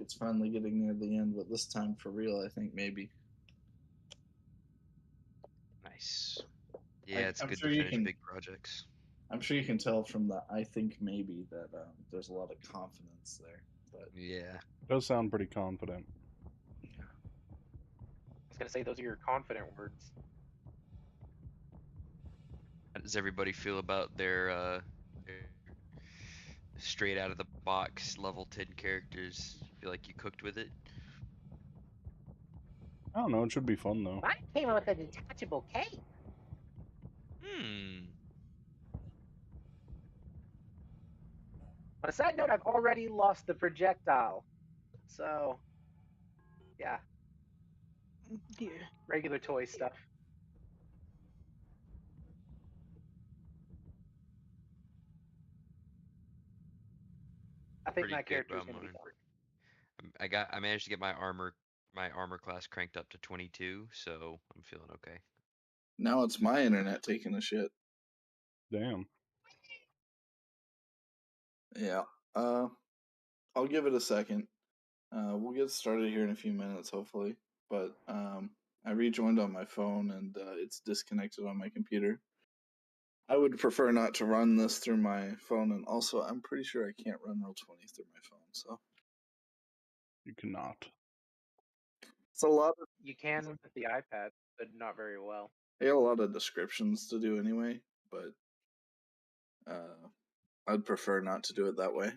it's finally getting near the end, but this time for real, I think maybe. Nice. Yeah, it's I'm good sure to you finish can. big projects. I'm sure you can tell from the I think maybe that there's a lot of confidence there. But Yeah. It does sound pretty confident. I was gonna say those are your confident words. How does everybody feel about their straight out of the box level 10 characters? Feel like you cooked with it? I don't know. It should be fun though. Mine came with a detachable cape. Hmm. On a side note, I've already lost the projectile. So, yeah, Yeah. regular toy stuff. I think Pretty my good character's about gonna be mine. fun. I managed to get my armor class cranked up to 22, so I'm feeling okay. now it's my internet taking a shit. Damn. Yeah. I'll give it a second. We'll get started here in a few minutes, hopefully. But I rejoined on my phone and it's disconnected on my computer. I would prefer not to run this through my phone, and also I'm pretty sure I can't run Roll20 through my phone. So You cannot. it's a lot of You can with the iPad, but not very well. I got a lot of descriptions to do anyway, but I'd prefer not to do it that way.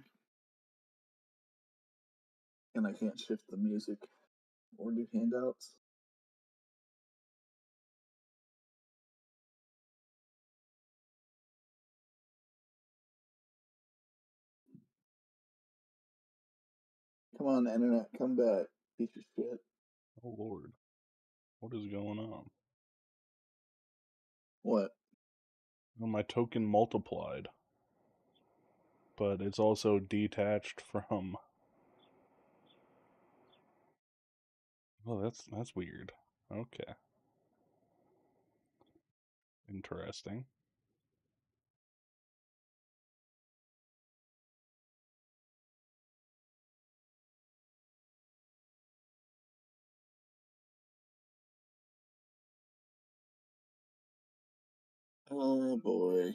And I can't shift the music or do handouts. Come on, internet, come back, piece of shit. Oh lord. What is going on? What? Well, my token multiplied. But it's also detached from. Oh, that's weird. Okay. Interesting. Oh boy.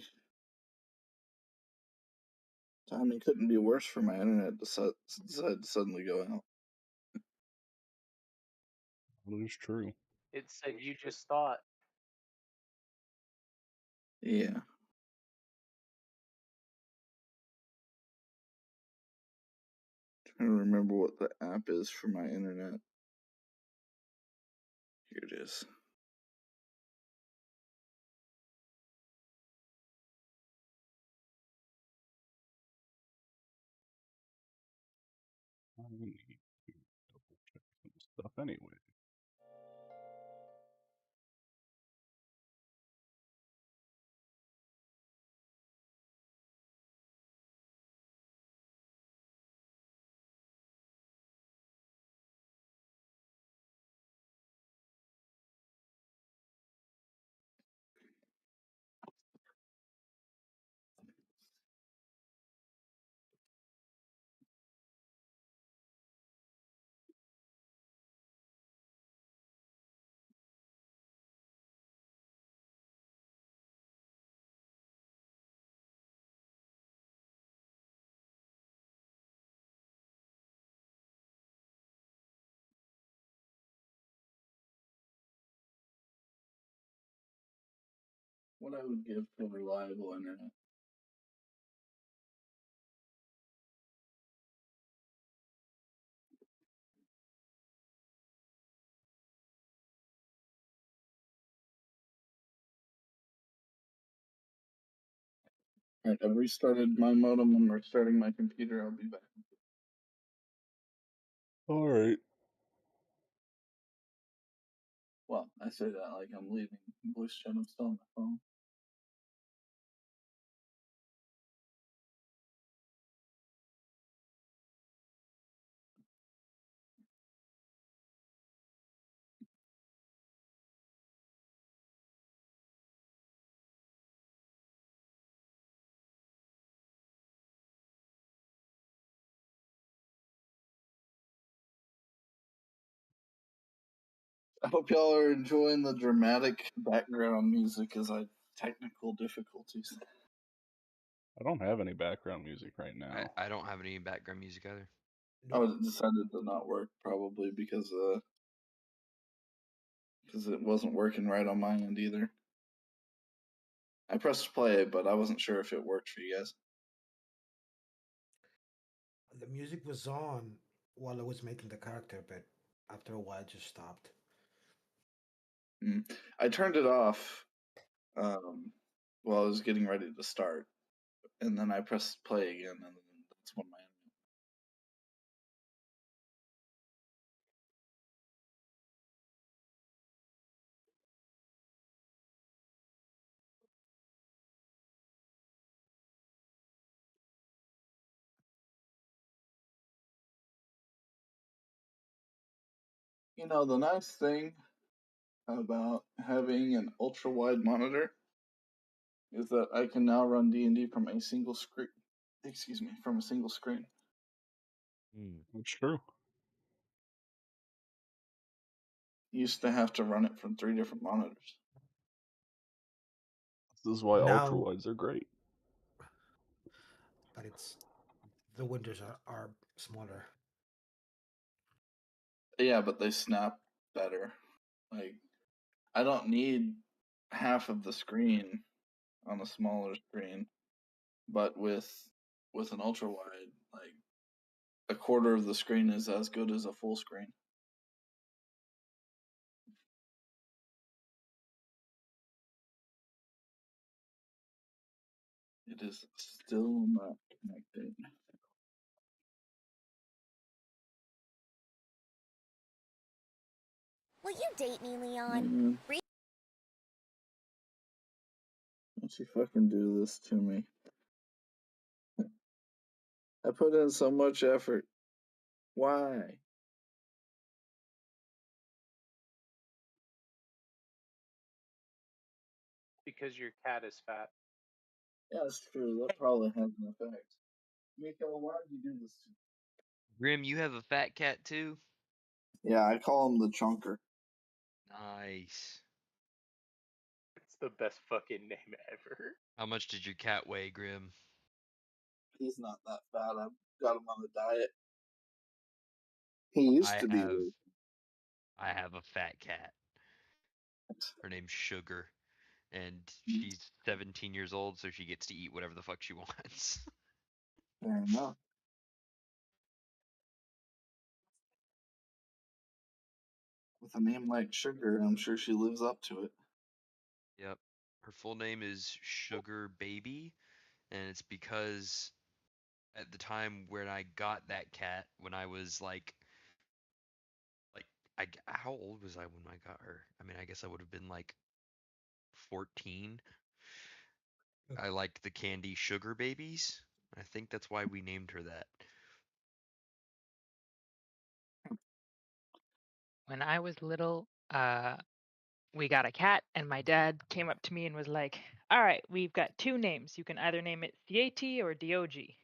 Timing couldn't be worse for my internet to decide to suddenly go out. That is true. It said you just thought. Yeah. Trying to remember what the app is for my internet. Here it is. I need to double check some stuff anyway. What I would give for reliable internet. Alright, I've restarted my modem and restarting my computer. I'll be back. Alright. Well, I say that like I'm leaving voice chat. I'm still on my phone. I hope y'all are enjoying the dramatic background music as I technical difficulties. I don't have any background music right now. I don't have any background music either. I would decided to not work probably because it wasn't working right on my end either. I pressed play, but I wasn't sure if it worked for you guys. The music was on while I was making the character, but after a while, it just stopped. I turned it off while I was getting ready to start, and then I pressed play again, and that's when my the nice thing about having an ultra wide monitor is that I can now run D&D from a single screen. Excuse me, from a single screen. It's true. Used to have to run it from 3 different monitors. This is why Now- ultra wides are great. But the windows are smaller. Yeah, but they snap better. Like, I don't need half of the screen on a smaller screen, but with an ultra wide, like a quarter of the screen is as good as a full screen. It is still not connected. Will you date me, Leon? Don't you fucking do this to me. I put in so much effort. Why? Because your cat is fat. Yeah, it's true. That probably has an effect. Mythical, why did you do this to me? Grim, you have a fat cat too? Yeah, I call him the chunker. Nice. It's the best fucking name ever. How much did your cat weigh, Grim? He's not that fat. I've got him on a diet. He used to be. I have a fat cat. Her name's Sugar, and she's 17 years old, so she gets to eat whatever the fuck she wants. Fair enough. With a name like Sugar, I'm sure she lives up to it. Yep. Her full name is Sugar Baby, and it's because at the time when I got that cat, when I was how old was I when I got her? I mean, I guess I would have been like 14. I liked the candy Sugar Babies. I think that's why we named her that. When I was little, we got a cat, and my dad came up to me and was like, "All right, we've got 2 names. You can either name it CAT or DOG."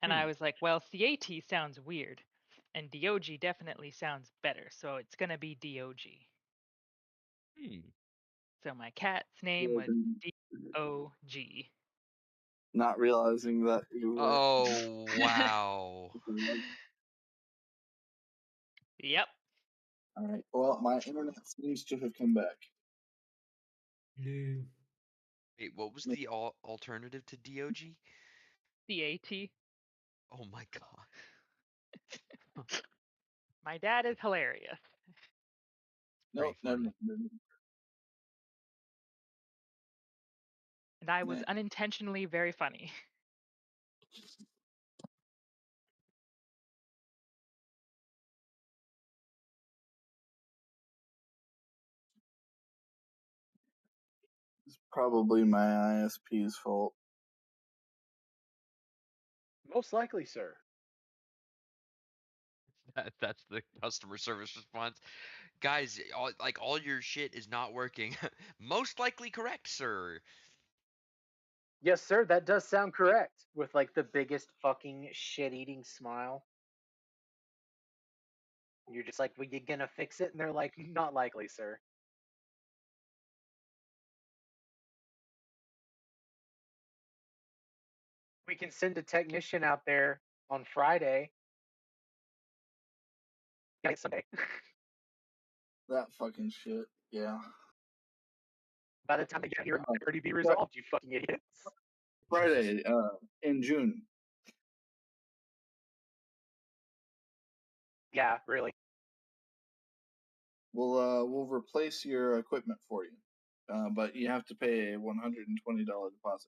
And I was like, "Well, CAT sounds weird, and DOG definitely sounds better, so it's gonna be DOG." So my cat's name was DOG. Not realizing that you were. Oh, wow. Yep. All right. Well, my internet seems to have come back. Blue. Wait, what was the alternative to DOG? CAT. Oh my god. My dad is hilarious. No, Pretty funny. no. And I was Yeah. unintentionally very funny. It's probably my ISP's fault. Most likely, sir. That's the customer service response. Guys, all your shit is not working. Most likely correct, sir. Yes, sir, that does sound correct. With like the biggest fucking shit-eating smile. You're just like, well, you gonna fix it? And they're like, not likely, sir. We can send a technician out there on Friday. Yeah, it's Sunday. That fucking shit. Yeah. By the time they get here, it might already be resolved, you fucking idiots. Friday, in June. Yeah, really. We'll replace your equipment for you, but you have to pay a $120 deposit.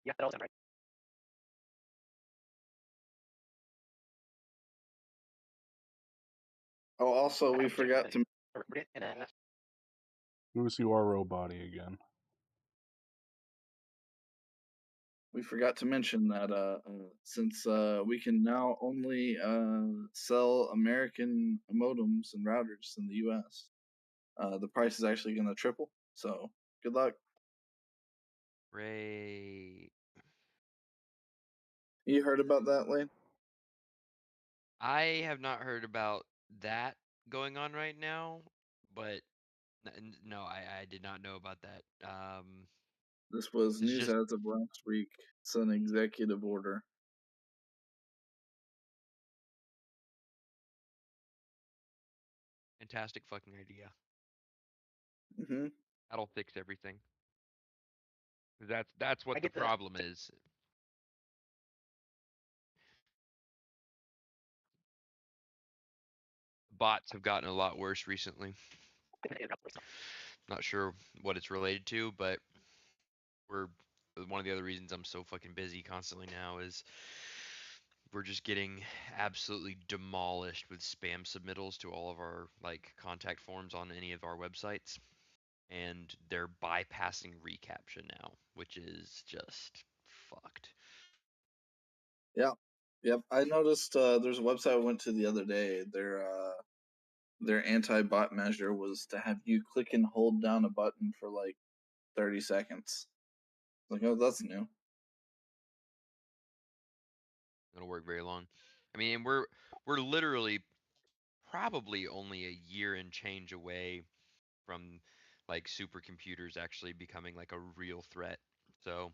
Yeah, that all sounds right. Oh, also, we forgot to And then Who's URO body again? mention that since we can now only sell American modems and routers in the U.S., the price is actually going to triple. So good luck. Ray. You heard about that, Lane? I have not heard about that going on right now, but no, I did not know about that. This was It's news just as of last week. It's an executive order. fantastic fucking idea. Hmm. That'll fix everything. That's I what the get the problem is. Bots have gotten a lot worse recently. Not sure what it's related to, but we're one of the other reasons I'm so fucking busy constantly now is we're just getting absolutely demolished with spam submittals to all of our like contact forms on any of our websites, and they're bypassing reCAPTCHA now, which is just fucked. Yeah. Yep. I noticed there's a website I went to the other day. Their anti-bot measure was to have you click and hold down a button for like 30 seconds. Like, oh, that's new. It'll work very long. I mean, we're literally probably only a year and change away from like supercomputers actually becoming like a real threat. So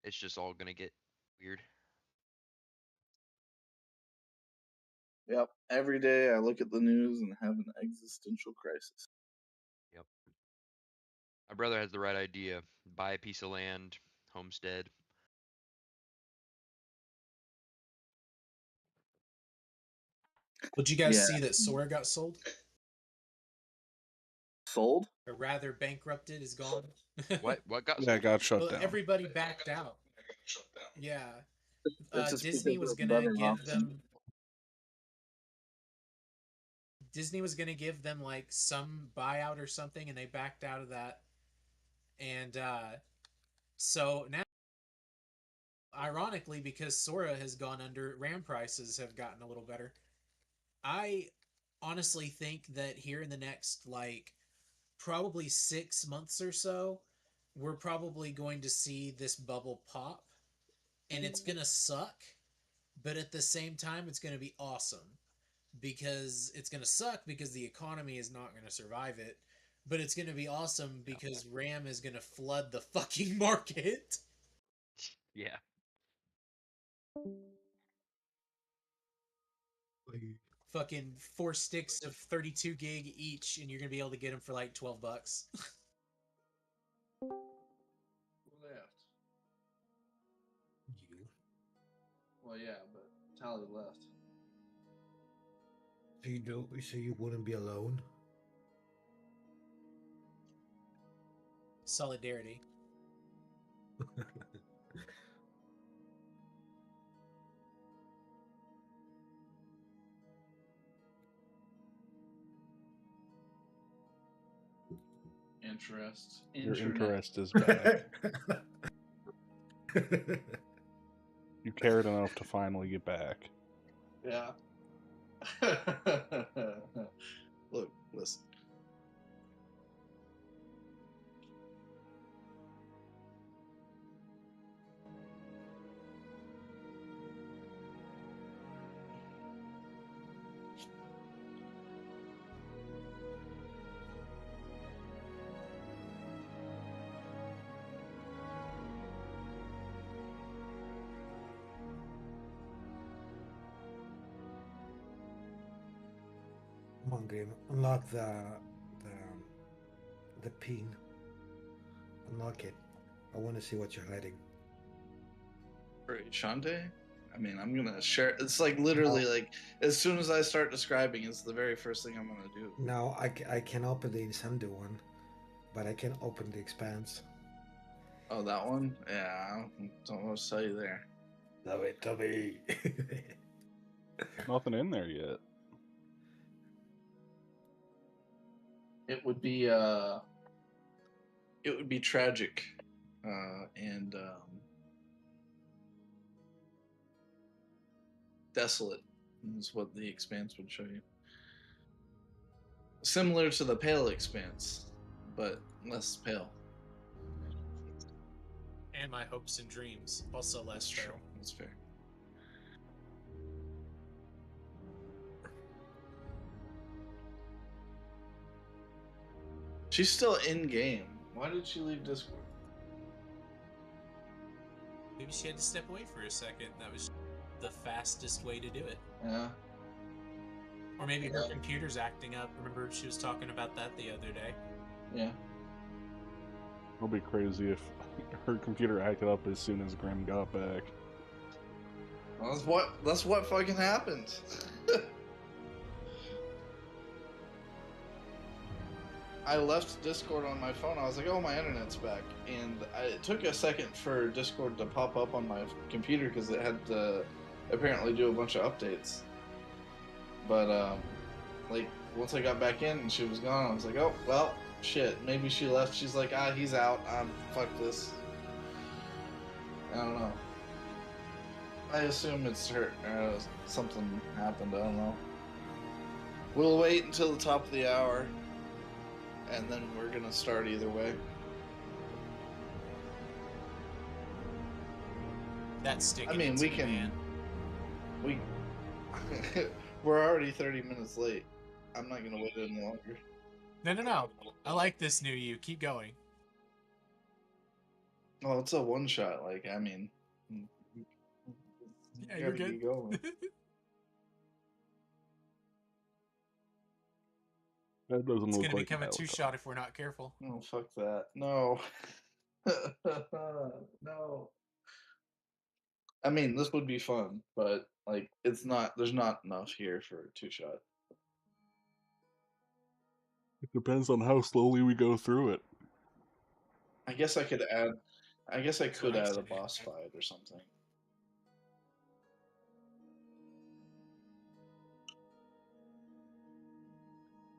it's just all gonna get weird. Yep. Every day I look at the news and have an existential crisis. Yep. My brother has the right idea. Buy a piece of land, homestead. Would you guys Yeah. see that Sora got sold? Sold? Or rather, bankrupted, is gone. What got Yeah, it sold? got shut Well, down. everybody backed out. Yeah. That's just because Disney was of gonna better give option. them. Disney was gonna give them like some buyout or something, and they backed out of that. And so now, ironically, because Sora has gone under, RAM prices have gotten a little better. I honestly think that here in the next like probably 6 months or so, we're probably going to see this bubble pop, and it's gonna suck, but at the same time, it's gonna be awesome because it's gonna suck because the economy is not gonna survive it, but it's gonna be awesome because RAM is gonna flood the fucking market. Yeah. Fucking 4 sticks of 32 gig each, and you're gonna be able to get them for like $12. Left. You. Well, yeah, but Tally left. So you don't. So you wouldn't be alone. Solidarity. Your Internet. interest is back. You cared enough to finally get back. Yeah. Look, listen. Come on, game. Unlock the pin. Unlock it. I want to see what you're hiding. For Ishande? I mean, I'm gonna share. It's like literally like as soon as I start describing, it's the very first thing I'm gonna do. Now I can open the Ishande one, but I can open the Expanse. Oh, that one? Yeah, I don't know what to tell you there. Tell me. Nothing in there yet. It would be tragic, and desolate. Is what the Expanse would show you. Similar to the Pale Expanse, but less pale. And my hopes and dreams, also less That's true. feral. That's fair. She's still in game. Why did she leave Discord? Maybe she had to step away for a second. That was the fastest way to do it. Yeah. Or maybe her computer's acting up. Remember, she was talking about that the other day. Yeah. It'll be crazy if her computer acted up as soon as Grim got back. Well, that's what fucking happened. I left Discord on my phone. I was like, oh, my internet's back. And it took a second for Discord to pop up on my computer because it had to apparently do a bunch of updates. But, like, once I got back in and she was gone, I was like, oh, well, shit. Maybe she left. She's like, he's out. Fuck this. I don't know. I assume it's her. Something happened. I don't know. We'll wait until the top of the hour. And then we're gonna start either way. That's sticking. I mean, we can. Man. We. We're already 30 minutes late. I'm not gonna wait any longer. No. I like this new you. Keep going. Well, it's a one shot. Like, I mean. Yeah, you're good. Keep going. That doesn't It's look gonna like become a helicopter. 2-shot if we're not careful. Oh, fuck that. No. No. I mean, this would be fun, but, like, it's not, there's not enough here for a 2-shot. It depends on how slowly we go through it. I guess I could add a saying. boss fight or something.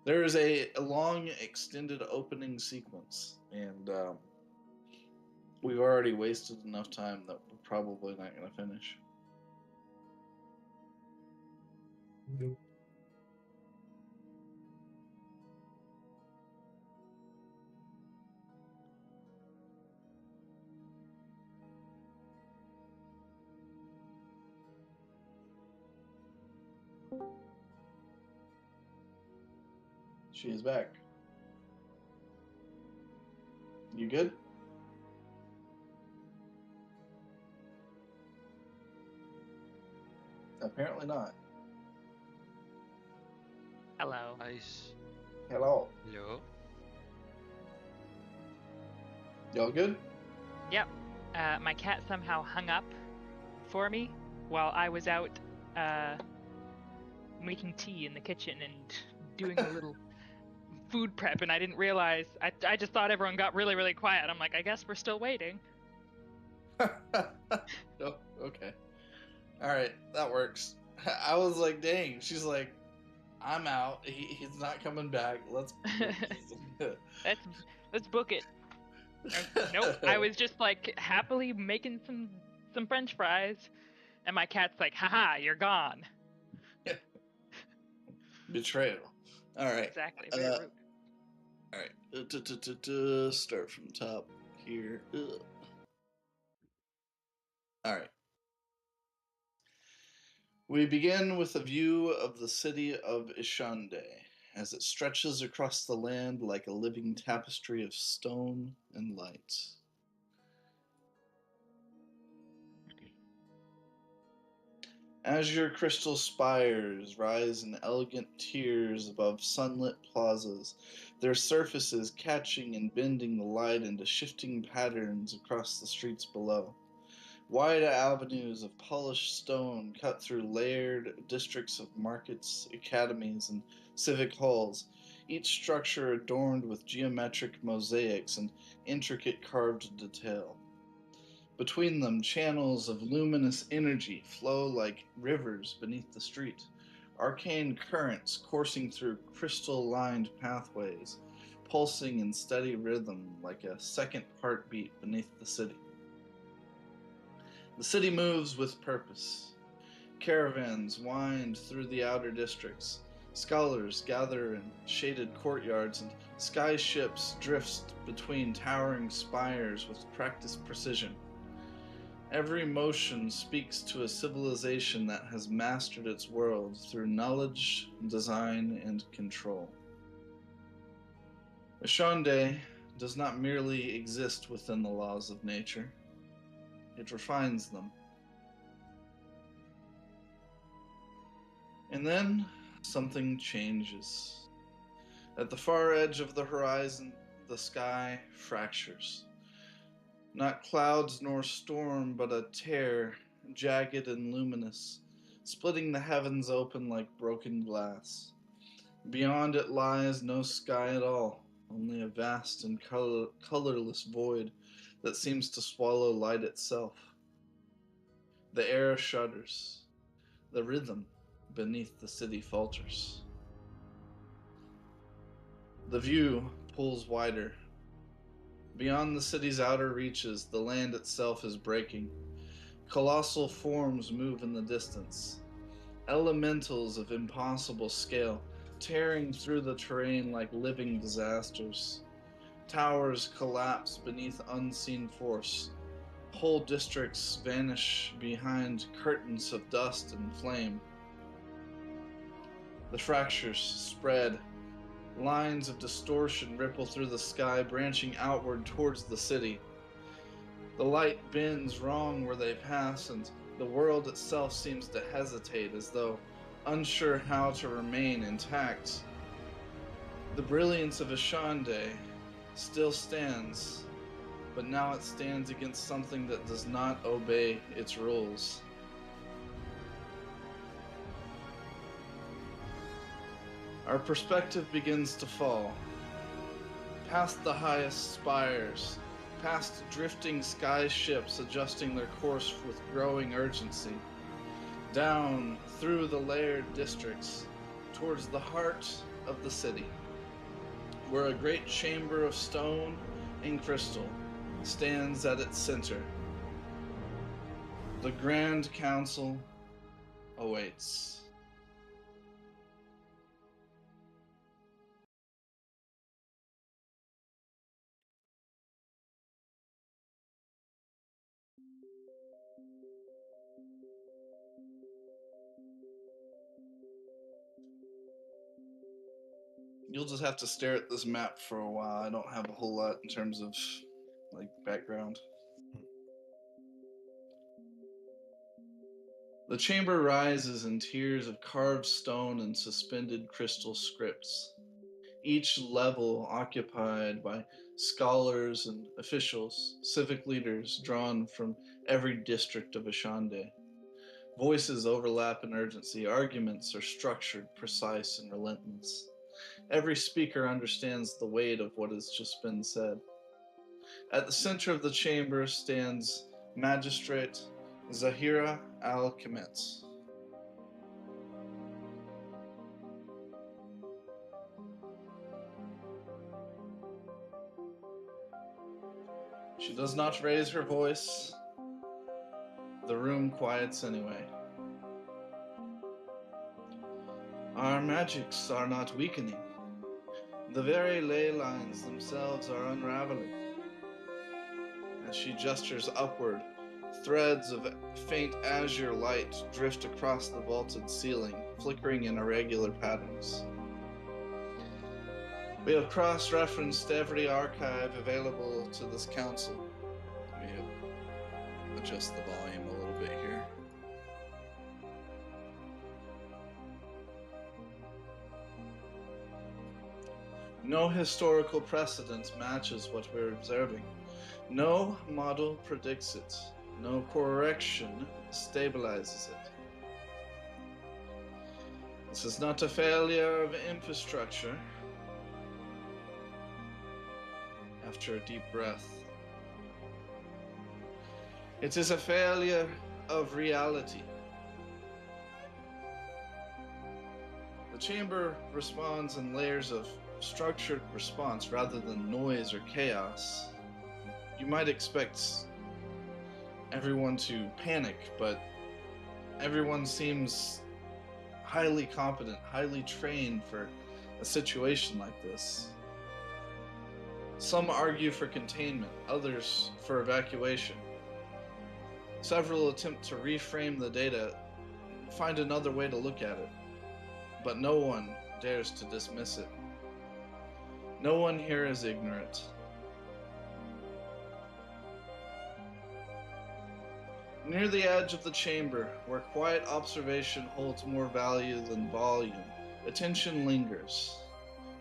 There is a long extended opening sequence, and we've already wasted enough time that we're probably not going to finish. Nope. She is back. You good? Apparently not. Hello. Nice. Hello. Hello. Y'all good? Yep. My cat somehow hung up for me while I was out making tea in the kitchen and doing a little food prep, and I didn't realize. I just thought everyone got really, really quiet. I'm like, I guess we're still waiting. Oh, okay. All right, that works. I was like, dang. She's like, I'm out. He's not coming back. Let's Let's book it. Nope. I was just like happily making some French fries, and my cat's like, haha, you're gone. Betrayal. All right. Exactly. Very rude. All right. Start from top here. All right. We begin with a view of the city of Ishande as it stretches across the land like a living tapestry of stone and light. Azure crystal spires rise in elegant tiers above sunlit plazas, their surfaces catching and bending the light into shifting patterns across the streets below. Wide avenues of polished stone cut through layered districts of markets, academies, and civic halls, each structure adorned with geometric mosaics and intricate carved detail. Between them, channels of luminous energy flow like rivers beneath the street, arcane currents coursing through crystal-lined pathways, pulsing in steady rhythm like a second heartbeat beneath the city. The city moves with purpose. Caravans wind through the outer districts. Scholars gather in shaded courtyards, and sky ships drift between towering spires with practiced precision. Every motion speaks to a civilization that has mastered its world through knowledge, design, and control. Ishande does not merely exist within the laws of nature. It refines them. And then something changes. At the far edge of the horizon, the sky fractures. Not clouds nor storm, but a tear, jagged and luminous, splitting the heavens open like broken glass. Beyond it lies no sky at all, only a vast and colorless void that seems to swallow light itself. The air shudders. The rhythm beneath the city falters. The view pulls wider. Beyond the city's outer reaches, the land itself is breaking. Colossal forms move in the distance. Elementals of impossible scale, tearing through the terrain like living disasters. Towers collapse beneath unseen force. Whole districts vanish behind curtains of dust and flame. The fractures spread. Lines of distortion ripple through the sky, branching outward towards the city. The light bends wrong where they pass, and the world itself seems to hesitate as though unsure how to remain intact. The brilliance of Ishande still stands, but now it stands against something that does not obey its rules. Our perspective begins to fall. Past the highest spires, past drifting sky ships adjusting their course with growing urgency, down through the layered districts, towards the heart of the city, where a great chamber of stone and crystal stands at its center. The Grand Council awaits. You'll just have to stare at this map for a while. I don't have a whole lot in terms of background. The chamber rises in tiers of carved stone and suspended crystal scripts, each level occupied by scholars and officials, civic leaders drawn from every district of Ishande. Voices overlap in urgency, arguments are structured, precise, and relentless. Every speaker understands the weight of what has just been said. At the center of the chamber stands Magistrate Zahira al-Kemet. She does not raise her voice. The room quiets anyway. Our magics are not weakening. The very ley lines themselves are unraveling. As she gestures upward, threads of faint azure light drift across the vaulted ceiling, flickering in irregular patterns. We have cross-referenced every archive available to this council. Let me adjust the volume a little bit here. No historical precedent matches what we're observing. No model predicts it. No correction stabilizes it. This is not a failure of infrastructure. After a deep breath. It is a failure of reality. The chamber responds in layers of structured response rather than noise or chaos. You might expect everyone to panic, but everyone seems highly competent, highly trained for a situation like this. Some argue for containment, others for evacuation. Several attempt to reframe the data, find another way to look at it, but no one dares to dismiss it. No one here is ignorant. Near the edge of the chamber, where quiet observation holds more value than volume, attention lingers.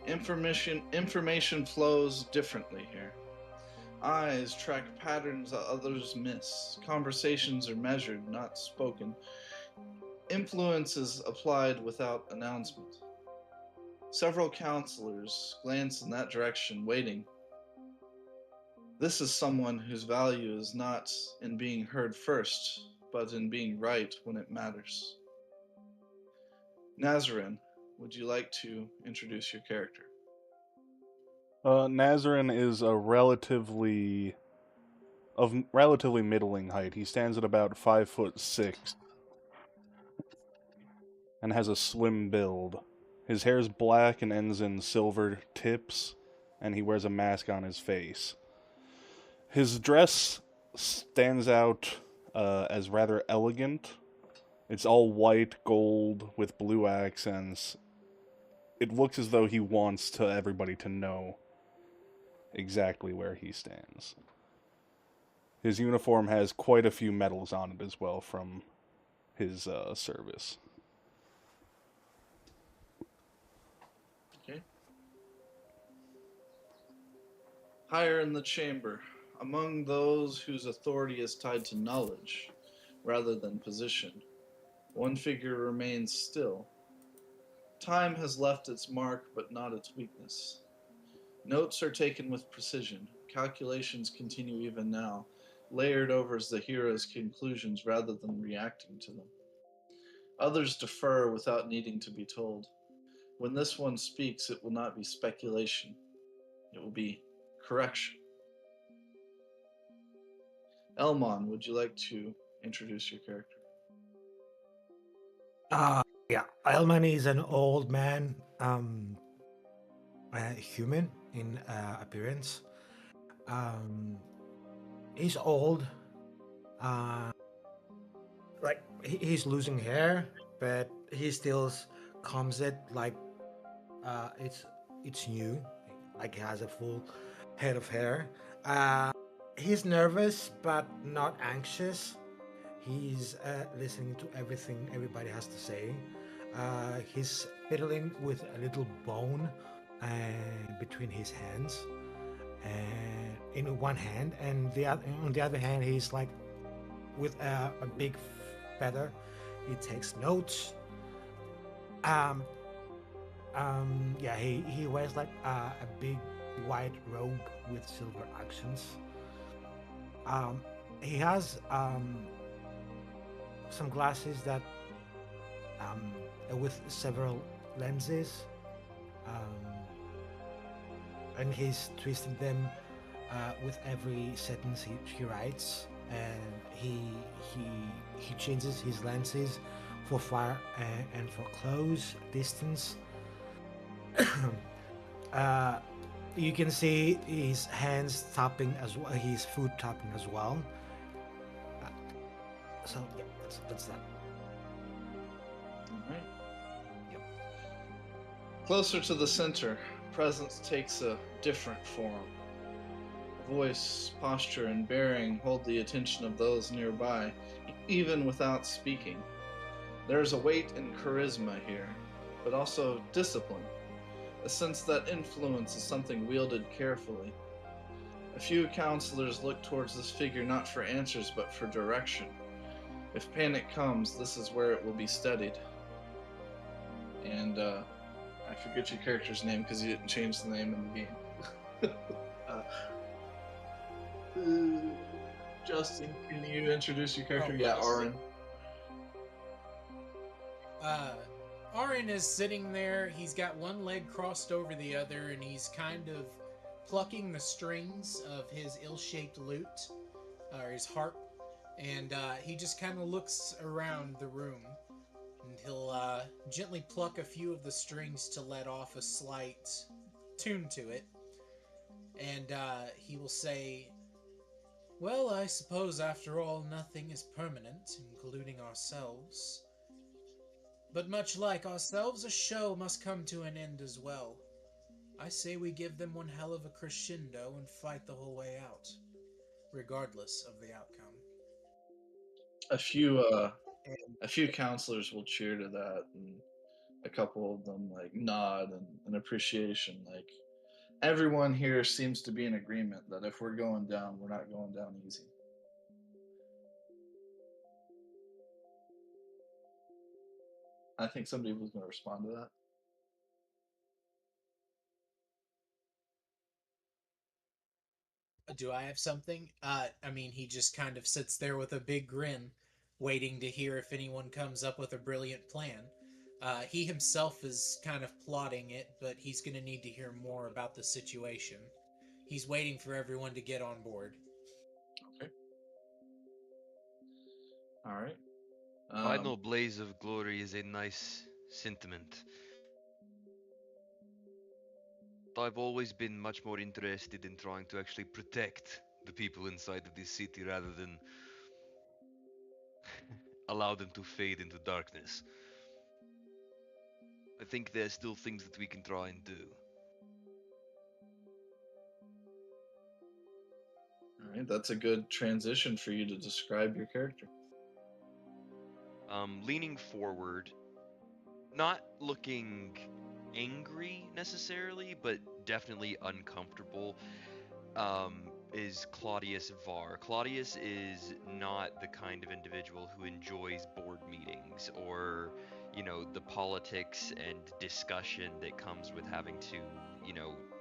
Information flows differently here. Eyes track patterns that others miss. Conversations are measured, not spoken. Influence is applied without announcement. Several counselors glance in that direction, waiting. This is someone whose value is not in being heard first, but in being right when it matters. Nazarin, would you like to introduce your character? Nazarin is a relatively middling height. He stands at about 5'6" and has a slim build. His hair is black and ends in silver tips, and he wears a mask on his face. His dress stands out as rather elegant. It's all white, gold, with blue accents. It looks as though he wants everybody to know exactly where he stands. His uniform has quite a few medals on it as well from his service. Okay. Higher in the chamber, among those whose authority is tied to knowledge rather than position, one figure remains still. Time has left its mark, but not its weakness. Notes are taken with precision. Calculations continue even now, layered over as the hero's conclusions rather than reacting to them. Others defer without needing to be told. When this one speaks, it will not be speculation. It will be correction. Elmon, would you like to introduce your character? Yeah, Elman is an old man, human in appearance. He's old. Like he's losing hair, but he still combs it like it's new. Like he has a full head of hair. He's nervous but not anxious. He's listening to everything everybody has to say. He's fiddling with a little bone between his hands, in one hand, and on the other hand, he's like with a big feather. He takes notes. Yeah, he wears like a big white robe with silver accents. He has some glasses that with several lenses, and he's twisting them with every sentence he writes, and he changes his lenses for far and for close distance. You can see his hands tapping as well, his foot tapping as well. So yeah, that's that. All right. Yep. Closer to the center, presence takes a different form. Voice, posture, and bearing hold the attention of those nearby, even without speaking. There's a weight and charisma here, but also discipline. sense that influence is something wielded carefully. A few counselors look towards this figure not for answers, but for direction. If panic comes, this is where it will be studied. And I forget your character's name because you didn't change the name in the game. Justin, can you introduce your character? Oh, Yeah, yes. Aaron. Arin is sitting there. He's got one leg crossed over the other, and he's kind of plucking the strings of his ill-shaped lute, or his harp, and he just kind of looks around the room, and he'll gently pluck a few of the strings to let off a slight tune to it, and he will say, "Well, I suppose after all nothing is permanent, including ourselves. But much like ourselves, a show must come to an end as well. I say we give them one hell of a crescendo and fight the whole way out, regardless of the outcome." A few And a few counselors will cheer to that, and a couple of them like nod in appreciation. Like everyone here seems to be in agreement that if we're going down, we're not going down easy. I think somebody was going to respond to that. do I have something? I mean, he just kind of sits there with a big grin, waiting to hear if anyone comes up with a brilliant plan. He himself is kind of plotting it, but he's going to need to hear more about the situation. He's waiting for everyone to get on board. Okay. All right. Final blaze of glory is a nice sentiment. I've always been much more interested in trying to actually protect the people inside of this city rather than allow them to fade into darkness. I think there's still things that we can try and do. All right, that's a good transition for you to describe your character. Leaning forward, not looking angry necessarily, but definitely uncomfortable, is Claudius Var. Claudius is not the kind of individual who enjoys board meetings or, the politics and discussion that comes with having to,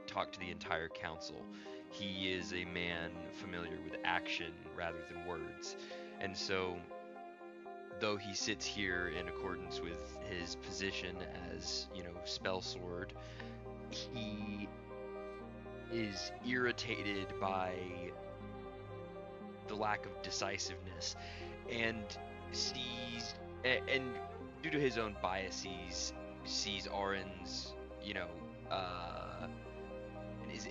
talk to the entire council. He is a man familiar with action rather than words. And so, though he sits here in accordance with his position as, spell sword, he is irritated by the lack of decisiveness and sees, and due to his own biases, sees Arin's,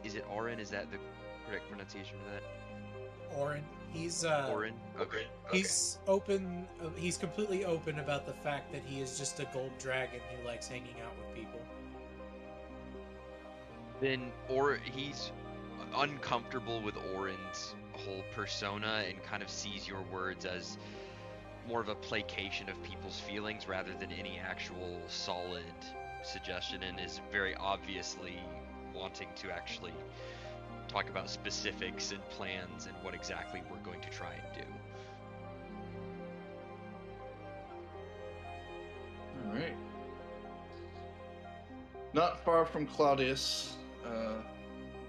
is it Arin? Is that the correct pronunciation of that? Orin, he's Arin? Okay. he's open. He's completely open about the fact that he is just a gold dragon who likes hanging out with people. Then he's uncomfortable with Orin's whole persona and kind of sees your words as more of a placation of people's feelings rather than any actual solid suggestion, and is very obviously wanting to actually talk about specifics and plans and what exactly we're going to try and do. All right. Not far from Claudius,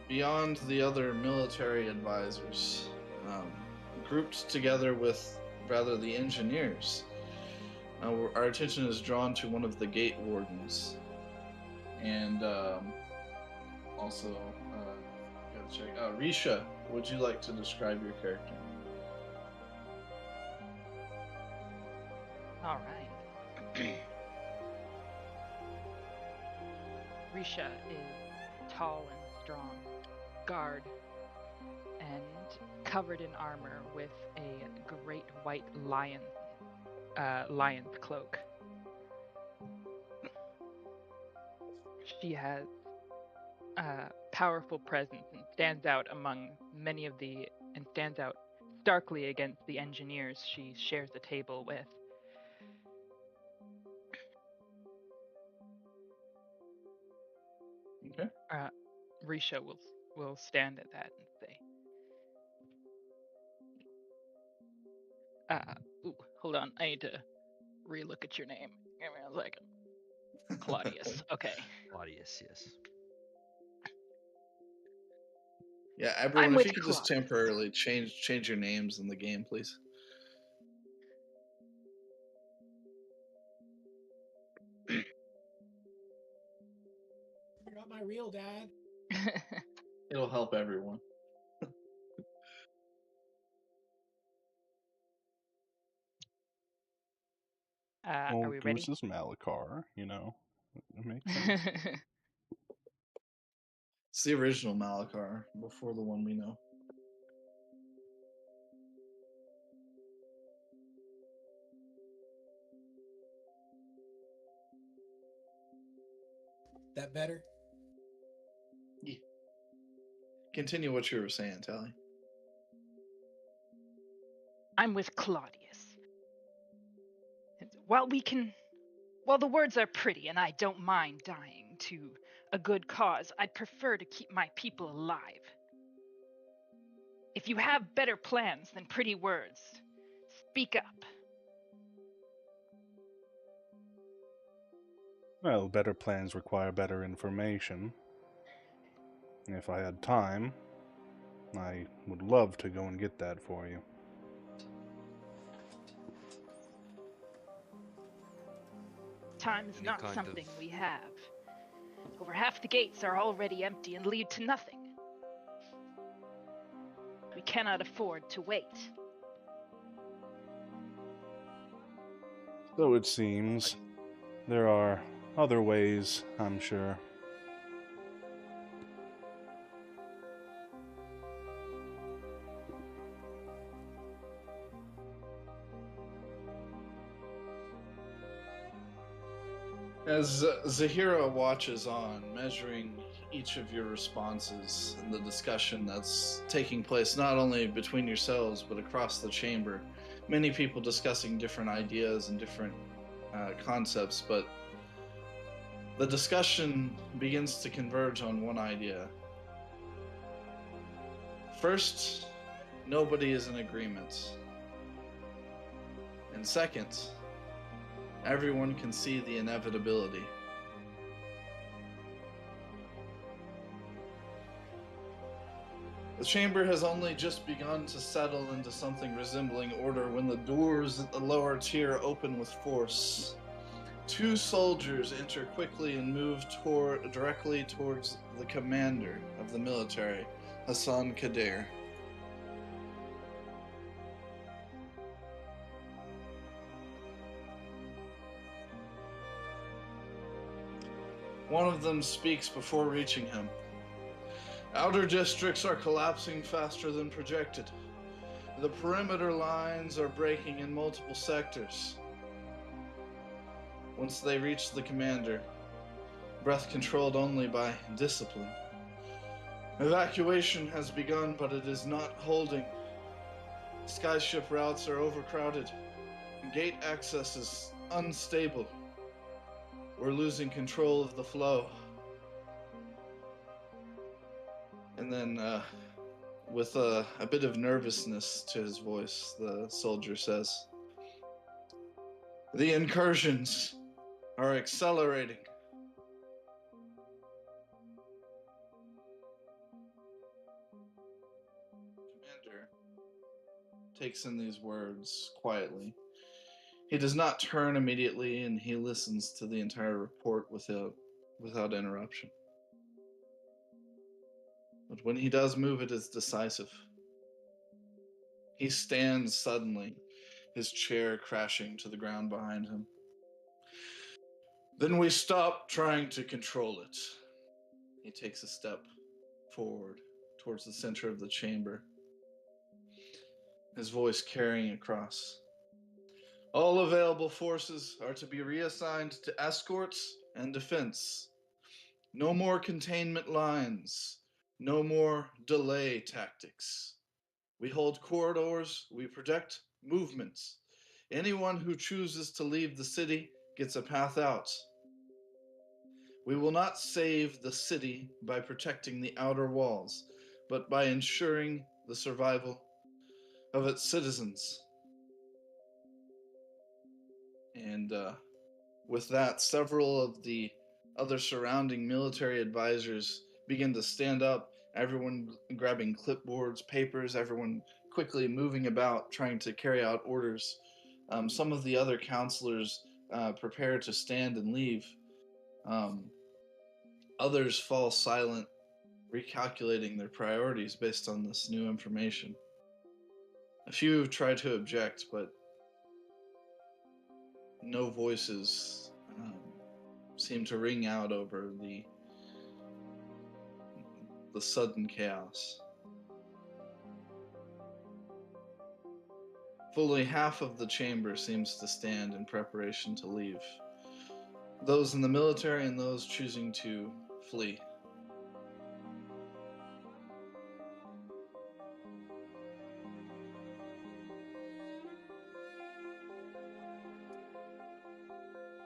beyond the other military advisors, grouped together with the engineers, our attention is drawn to one of the gate wardens, and also gotta check. Risha, would you like to describe your character? All right. Risha is tall and strong, guard, and covered in armor with a great white lion's cloak. She has a powerful presence and stands out starkly against the engineers she shares a table with. Okay. Risha will stand at that and say, ooh, hold on, I need to relook at your name. Give me a second. Claudius. Okay. Claudius, yes. Yeah, I'm everyone, if with you could just Claudius. temporarily change your names in the game, please. You're not my real dad. It'll help everyone. Are we ready? Goose is Malachar, you know. It makes sense. It's the original Malachar before the one we know. That better? Yeah. Continue what you were saying, Tally. I'm with Claudius. While the words are pretty and I don't mind dying to a good cause, I'd prefer to keep my people alive. If you have better plans than pretty words, speak up. Well, better plans require better information. If I had time, I would love to go and get that for you. Time is Any not kind something of we have. Over half the gates are already empty and lead to nothing. We cannot afford to wait. So it seems. There are other ways, I'm sure. As Zahira watches on, measuring each of your responses and the discussion that's taking place not only between yourselves but across the chamber, many people discussing different ideas and different concepts, but the discussion begins to converge on one idea. First, nobody is in agreement. And second, everyone can see the inevitability. The chamber has only just begun to settle into something resembling order when the doors at the lower tier open with force. Two soldiers enter quickly and move directly towards the commander of the military, Hassan Kadir. One of them speaks before reaching him. Outer districts are collapsing faster than projected. The perimeter lines are breaking in multiple sectors. Once they reach the commander, breath controlled only by discipline. Evacuation has begun, but it is not holding. Skyship routes are overcrowded. Gate access is unstable. We're losing control of the flow. And then, with a bit of nervousness to his voice, the soldier says, "The incursions are accelerating." Commander takes in these words quietly. He does not turn immediately, and he listens to the entire report without interruption. But when he does move, it is decisive. He stands suddenly, his chair crashing to the ground behind him. Then we stop trying to control it. He takes a step forward towards the center of the chamber, his voice carrying across. All available forces are to be reassigned to escorts and defense. No more containment lines. No more delay tactics. We hold corridors. We protect movements. Anyone who chooses to leave the city gets a path out. We will not save the city by protecting the outer walls, but by ensuring the survival of its citizens. And with that, several of the other surrounding military advisors begin to stand up, everyone grabbing clipboards, papers, everyone quickly moving about, trying to carry out orders. Some of the other counselors prepare to stand and leave. Others fall silent, recalculating their priorities based on this new information. A few try to object, but no voices seem to ring out over the sudden chaos. Fully half of the chamber seems to stand in preparation to leave. Those in the military and those choosing to flee.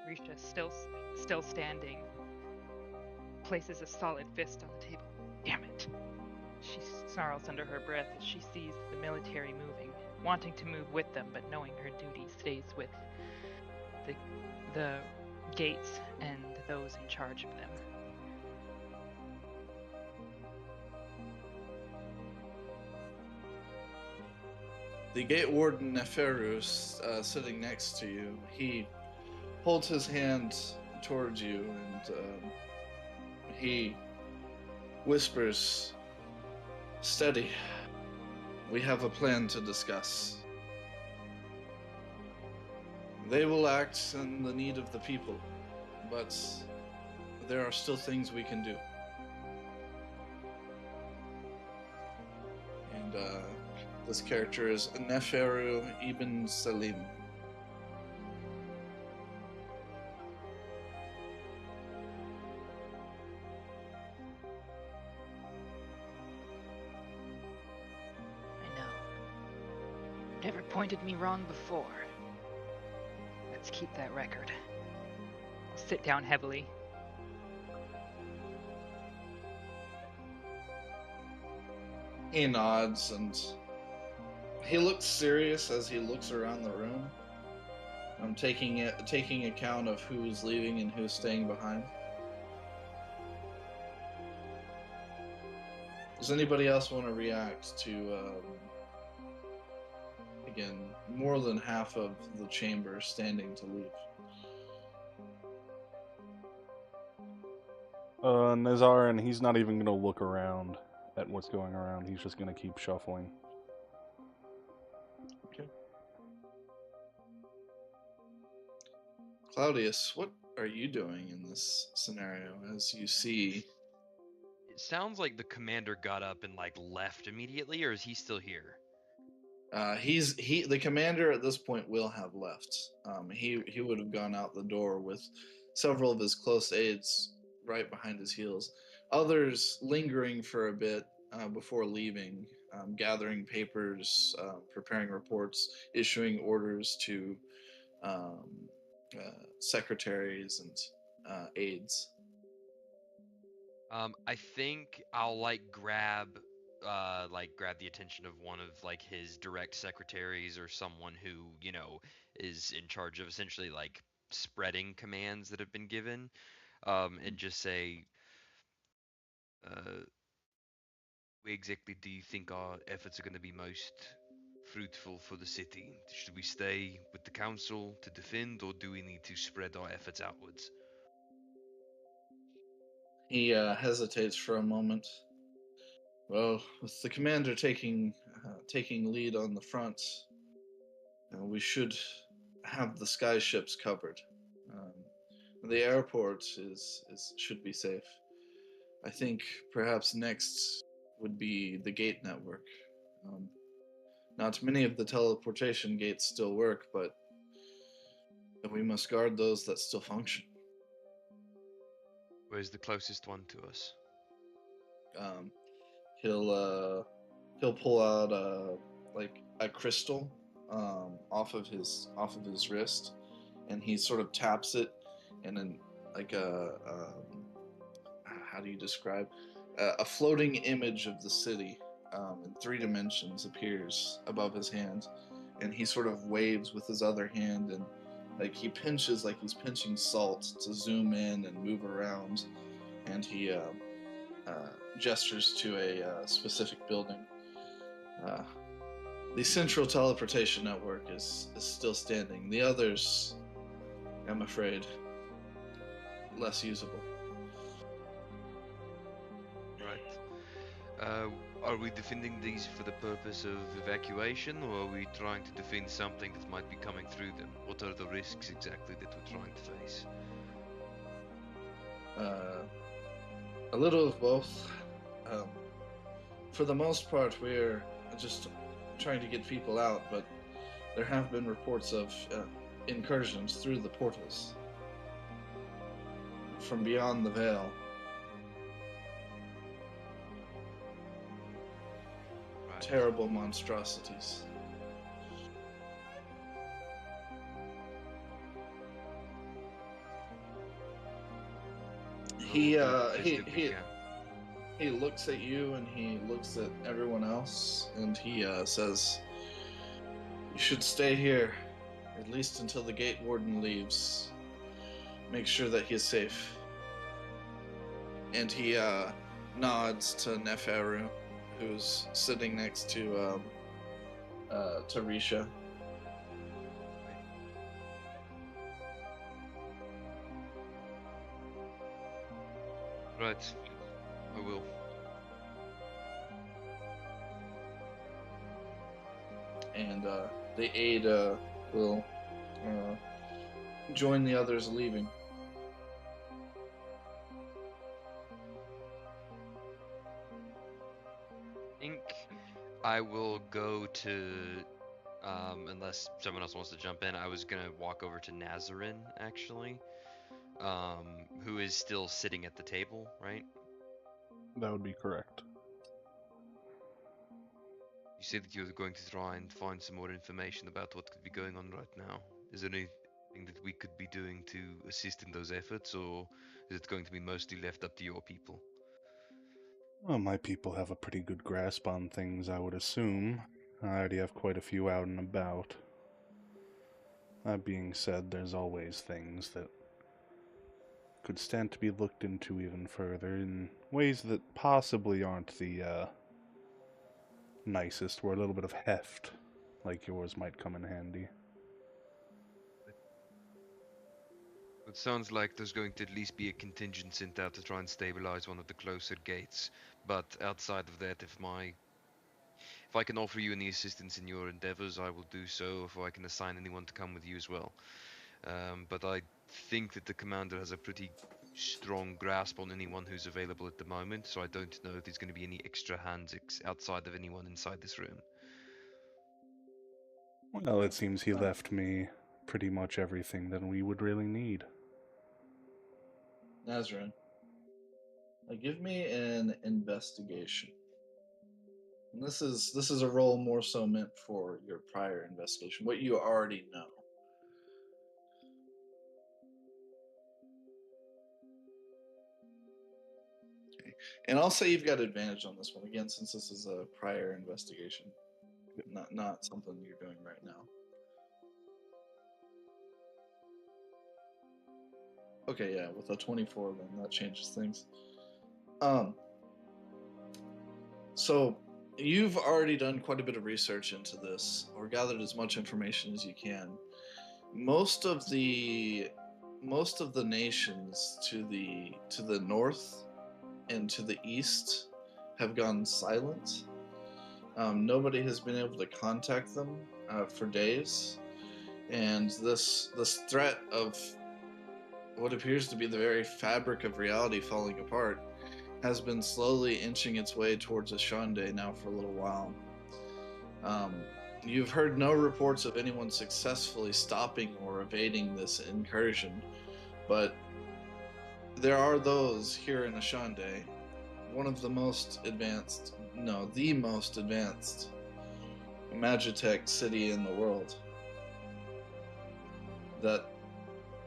Risha, still standing, places a solid fist on the table. Damn it! She snarls under her breath as she sees the military moving, wanting to move with them, but knowing her duty stays with the gates and those in charge of them. The gate warden Neferu, sitting next to you, he holds his hand towards you and he whispers, "Steady. We have a plan to discuss. They will act in the need of the people, but there are still things we can do." And this character is Neferu ibn Salim. I know. Never pointed me wrong before. Let's keep that record. I'll sit down heavily. He nods and he looks serious as he looks around the room. Taking account of who's leaving and who's staying behind. Does anybody else want to react to, again, more than half of the chamber standing to leave? Nazar, he's not even going to look around at what's going around. He's just going to keep shuffling. Okay. Claudius, what are you doing in this scenario as you see? It sounds like the commander got up and like left immediately, or is he still here? The commander at this point will have left. He would have gone out the door with several of his close aides right behind his heels. Others lingering for a bit before leaving, gathering papers, preparing reports, issuing orders to secretaries and aides. I think I'll grab the attention of one of like his direct secretaries or someone who, is in charge of essentially like spreading commands that have been given, and just say, where exactly do you think our efforts are going to be most fruitful for the city? Should we stay with the council to defend, or do we need to spread our efforts outwards? He hesitates for a moment. Well, with the commander taking lead on the front, we should have the sky ships covered. The airport should be safe. I think perhaps next would be the gate network. Not many of the teleportation gates still work, but we must guard those that still function. Where's the closest one to us? He'll pull out a crystal off of his wrist, and he sort of taps it, and then like how do you describe a floating image of the city in 3 dimensions appears above his hand, and he sort of waves with his other hand, and like he pinches like he's pinching salt to zoom in and move around, and he gestures to a specific building. The central teleportation network is still standing. The others, I'm afraid, less usable. Right. Are we defending these for the purpose of evacuation, or are we trying to defend something that might be coming through them? What are the risks exactly that we're trying to face? A little of both. For the most part, we're just trying to get people out, but there have been reports of incursions through the portals from beyond the veil. Right. Terrible monstrosities. He looks at you and he looks at everyone else, and he says, "You should stay here, at least until the gate warden leaves. Make sure that he is safe." And he nods to Neferu, who's sitting next to Risha. Right. I will. And the aide will join the others leaving. I think I will go to, unless someone else wants to jump in, I was gonna walk over to Nazarin, actually, who is still sitting at the table, right? That would be correct. You said that you were going to try and find some more information about what could be going on right now. Is there anything that we could be doing to assist in those efforts, or is it going to be mostly left up to your people? Well, my people have a pretty good grasp on things, I would assume. I already have quite a few out and about. That being said, there's always things that could stand to be looked into even further in ways that possibly aren't the nicest, where a little bit of heft like yours might come in handy. It sounds like there's going to at least be a contingent sent out to try and stabilize one of the closer gates. But outside of that, if I can offer you any assistance in your endeavors, I will do so. If I can assign anyone to come with you as well. But I think that the commander has a pretty strong grasp on anyone who's available at the moment, so I don't know if there's going to be any extra hands outside of anyone inside this room. Well, it seems he left me pretty much everything that we would really need. Nazarin, give me an investigation. And this is a role more so meant for your prior investigation, what you already know. Okay. And I'll say you've got advantage on this one again, since this is a prior investigation, not something you're doing right now. Okay, yeah, with a 24, then that changes things. So you've already done quite a bit of research into this, or gathered as much information as you can. Most of the nations to the north and to the east have gone silent. Nobody has been able to contact them for days, and this threat of what appears to be the very fabric of reality falling apart has been slowly inching its way towards Ishande now for a little while. You've heard no reports of anyone successfully stopping or evading this incursion, but there are those here in Ishande, the most advanced Magitech city in the world, that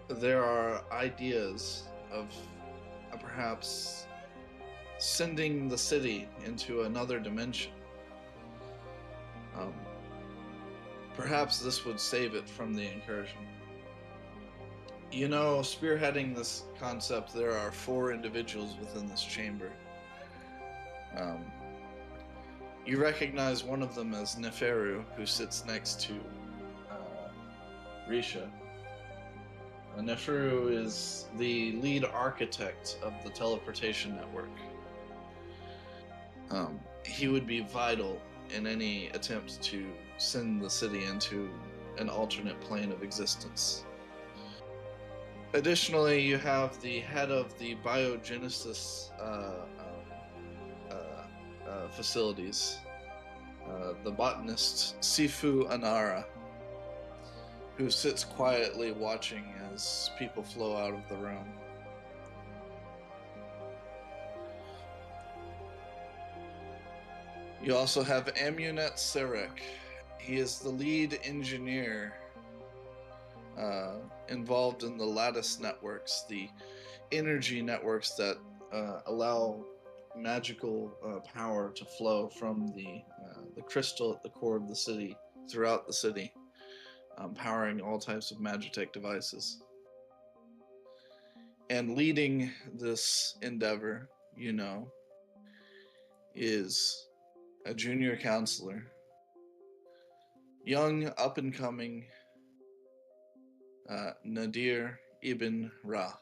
there are ideas of perhaps sending the city into another dimension. Perhaps this would save it from the incursion. You know, spearheading this concept, there are 4 individuals within this chamber. You recognize one of them as Neferu, who sits next to Risha. Neferu is the lead architect of the teleportation network. He would be vital in any attempt to send the city into an alternate plane of existence. Additionally, you have the head of the biogenesis facilities, the botanist Sifu Anara, who sits quietly watching as people flow out of the room. You also have Amunet Serek. He is the lead engineer involved in the lattice networks, the energy networks that allow magical power to flow from the crystal at the core of the city throughout the city, powering all types of Magitech devices. And leading this endeavor, you know, is a junior counselor, young up-and-coming Nadir Ibn Ra.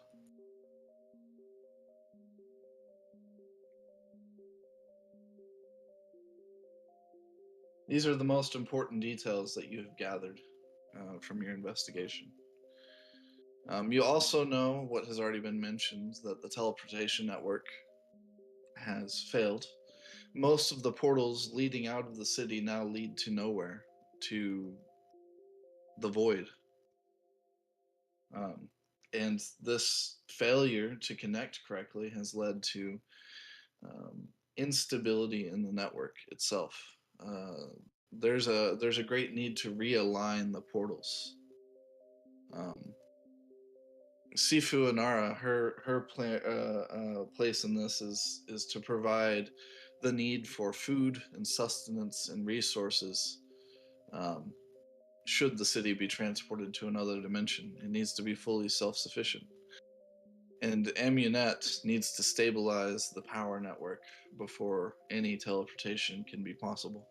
These are the most important details that you have gathered from your investigation. You also know what has already been mentioned, that the teleportation network has failed. Most of the portals leading out of the city now lead to nowhere, to the void. And this failure to connect correctly has led to instability in the network itself. There's a great need to realign the portals. Sifu Anara, her place in this is to provide the need for food and sustenance and resources. Should the city be transported to another dimension, it needs to be fully self-sufficient. And Amunet needs to stabilize the power network before any teleportation can be possible.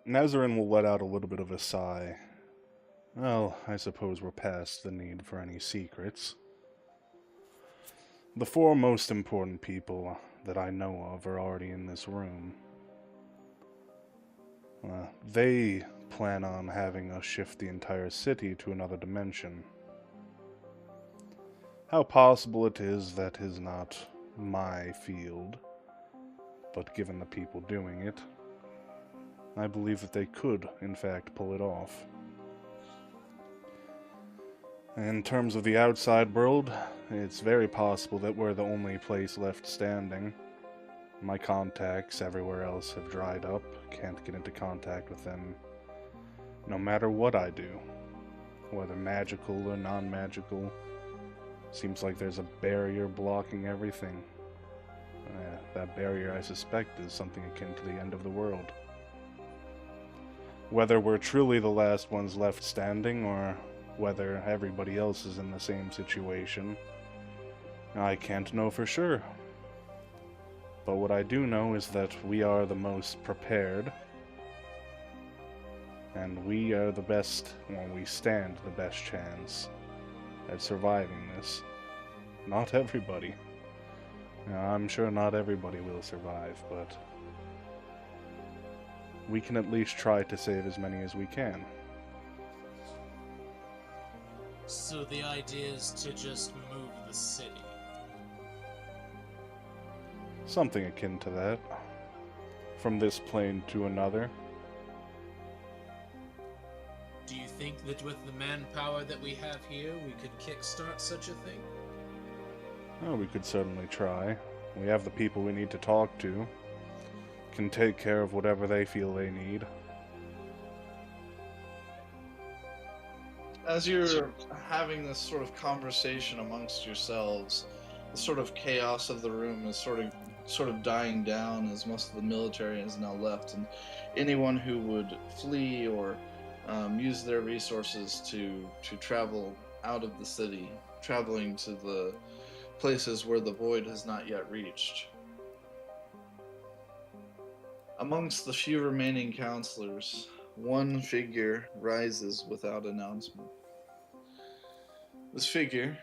Nazarin will let out a little bit of a sigh. Well, I suppose we're past the need for any secrets. The 4 most important people that I know of are already in this room. They plan on having us shift the entire city to another dimension. How possible it is, that is not my field, but given the people doing it, I believe that they could, in fact, pull it off. In terms of the outside world, it's very possible that we're the only place left standing. My contacts everywhere else have dried up, can't get into contact with them no matter what I do, whether magical or non-magical. Seems like there's a barrier blocking everything. That barrier, I suspect, is something akin to the end of the world. Whether we're truly the last ones left standing, or whether everybody else is in the same situation, I can't know for sure. But what I do know is that we are the most prepared, and we are the best, well, we stand the best chance at surviving this. Not everybody. I'm sure not everybody will survive, but we can at least try to save as many as we can. So the idea is to just move the city. Something akin to that. From this plane to another. Do you think that with the manpower that we have here, we could kickstart such a thing? Oh, we could certainly try. We have the people we need to talk to. Can take care of whatever they feel they need. As you're having this sort of conversation amongst yourselves, the sort of chaos of the room is sort of dying down as most of the military is now left, and anyone who would flee or use their resources to travel out of the city, traveling to the places where the void has not yet reached. Amongst the few remaining counselors, one figure rises without announcement. This figure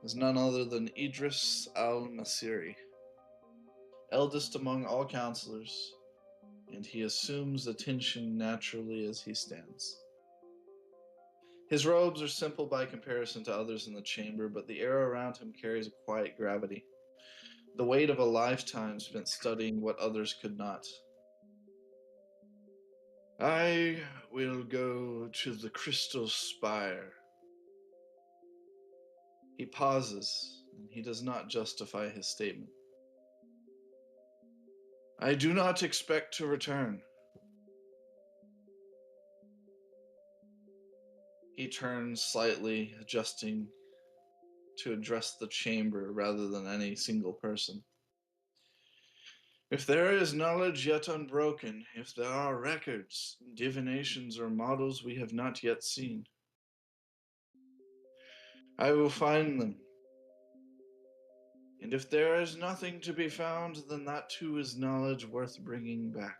is none other than Idris al-Masiri, eldest among all counselors, and he assumes attention naturally as he stands. His robes are simple by comparison to others in the chamber, but the air around him carries a quiet gravity, the weight of a lifetime spent studying what others could not. I will go to the Crystal Spire. He pauses, and he does not justify his statement. I do not expect to return. He turns slightly, adjusting to address the chamber rather than any single person. If there is knowledge yet unbroken, if there are records, divinations, or models we have not yet seen, I will find them. And if there is nothing to be found, then that too is knowledge worth bringing back.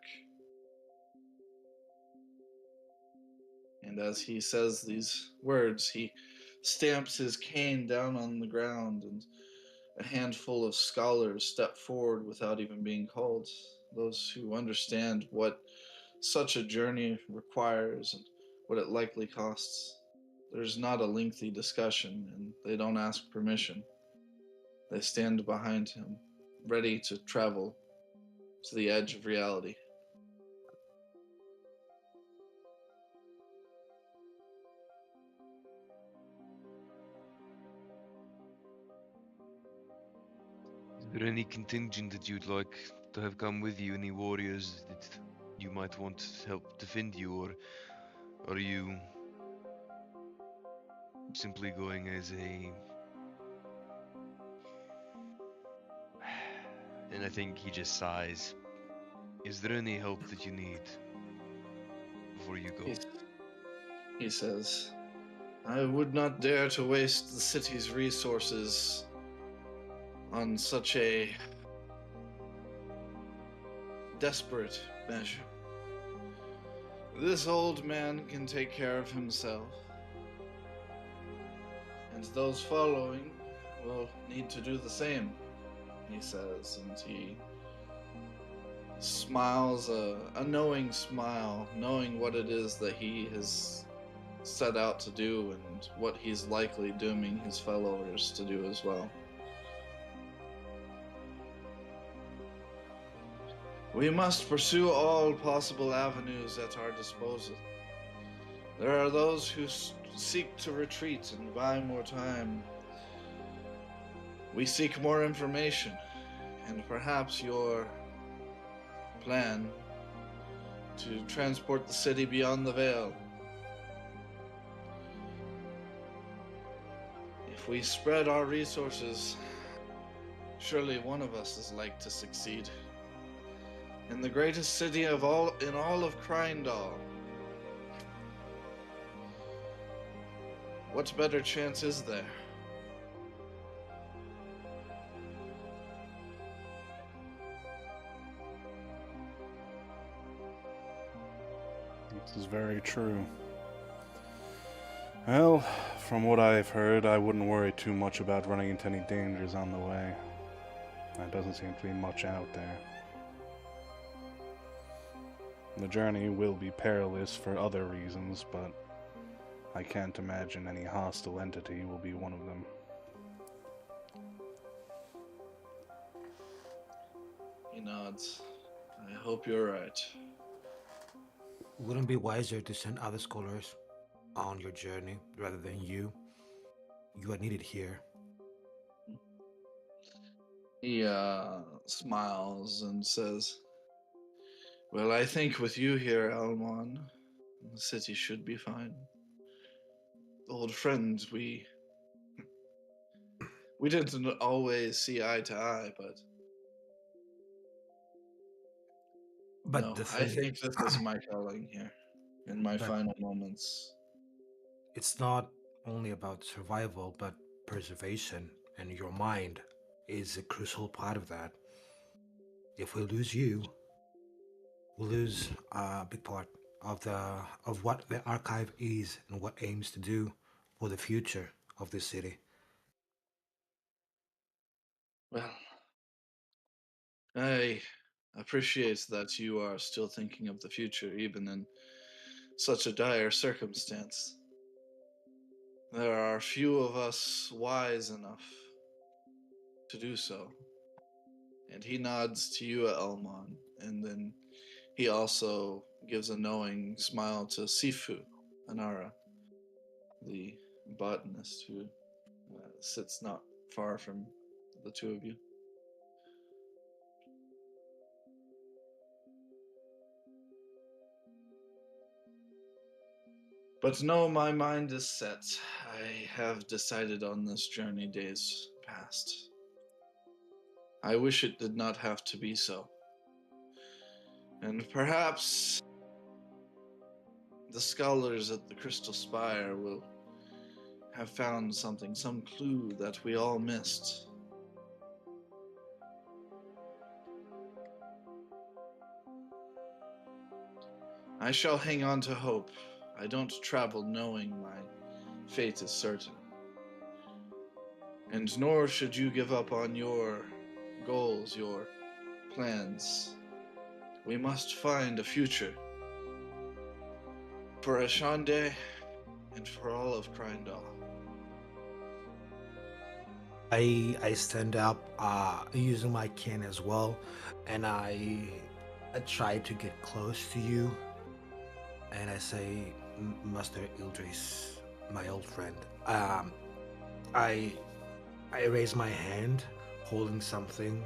And as he says these words, he stamps his cane down on the ground, and a handful of scholars step forward without even being called. Those who understand what such a journey requires and what it likely costs. There's not a lengthy discussion, and they don't ask permission. They stand behind him, ready to travel to the edge of reality. Is there any contingent that you'd like to have come with you? Any warriors that you might want to help defend you, or are you simply going as a... And I think he just sighs. Is there any help that you need before you go? He says, I would not dare to waste the city's resources on such a desperate measure. This old man can take care of himself, and those following will need to do the same, he says, and he smiles a knowing smile, knowing what it is that he has set out to do and what he's likely dooming his followers to do as well. We must pursue all possible avenues at our disposal. There are those who seek to retreat and buy more time. We seek more information, and perhaps your plan to transport the city beyond the veil. If we spread our resources, surely one of us is like to succeed. In the greatest city in all of Kryndal, what better chance is there? This is very true. Well, from what I've heard, I wouldn't worry too much about running into any dangers on the way. There doesn't seem to be much out there. The journey will be perilous for other reasons, but I can't imagine any hostile entity will be one of them. He nods. I hope you're right. Wouldn't it be wiser to send other scholars on your journey rather than you? You are needed here. He smiles and says, well, I think with you here, Almon, the city should be fine. old friend, we didn't always see eye to eye, but no, the I thing think is, this is my calling here in my but final moments. it's not only about survival, but preservation, and your mind is a crucial part of that. If we lose you, we lose a big part of what the archive is and what aims to do for the future of this city. Well, I appreciate that you are still thinking of the future, even in such a dire circumstance. There are few of us wise enough to do so. And he nods to you, Elmon, and then he also gives a knowing smile to Sifu, Anara, the botanist who sits not far from the two of you. But no, my mind is set. I have decided on this journey days past. I wish it did not have to be so. And perhaps the scholars at the Crystal Spire will have found something, some clue that we all missed. I shall hang on to hope. I don't travel knowing my fate is certain. And nor should you give up on your goals, your plans. We must find a future for Ishande and for all of Kryndal. I stand up, using my cane as well, and I try to get close to you, and I say, Master Ildris, my old friend. I I raise my hand, holding something,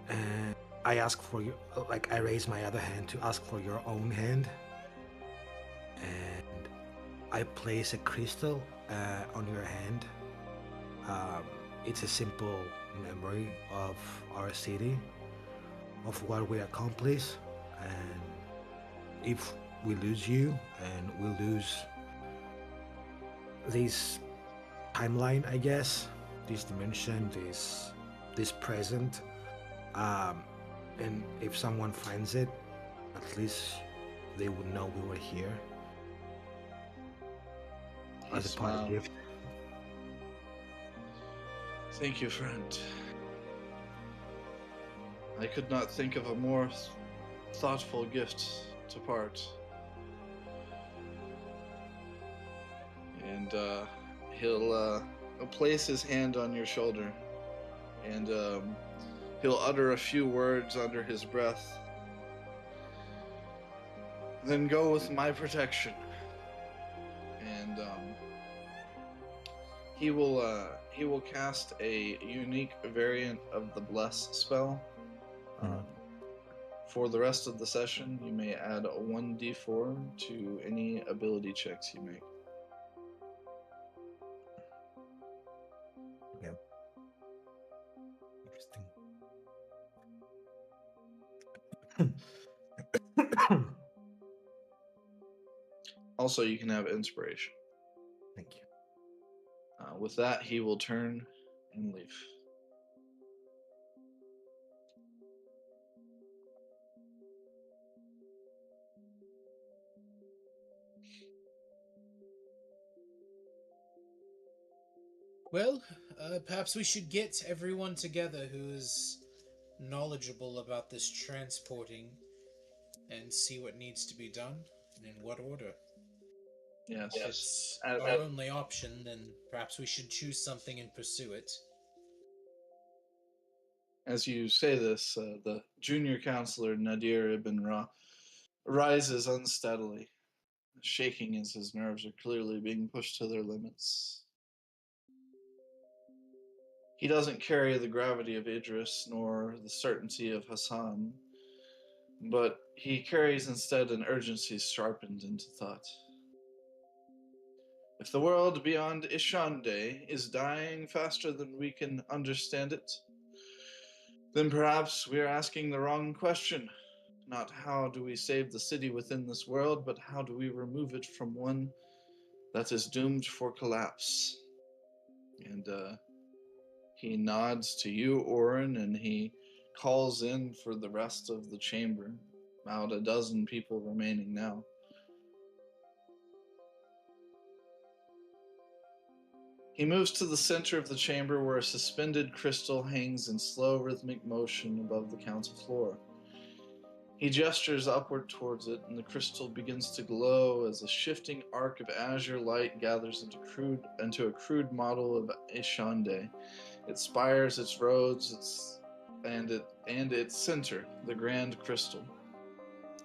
and I ask for you. Like I raise my other hand to ask for your own hand, and I place a crystal on your hand. It's a simple memory of our city, of what we accomplish, and if we lose you and we lose this timeline, I guess, this dimension, this present, and if someone finds it, at least they would know we were here as a part of gift. Thank you, friend. I could not think of a more thoughtful gift to part. And he'll place his hand on your shoulder, and he'll utter a few words under his breath. Then go with my protection. And he will cast a unique variant of the Bless spell. For the rest of the session, you may add a 1d4 to any ability checks you make. Yeah. Interesting. Also, you can have inspiration. Thank you. With that, he will turn and leave. Well, perhaps we should get everyone together who is knowledgeable about this transporting and see what needs to be done and in what order. Yes. If it's our only option, then perhaps we should choose something and pursue it. As you say this, the junior counselor, Nadir Ibn Ra, rises unsteadily, shaking as his nerves are clearly being pushed to their limits. He doesn't carry the gravity of Idris nor the certainty of Hassan, but he carries instead an urgency sharpened into thought. If the world beyond Ishande is dying faster than we can understand it, then perhaps we are asking the wrong question. Not how do we save the city within this world, but how do we remove it from one that is doomed for collapse? And he nods to you, Orin, and he calls in for the rest of the chamber. About a dozen people remaining now. He moves to the center of the chamber where a suspended crystal hangs in slow rhythmic motion above the council floor. He gestures upward towards it, and the crystal begins to glow as a shifting arc of azure light gathers into a crude model of Ishande. Its spires, its roads, and its center, the grand crystal.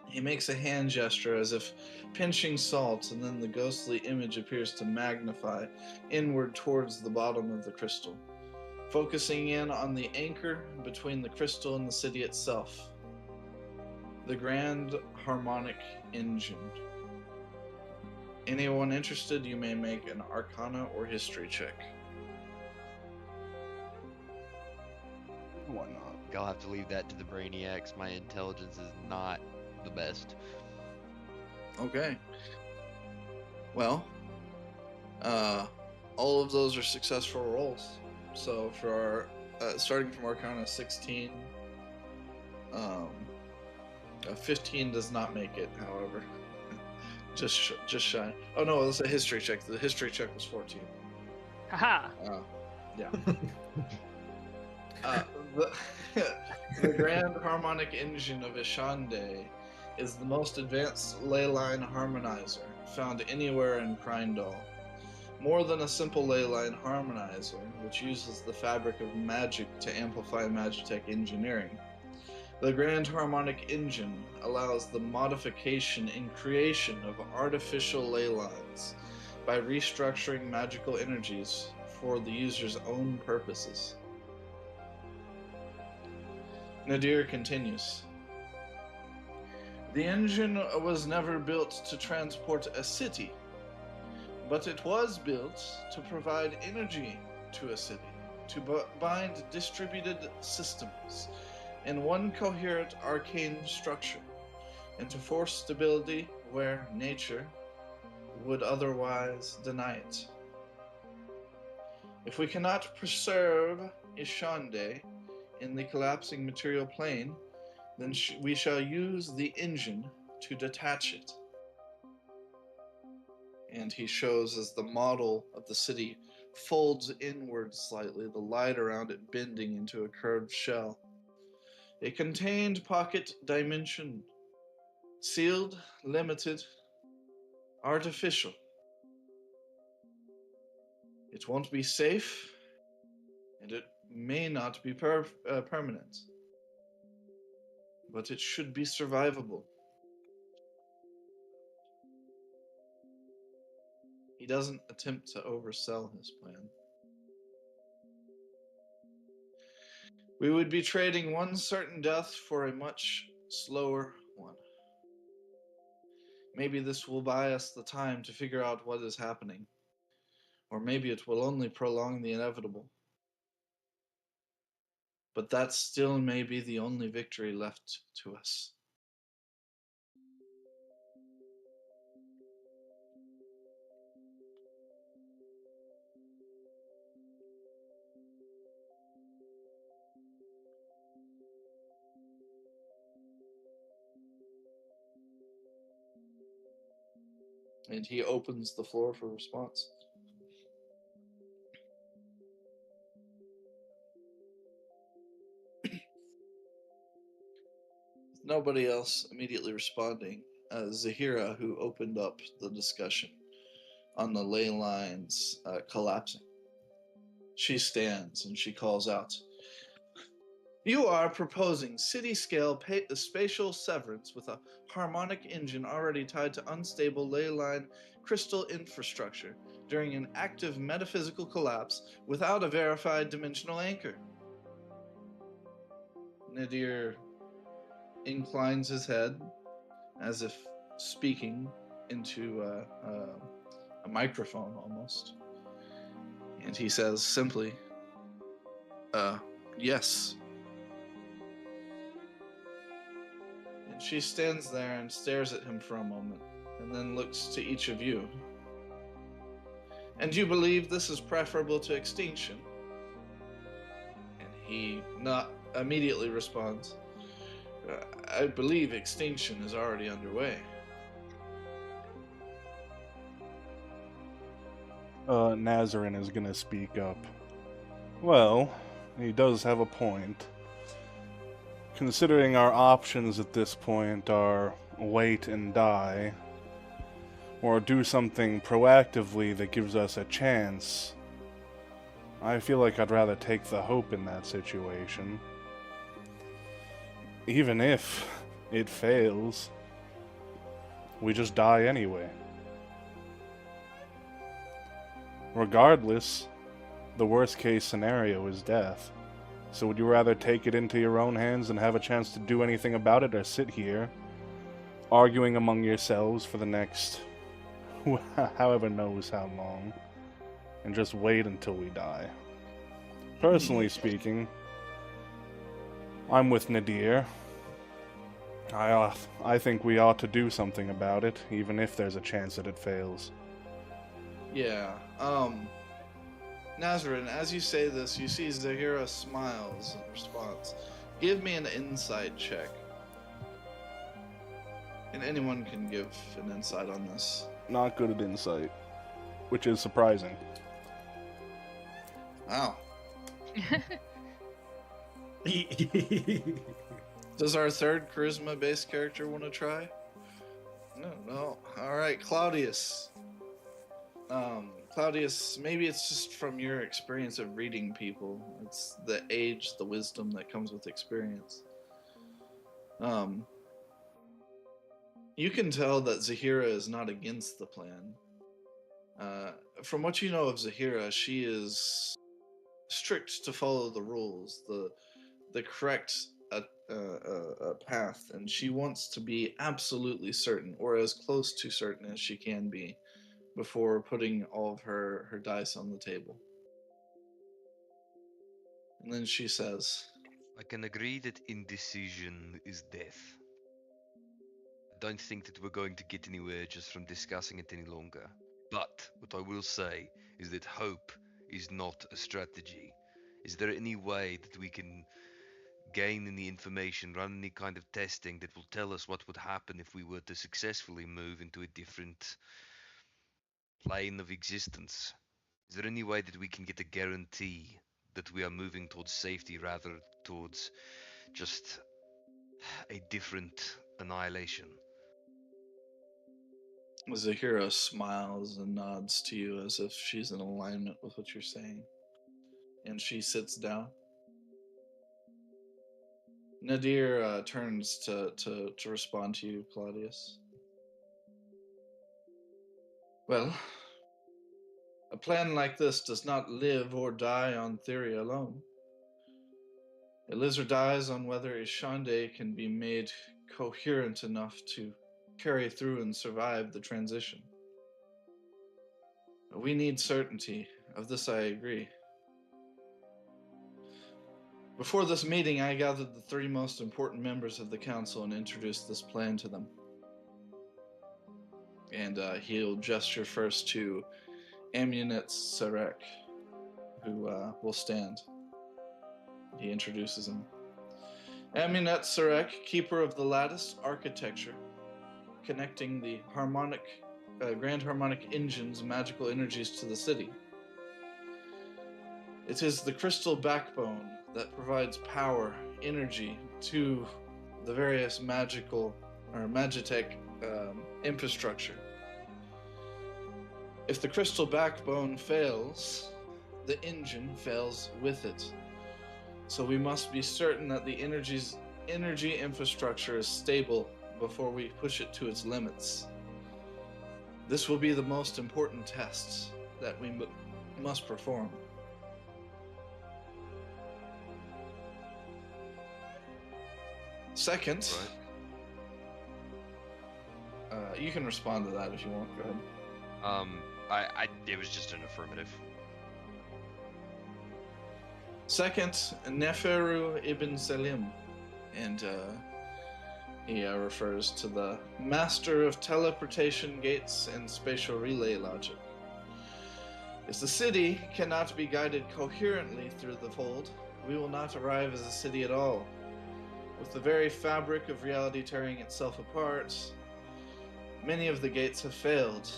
He makes a hand gesture as if pinching salt, and then the ghostly image appears to magnify inward towards the bottom of the crystal, focusing in on the anchor between the crystal and the city itself. The Grand Harmonic Engine. Anyone interested, you may make an Arcana or History check. Why not? I'll have to leave that to the Brainiacs. My intelligence is not the best. Okay. Well, all of those are successful rolls. So for our, starting from Arcana 16, 15 does not make it, however. just shy. Oh no, it's a history check. The history check was 14. Haha. Yeah. The Grand Harmonic Engine of Ishande is the most advanced ley line harmonizer found anywhere in Krindal. More than a simple ley line harmonizer, which uses the fabric of magic to amplify Magitech engineering. The Grand Harmonic Engine allows the modification and creation of artificial ley lines by restructuring magical energies for the user's own purposes. Nadir continues. The engine was never built to transport a city, but it was built to provide energy to a city, to bind distributed systems in one coherent arcane structure, and to force stability where nature would otherwise deny it. If we cannot preserve Ishande in the collapsing material plane, then we shall use the engine to detach it. And he shows as the model of the city folds inward slightly, the light around it bending into a curved shell. A contained pocket dimension, sealed, limited, artificial. It won't be safe, and it may not be permanent, but it should be survivable. He doesn't attempt to oversell his plan. We would be trading one certain death for a much slower one. Maybe this will buy us the time to figure out what is happening, or maybe it will only prolong the inevitable. But that still may be the only victory left to us. And he opens the floor for response. Nobody else immediately responding. Zahira, who opened up the discussion on the ley lines collapsing. She stands and she calls out, "You are proposing city-scale spatial severance with a harmonic engine already tied to unstable ley line crystal infrastructure during an active metaphysical collapse without a verified dimensional anchor." Nadir inclines his head as if speaking into a microphone almost. And he says simply, yes. And she stands there and stares at him for a moment, and then looks to each of you. And you believe this is preferable to extinction? And he not immediately responds, I believe extinction is already underway. Nazarin is gonna speak up. Well, he does have a point. Considering our options at this point are wait and die, or do something proactively that gives us a chance, I feel like I'd rather take the hope in that situation. Even if it fails, we just die anyway. Regardless, the worst case scenario is death. So would you rather take it into your own hands and have a chance to do anything about it, or sit here, arguing among yourselves for the next however knows how long, and just wait until we die? Personally speaking, I'm with Nadir. I think we ought to do something about it, even if there's a chance that it fails. Yeah, Nazarin, as you say this, you see Zahira smiles in response. Give me an insight check. And anyone can give an insight on this. Not good at insight, which is surprising. Wow. Does our third charisma-based character want to try? No. All right, Claudius. Claudius, maybe it's just from your experience of reading people. It's the age, the wisdom that comes with experience. You can tell that Zahira is not against the plan. From what you know of Zahira, she is strict to follow the rules, the correct path, and she wants to be absolutely certain, or as close to certain as she can be, before putting all of her dice on the table. And then she says, I can agree that indecision is death. I don't think that we're going to get anywhere just from discussing it any longer. But what I will say is that hope is not a strategy. Is there any way that we can gain any information, run any kind of testing that will tell us what would happen if we were to successfully move into a different plane of existence? Is there any way that we can get a guarantee that we are moving towards safety rather towards just a different annihilation? Zahira smiles and nods to you as if she's in alignment with what you're saying. And she sits down. Nadir turns to respond to you, Claudius. Well, a plan like this does not live or die on theory alone. It lives or dies on whether Ishande can be made coherent enough to carry through and survive the transition. We need certainty. Of this I agree. Before this meeting, I gathered the 3 most important members of the council and introduced this plan to them. And he'll gesture first to Amunet Sarek, who will stand. He introduces him. Amunet Sarek, keeper of the lattice architecture, connecting the Grand Harmonic Engine's magical energies to the city. It is the crystal backbone that provides power, energy to the various magical or magitech infrastructure. If the crystal backbone fails, the engine fails with it. So we must be certain that the energy infrastructure is stable before we push it to its limits. This will be the most important test that we must perform. Second, you can respond to that if you want. Go ahead. It was just an affirmative. Second, Neferu ibn Selim, and he refers to the master of teleportation gates and spatial relay logic. If the city cannot be guided coherently through the fold, we will not arrive as a city at all. With the very fabric of reality tearing itself apart, many of the gates have failed,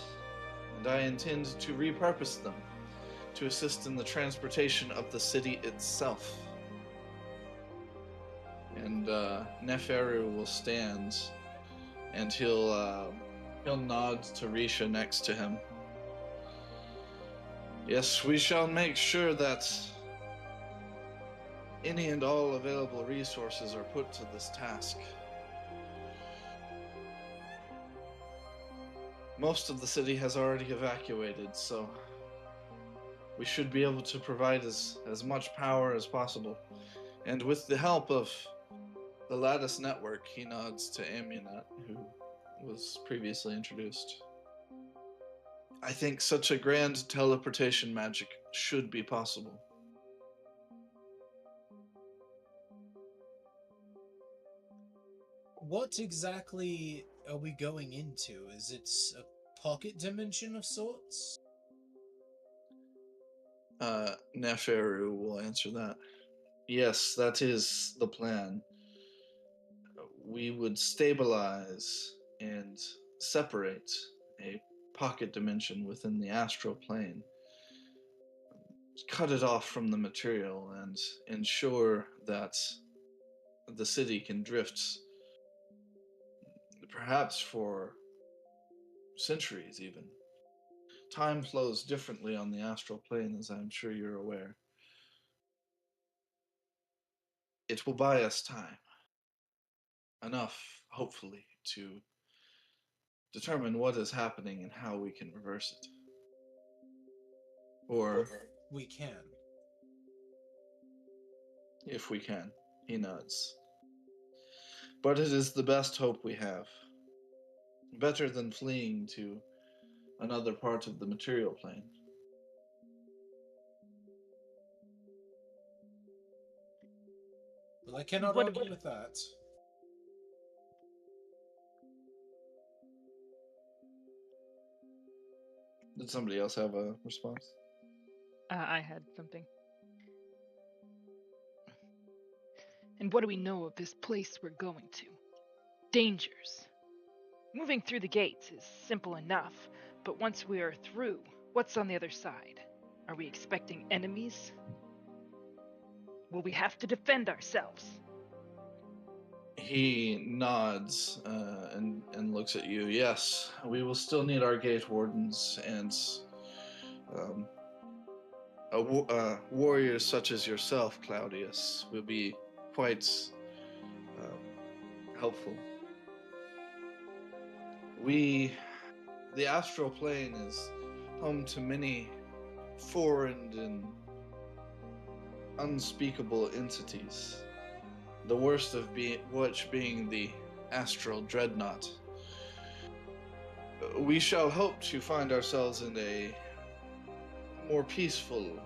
and I intend to repurpose them to assist in the transportation of the city itself. And Neferu will stand, and he'll nod to Risha next to him. Yes, we shall make sure that any and all available resources are put to this task. Most of the city has already evacuated, so we should be able to provide as much power as possible. And with the help of the Lattice Network, he nods to Amunet, who was previously introduced. I think such a grand teleportation magic should be possible. What exactly are we going into? Is it a pocket dimension of sorts? Neferu will answer that. Yes, that is the plan. We would stabilize and separate a pocket dimension within the astral plane, cut it off from the material, and ensure that the city can drift, perhaps for centuries even. Time flows differently on the astral plane, as I'm sure you're aware. It will buy us time. Enough, hopefully, to determine what is happening and how we can reverse it. Or we can. If we can, he nods. But it is the best hope we have. Better than fleeing to another part of the material plane. Well, I cannot argue with that. Did somebody else have a response? I had something. And what do we know of this place we're going to? Dangers. Moving through the gates is simple enough, but once we are through, what's on the other side? Are we expecting enemies? Will we have to defend ourselves? He nods and looks at you. Yes, we will still need our gate wardens and warriors such as yourself, Claudius, will be quite helpful. The astral plane is home to many foreign and unspeakable entities, the worst of which being the astral dreadnought. We shall hope to find ourselves in a more peaceful,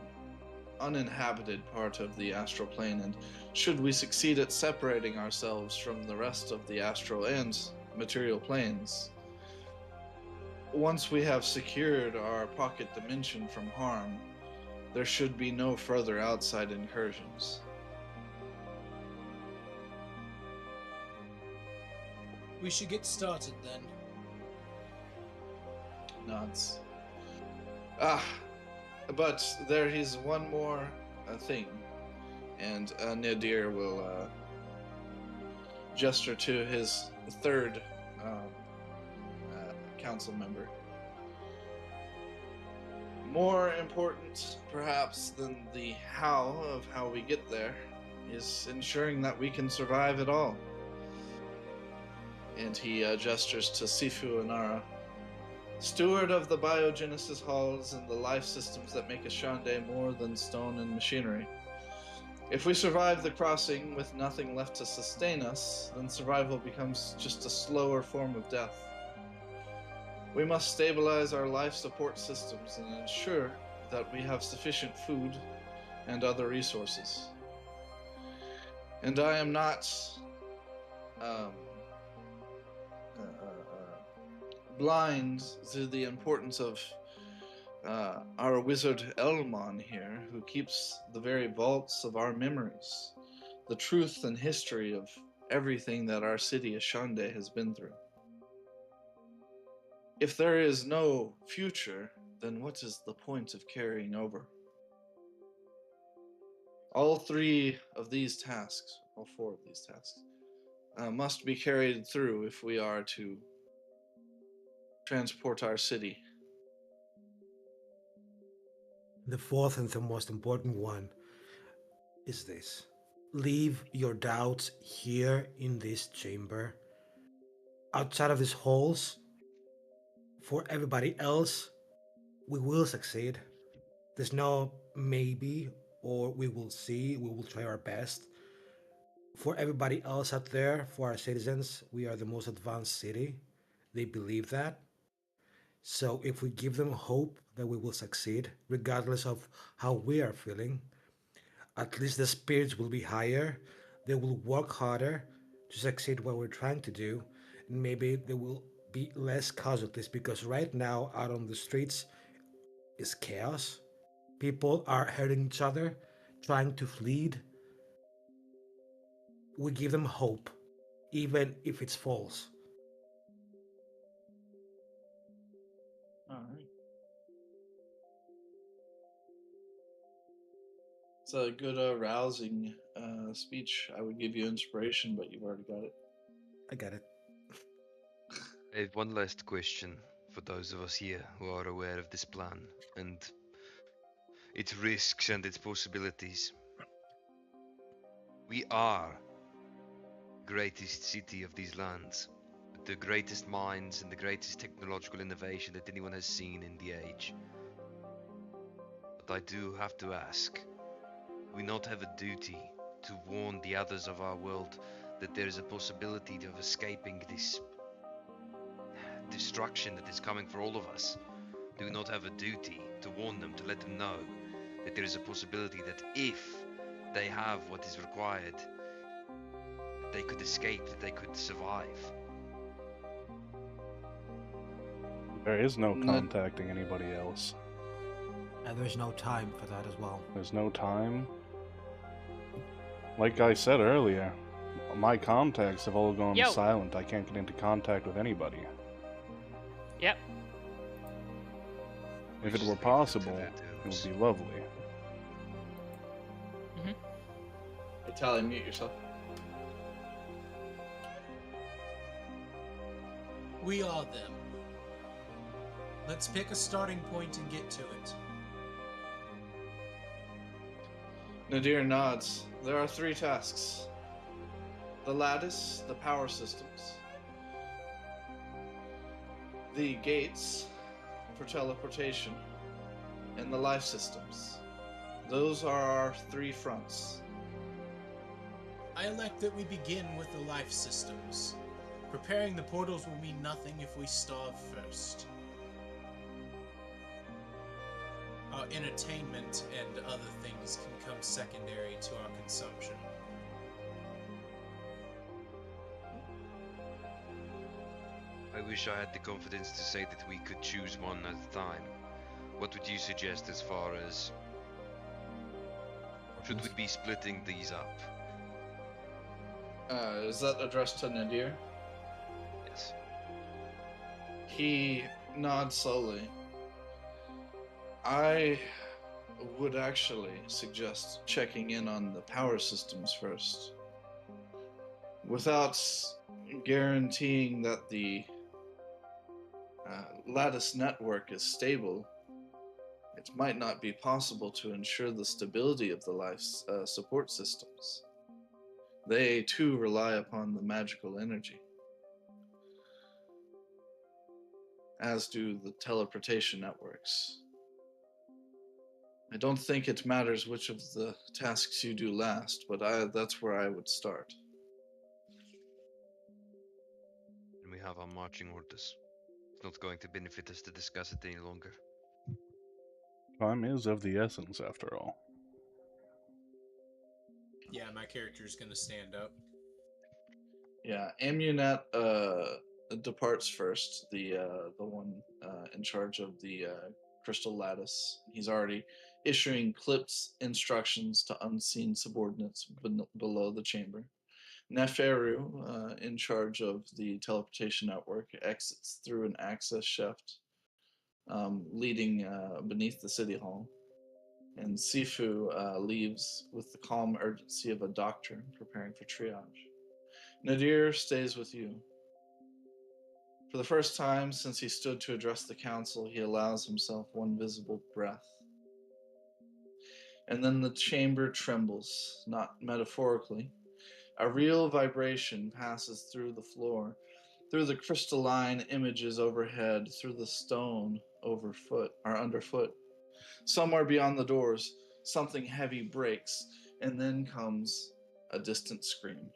uninhabited part of the astral plane, and should we succeed at separating ourselves from the rest of the astral and material planes, once we have secured our pocket dimension from harm, there should be no further outside incursions. We should get started then. Nods. But there is one more thing, and Nadir will gesture to his third council member. More important, perhaps, than the how of how we get there is ensuring that we can survive at all. And he gestures to Sifu Inara, steward of the biogenesis halls and the life systems that make Ishande more than stone and machinery. If we survive the crossing with nothing left to sustain us, then survival becomes just a slower form of death. We must stabilize our life support systems and ensure that we have sufficient food and other resources. And I am not blind to the importance of our wizard Elmon here, who keeps the very vaults of our memories, the truth and history of everything that our city Ishande has been through. If there is no future, then what is the point of carrying over? All three of these tasks, all four of these tasks, must be carried through if we are to transport our city. The fourth and the most important one is this. Leave your doubts here in this chamber. Outside of these halls, for everybody else, we will succeed. There's no maybe or we will see, we will try our best. For everybody else out there, for our citizens, we are the most advanced city. They believe that. So if we give them hope that we will succeed, regardless of how we are feeling, at least the spirits will be higher. They will work harder to succeed what we're trying to do, and maybe there will be less casualties because right now out on the streets is chaos. People are hurting each other, trying to flee. We give them hope, even if it's false. All right. It's a good, rousing speech. I would give you inspiration, but you've already got it. I get it. I have one last question for those of us here who are aware of this plan and its risks and its possibilities. We are the greatest city of these lands, with the greatest minds and the greatest technological innovation that anyone has seen in the age. But I do have to ask, do we not have a duty to warn the others of our world that there is a possibility of escaping this destruction that is coming for all of us? Do we not have a duty to warn them, to let them know that there is a possibility that if they have what is required, that they could escape, that they could survive? There is no contacting anybody else. And there's no time for that as well. There's no time. Like I said earlier, my contacts have all gone silent. I can't get into contact with anybody. Yep. If it were possible, it would be lovely. Hey, Tally, mute yourself. We are them. Let's pick a starting point and get to it. Nadir nods. There are three tasks. The lattice, the power systems. The gates for teleportation, and the life systems. Those are our three fronts. I elect that we begin with the life systems. Preparing the portals will mean nothing if we starve first. Our entertainment and other things can come secondary to our consumption. I wish I had the confidence to say that we could choose one at a time. What would you suggest as far as... should we be splitting these up? Is that addressed to Nadir? Yes. He nods slowly. I would actually suggest checking in on the power systems first. Without guaranteeing that the lattice network is stable, it might not be possible to ensure the stability of the life support systems. They too rely upon the magical energy, as do the teleportation networks. I don't think it matters which of the tasks you do last, but that's where I would start. And we have our marching orders. It's not going to benefit us to discuss it any longer. Time is of the essence, after all. Yeah, my character's gonna stand up. Yeah, Amunet departs first. The one in charge of the crystal lattice. He's already issuing clipped instructions to unseen subordinates below the chamber. Neferu, in charge of the teleportation network, exits through an access shaft leading beneath the city hall. And Sifu leaves with the calm urgency of a doctor preparing for triage. Nadir stays with you. For the first time since he stood to address the council, he allows himself one visible breath. And then the chamber trembles, not metaphorically. A real vibration passes through the floor, through the crystalline images overhead, through the stone underfoot. Somewhere beyond the doors, something heavy breaks, and then comes a distant scream.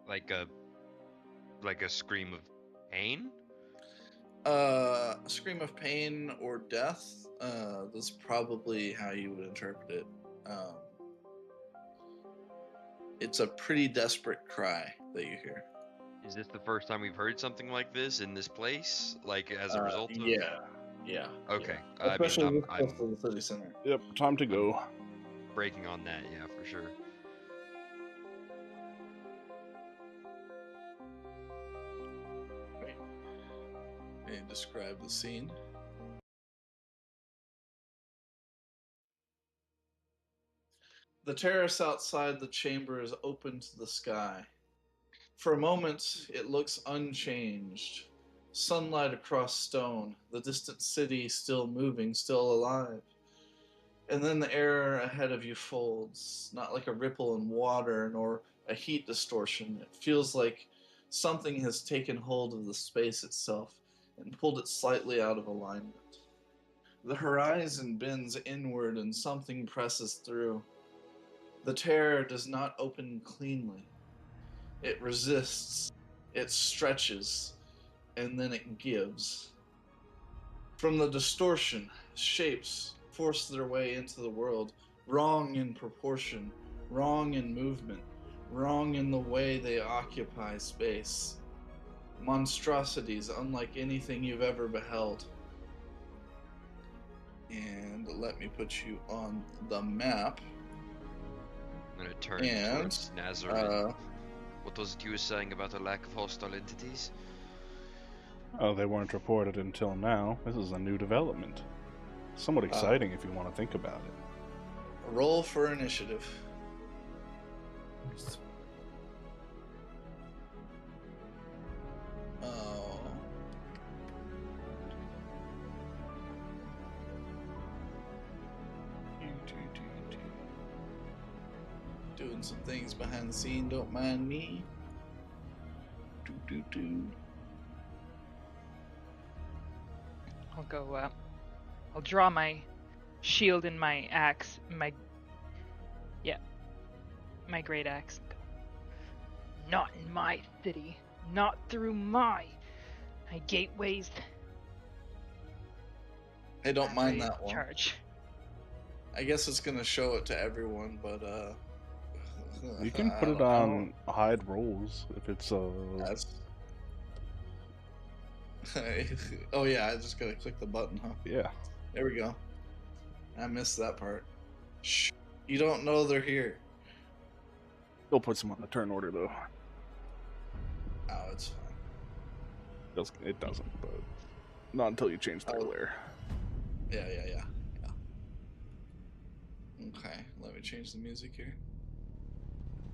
Like a scream of pain? A scream of pain or death. That's probably how you would interpret it. It's a pretty desperate cry that you hear. Is this the first time we've heard something like this in this place? Like as a result of? Yeah. Okay. Yeah. Especially this close I'm to the city center. Yep, time to go. breaking on that, yeah, for sure. Right. May I describe the scene? The terrace outside the chamber is open to the sky. For a moment, it looks unchanged. Sunlight across stone, the distant city still moving, still alive. And then the air ahead of you folds, not like a ripple in water nor a heat distortion. It feels like something has taken hold of the space itself and pulled it slightly out of alignment. The horizon bends inward and something presses through. The terror does not open cleanly. It resists, it stretches, and then it gives. From the distortion, shapes force their way into the world, wrong in proportion, wrong in movement, wrong in the way they occupy space. Monstrosities unlike anything you've ever beheld. And let me put you on the map. I'm gonna turn towards Nazareth. What was it you were saying about a lack of hostile entities? Oh, they weren't reported until now. This is a new development. Somewhat exciting if you want to think about it. Roll for initiative. Oh. Doing some things behind the scene, don't mind me. I'll go, I'll draw my shield and my axe, my great axe. Not in my city, not through my gateways. I don't mind Ready that to one. charge. I guess it's gonna show it to everyone, but You can put it on hide rolls if it's That's... Oh yeah, I just gotta click the button, huh? Yeah. There we go. I missed that part. Shh. You don't know they're here. Still puts them on the turn order though. Oh, it's fine. It doesn't, but not until you change their lair. Yeah. Okay, let me change the music here.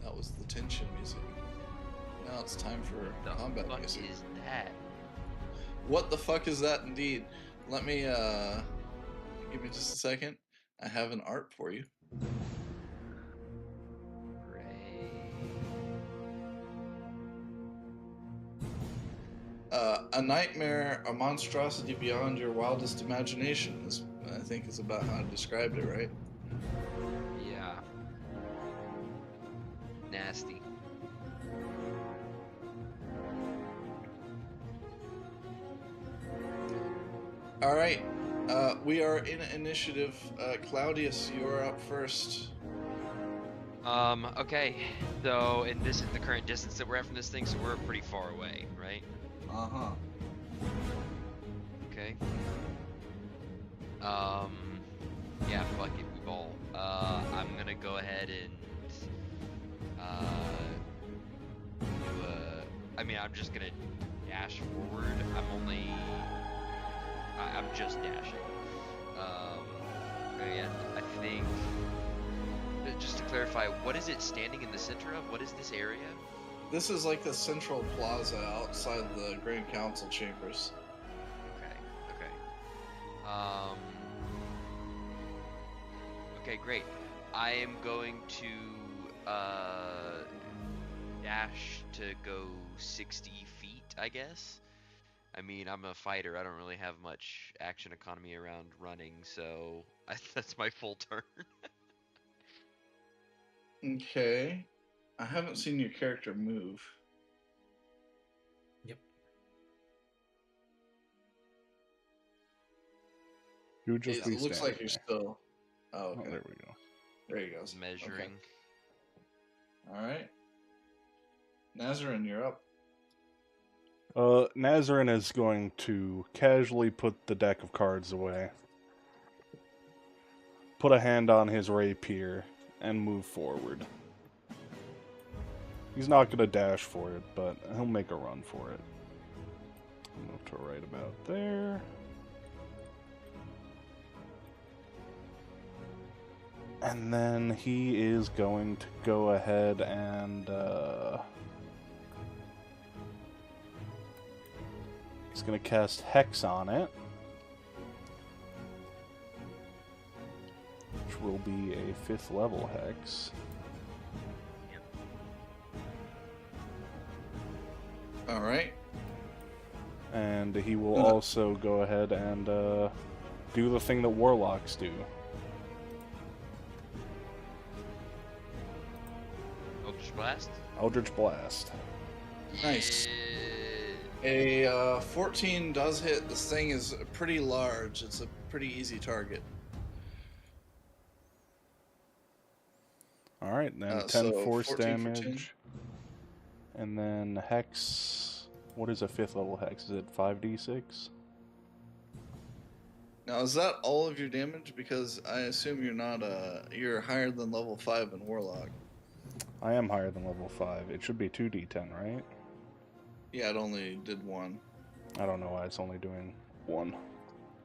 That was the tension music. Now it's time for combat music. What is that? What the fuck is that indeed? Let me, give me just a second. I have an art for you. A nightmare, a monstrosity beyond your wildest imagination is, I think, is about how I described it, right? Yeah. nasty. All right. We are in initiative. Claudius, you are up first. Okay. So, and this is the current distance that we're at from this thing, so we're pretty far away, right? Uh-huh. Okay. Yeah, fuck it, we ball. I'm gonna go ahead and, I mean, I'm just gonna dash forward. I'm just dashing. And I think, just to clarify, what is it standing in the center of? What is this area? This is like the central plaza outside the Grand Council chambers. Okay. Okay, great. I am going to dash to go 60 feet, I guess. I mean, I'm a fighter. I don't really have much action economy around running, so that's my full turn. Okay. I haven't seen your character move. Yep. You just It be looks like you're standing still. Oh, there. okay. Oh, there we go. There you go. Measuring. Okay. All right. Nazarin, you're up. Nazarin is going to casually put the deck of cards away, put a hand on his rapier, and move forward. He's not going to dash for it, but he'll make a run for it. Move to right about there. And then he is going to go ahead and he's going to cast Hex on it, which will be a 5th level Hex. All right. And he will also go ahead and do the thing that warlocks do. Eldritch Blast? Eldritch Blast. Nice. Yeah. A 14 does hit. This thing is pretty large. It's a pretty easy target. Alright, then 10 so force 14 for 10. damage. And then Hex. What is a 5th level Hex? Is it 5d6? Now, is that all of your damage? Because I assume you're not you're higher than level 5 in Warlock. I am higher than level 5. It should be 2d10, right? Yeah, it only did 1. I don't know why it's only doing 1.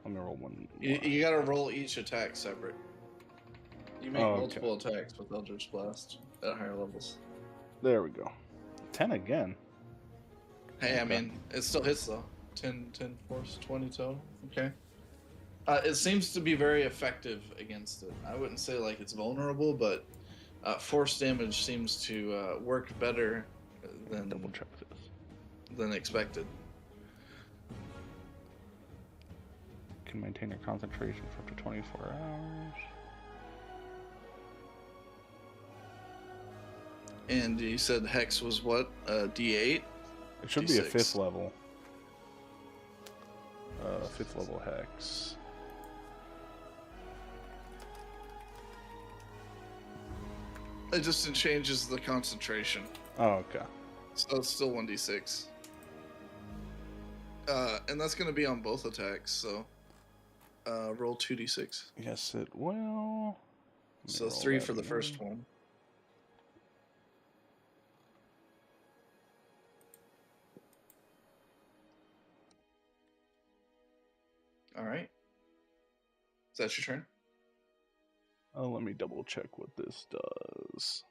Let me roll 1. You gotta roll each attack separate. You make Oh, okay. multiple attacks with Eldritch Blast at higher levels. There we go. 10 again. Hey, I Okay. mean, it still hits though. 10 force, 20 total. Okay. It seems to be very effective against it. I wouldn't say like it's vulnerable, but force damage seems to work better Double check this. than expected. Can maintain your concentration for up to 24 hours. And you said Hex was what? D8? It should be a D6. 5th level. 5th level Hex. It just changes the concentration. Oh, okay. So it's still 1d6. And that's going to be on both attacks, so roll 2d6. Yes, it will. Let me So roll 3 that for the again. first one. All right. Is that your turn? Oh, let me double check what this does.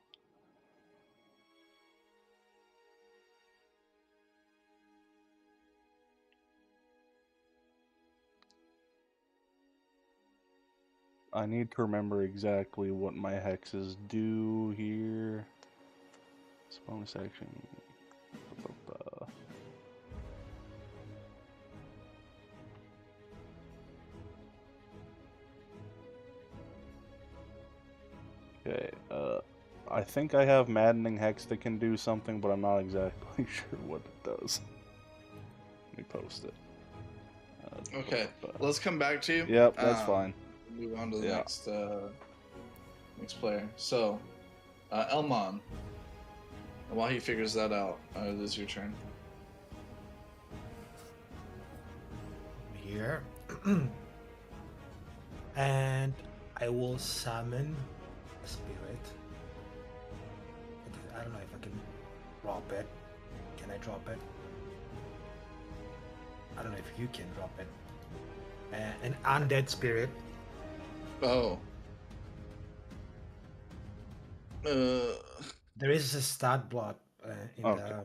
I need to remember exactly what my hexes do here. It's a bonus action. Okay, I I think I have Maddening Hex that can do something, but I'm not exactly sure what it does. Let me post it. Okay, let's come back to you. Yep, that's fine. Move on to the next player. So, Elmon. And while he figures that out, it is your turn. Here. And I will summon a spirit. I don't know if I can drop it. Can I drop it? I don't know if you can drop it. An undead spirit. Oh. There is a stat block in the.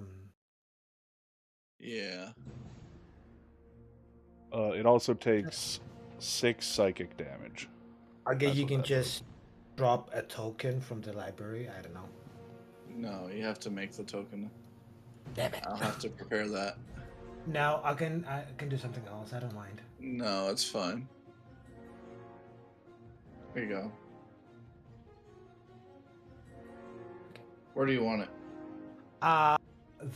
Yeah. It also takes 6 psychic damage. I guess you can just drop a token from the library. I don't know. No, you have to make the token. Damn it! I'll have to prepare that. No, I can do something else. I don't mind. No, it's fine. Here you go. Where do you want it?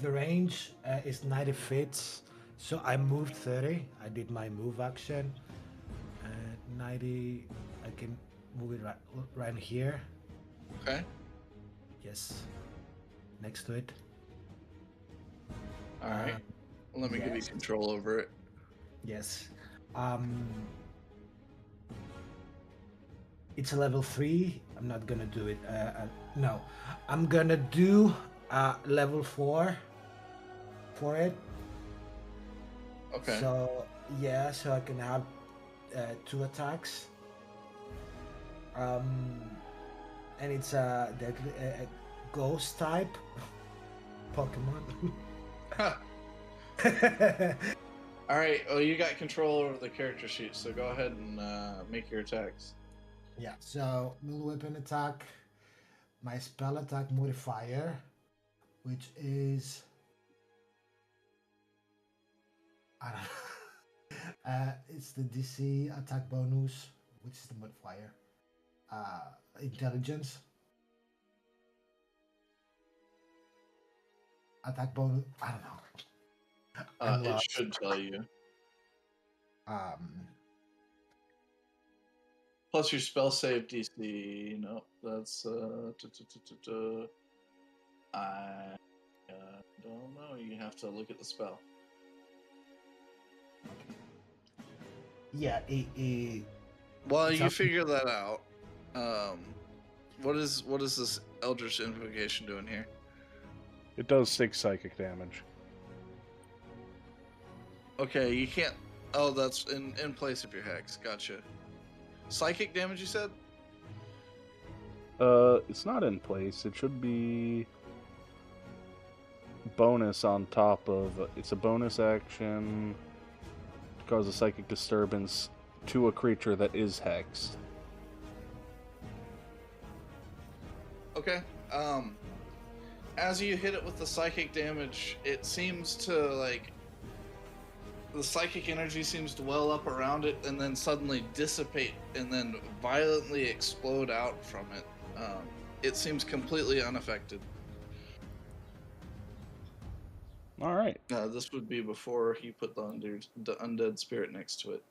The range is 90 feet, so I moved 30. I did my move action. 90. I can move it right here. Okay. Yes. Next to it. All right. Let me give you control over it. Yes. It's a level 3. I'm not gonna do it. No, I'm gonna do level 4 for it. Okay. So yeah, so I can have 2 attacks. And it's a ghost type Pokemon. All right. Well, you got control over the character sheet, so go ahead and make your attacks. Yeah. So melee weapon attack, my spell attack modifier, which is I don't know. It's the DC attack bonus, which is the modifier. Intelligence. Attack bonus. I don't know. It should tell you. Plus your spell save DC. No, that's I don't know. You have to look at the spell. Yeah. Well, you figure that out. What is this Eldritch Invocation doing here? It does 6 psychic damage. Okay, you can't. Oh, that's in place of your hex. Gotcha. Psychic damage, you said? It's not in place. It should be bonus on top of. It's a bonus action to cause a psychic disturbance to a creature that is hexed. Okay. As you hit it with the psychic damage, it seems to the psychic energy seems to well up around it and then suddenly dissipate and then violently explode out from it. It seems completely unaffected. All right. This would be before he put the undead spirit next to it.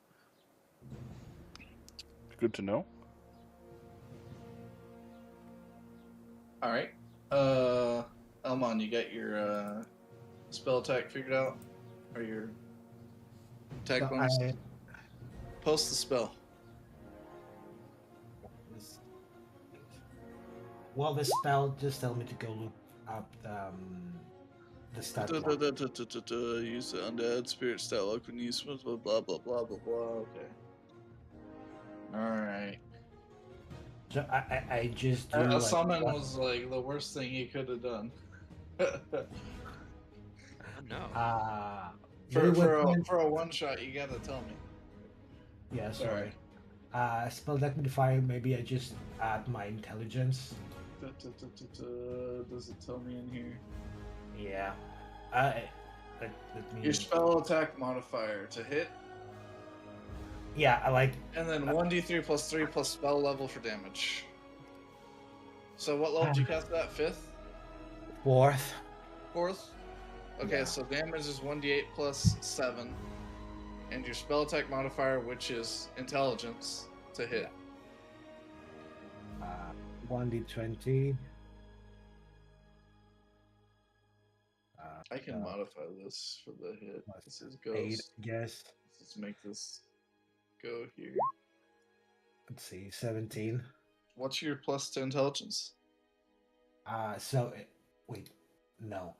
Good to know. All right. Elmon, you got your spell attack figured out? Or your attack bonus? Post the spell. Well, the spell just tell me to go look up the stat block. Use the undead spirit stat block when you blah blah blah blah blah blah. Okay. All right. So I just do A summon was like the worst thing he could have done. Oh, no. For a one shot, you gotta tell me. Yeah, sorry. Spell deck modifier. Maybe I just add my intelligence. Does it tell me in here? Yeah. Let me... Your spell attack modifier to hit. Yeah, I like. And then 1d3 + 3 + spell level for damage. So what level did you cast that? 5th? 4th. 4th? Okay, Yeah. so damage is 1d8 plus 7. And your spell attack modifier, which is intelligence, to hit. 1d20. I can modify this for the hit. This is 8, ghost. I guess. Let's make this go here. Let's see, 17. What's your plus to intelligence? Wait, no.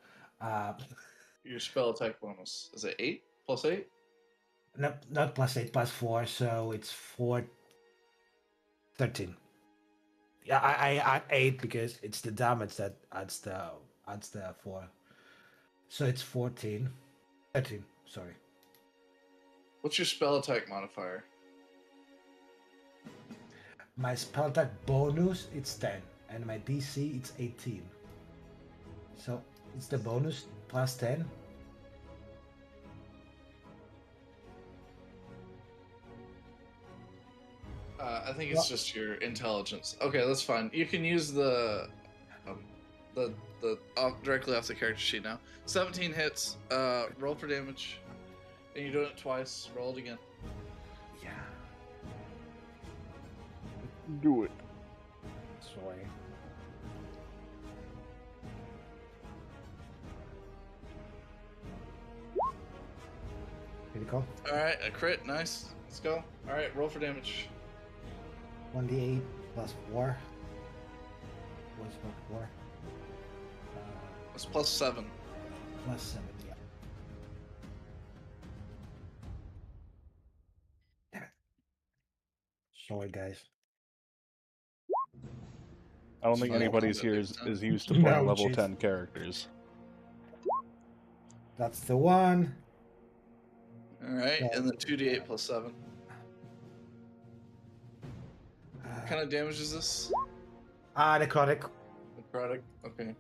Your spell attack bonus. Is it 8 plus 8? Not plus 8, plus 4, so it's 13. Yeah, I add 8 because it's the damage that adds the 4. So it's 14. 13, sorry. What's your spell attack modifier? My spell attack bonus, it's 10. And my DC, it's 18. So it's the bonus plus 10. I think it's just your intelligence. Okay, that's fine. You can use the directly off the character sheet now. 17 hits. Roll for damage. And you're doing it twice. Roll it again. Yeah. Do it. Sorry. Critical. All right, a crit. Nice. Let's go. All right, roll for damage. 1d8 plus 4. What's plus 4? It's plus 7. Plus 7, yeah. Damn it. Sorry, guys. I don't think Final anybody's combat here next time. is used to playing No, level jeez. 10 characters. That's the one. All right, and then 2d8 plus 7. What kind of damage is this? Necrotic. Necrotic. Okay.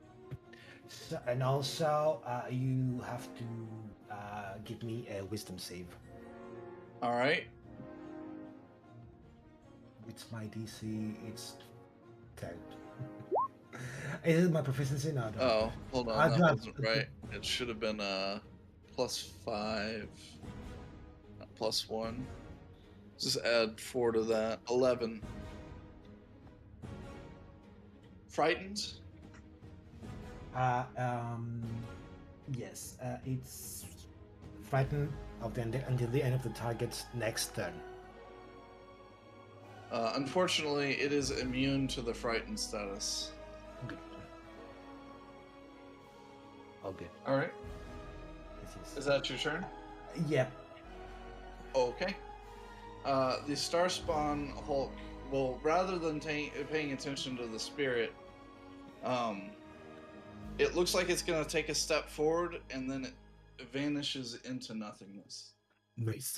So, and also, you have to give me a wisdom save. All right. With my DC, it's 10. Is it my proficiency? No, I don't. Oh, hold I on. That got- wasn't right. It should have been plus 5, not plus 1. Just add 4 to that. 11. Frightened? Yes, it's frightened of the until the end of the target's next turn. Unfortunately, it is immune to the frightened status. Good. Oh, good. All right. This Is that your turn? Yep. Okay. The Starspawn Hulk will, rather than paying attention to the spirit, it looks like it's going to take a step forward and then it vanishes into nothingness. Nice.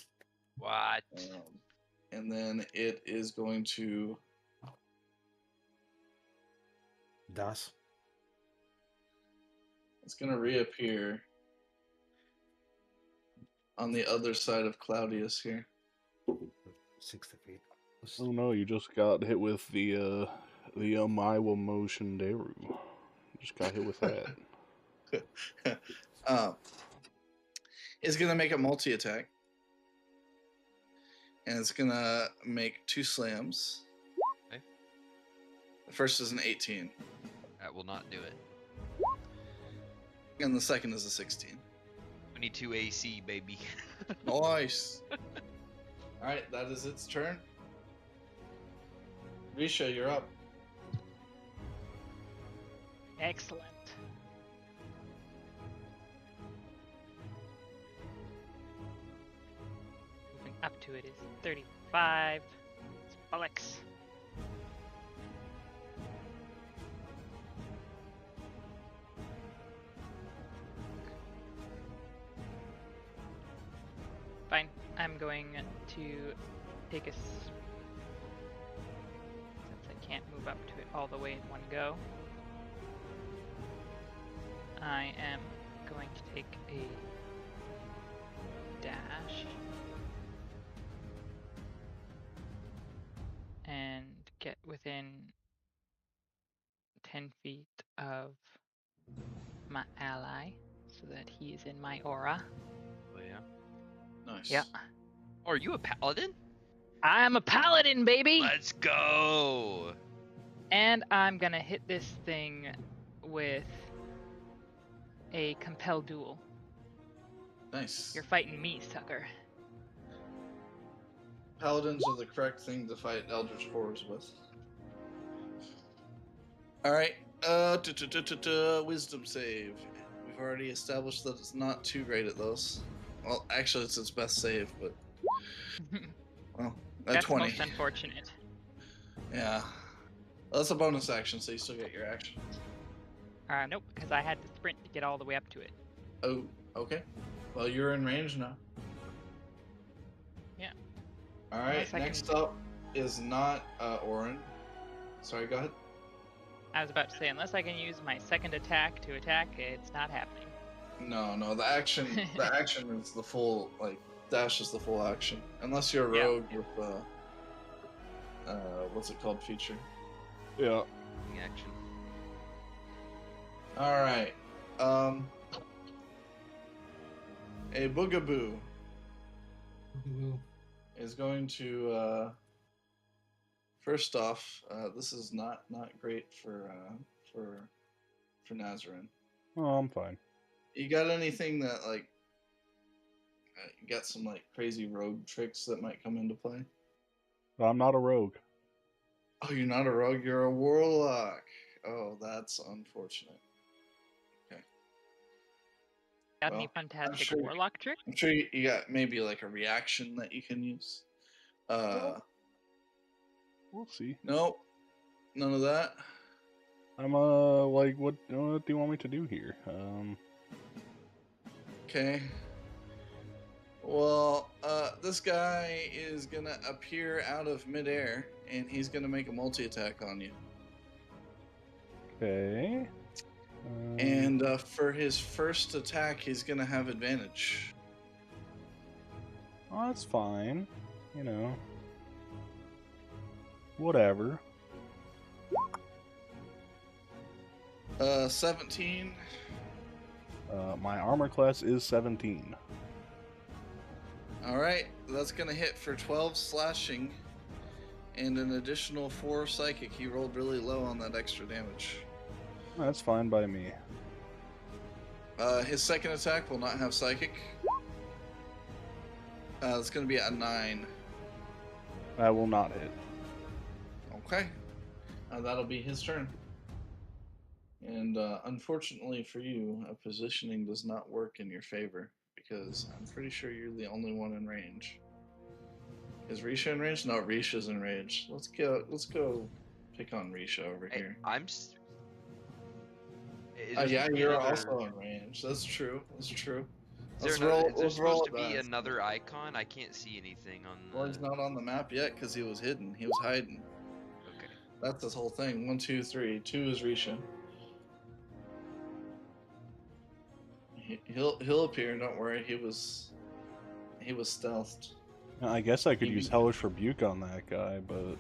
What? And then it is going to Das. it's going to reappear on the other side of Claudius here. 60 feet. Oh no, you just got hit with the Maiwa Motion Deru. Just got hit with that. It's going to make a multi-attack. And it's going to make 2 slams. Okay. The first is an 18. That will not do it. And the second is a 16. 22 AC, baby. Nice. Alright, that is its turn. Risha, you're up. Excellent. Moving up to it is 35. It's Bollocks. Fine. I'm going to take a. Since I can't move up to it all the way in one go, I am going to take a dash and get within 10 feet of my ally so that he is in my aura. Oh, yeah. Nice. Yeah. Oh, are you a paladin? I'm a paladin, baby! Let's go! And I'm gonna hit this thing with a compel duel. Nice. You're fighting me, sucker. Paladins are the correct thing to fight Eldritch Horrors with. Alright, wisdom save. We've already established that it's not too great at those. Well, actually, it's its best save, but... Well, at That's 20. most unfortunate. Yeah. Well, that's a bonus action, so you still get your action. Nope, because I had to sprint to get all the way up to it. Oh, okay. Well, you're in range now. Yeah. Alright, Unless I next can- up is not Orin. Sorry, go ahead. I was about to say, unless I can use my second attack to attack, it's not happening. No, the action is the full, like, dash is the full action. Unless you're a Yeah. rogue with, what's it called, feature. Yeah. Action. Alright, a boogaboo Ooh. is going to, first off, this is not great for Nazarin. Oh, I'm fine. You got anything that, like, you got some, like, crazy rogue tricks that might come into play? I'm not a rogue. Oh, you're not a rogue, you're a warlock. Oh, that's unfortunate. Okay. Got Well, any fantastic sure- warlock tricks? I'm sure you got maybe, like, a reaction that you can use. We'll see. Nope. None of that. I'm like, what do you want me to do here? Okay. Well, this guy is gonna appear out of midair, and he's gonna make a multi-attack on you. Okay. And for his first attack, he's gonna have advantage. Oh, that's fine. You know. Whatever. 17. My armor class is 17. Alright, that's gonna hit for 12 slashing, and an additional 4 psychic. He rolled really low on that extra damage. That's fine by me. His second attack will not have psychic. It's gonna be a 9. That will not hit. Okay. That'll be his turn. And unfortunately for you, positioning does not work in your favor, because I'm pretty sure you're the only one in range. Is Risha in range? No, Risha's in range. Let's go pick on Risha over here. Yeah, you're also in range. That's true. That's true. Is there supposed to be another icon? I can't see anything on the... Well, he's not on the map yet because he was hidden. He was hiding. Okay. That's this whole thing. 1, 2, 3. 2 is Risha. He'll appear. Don't worry. He was stealthed. I guess I could use Hellish Rebuke on that guy, but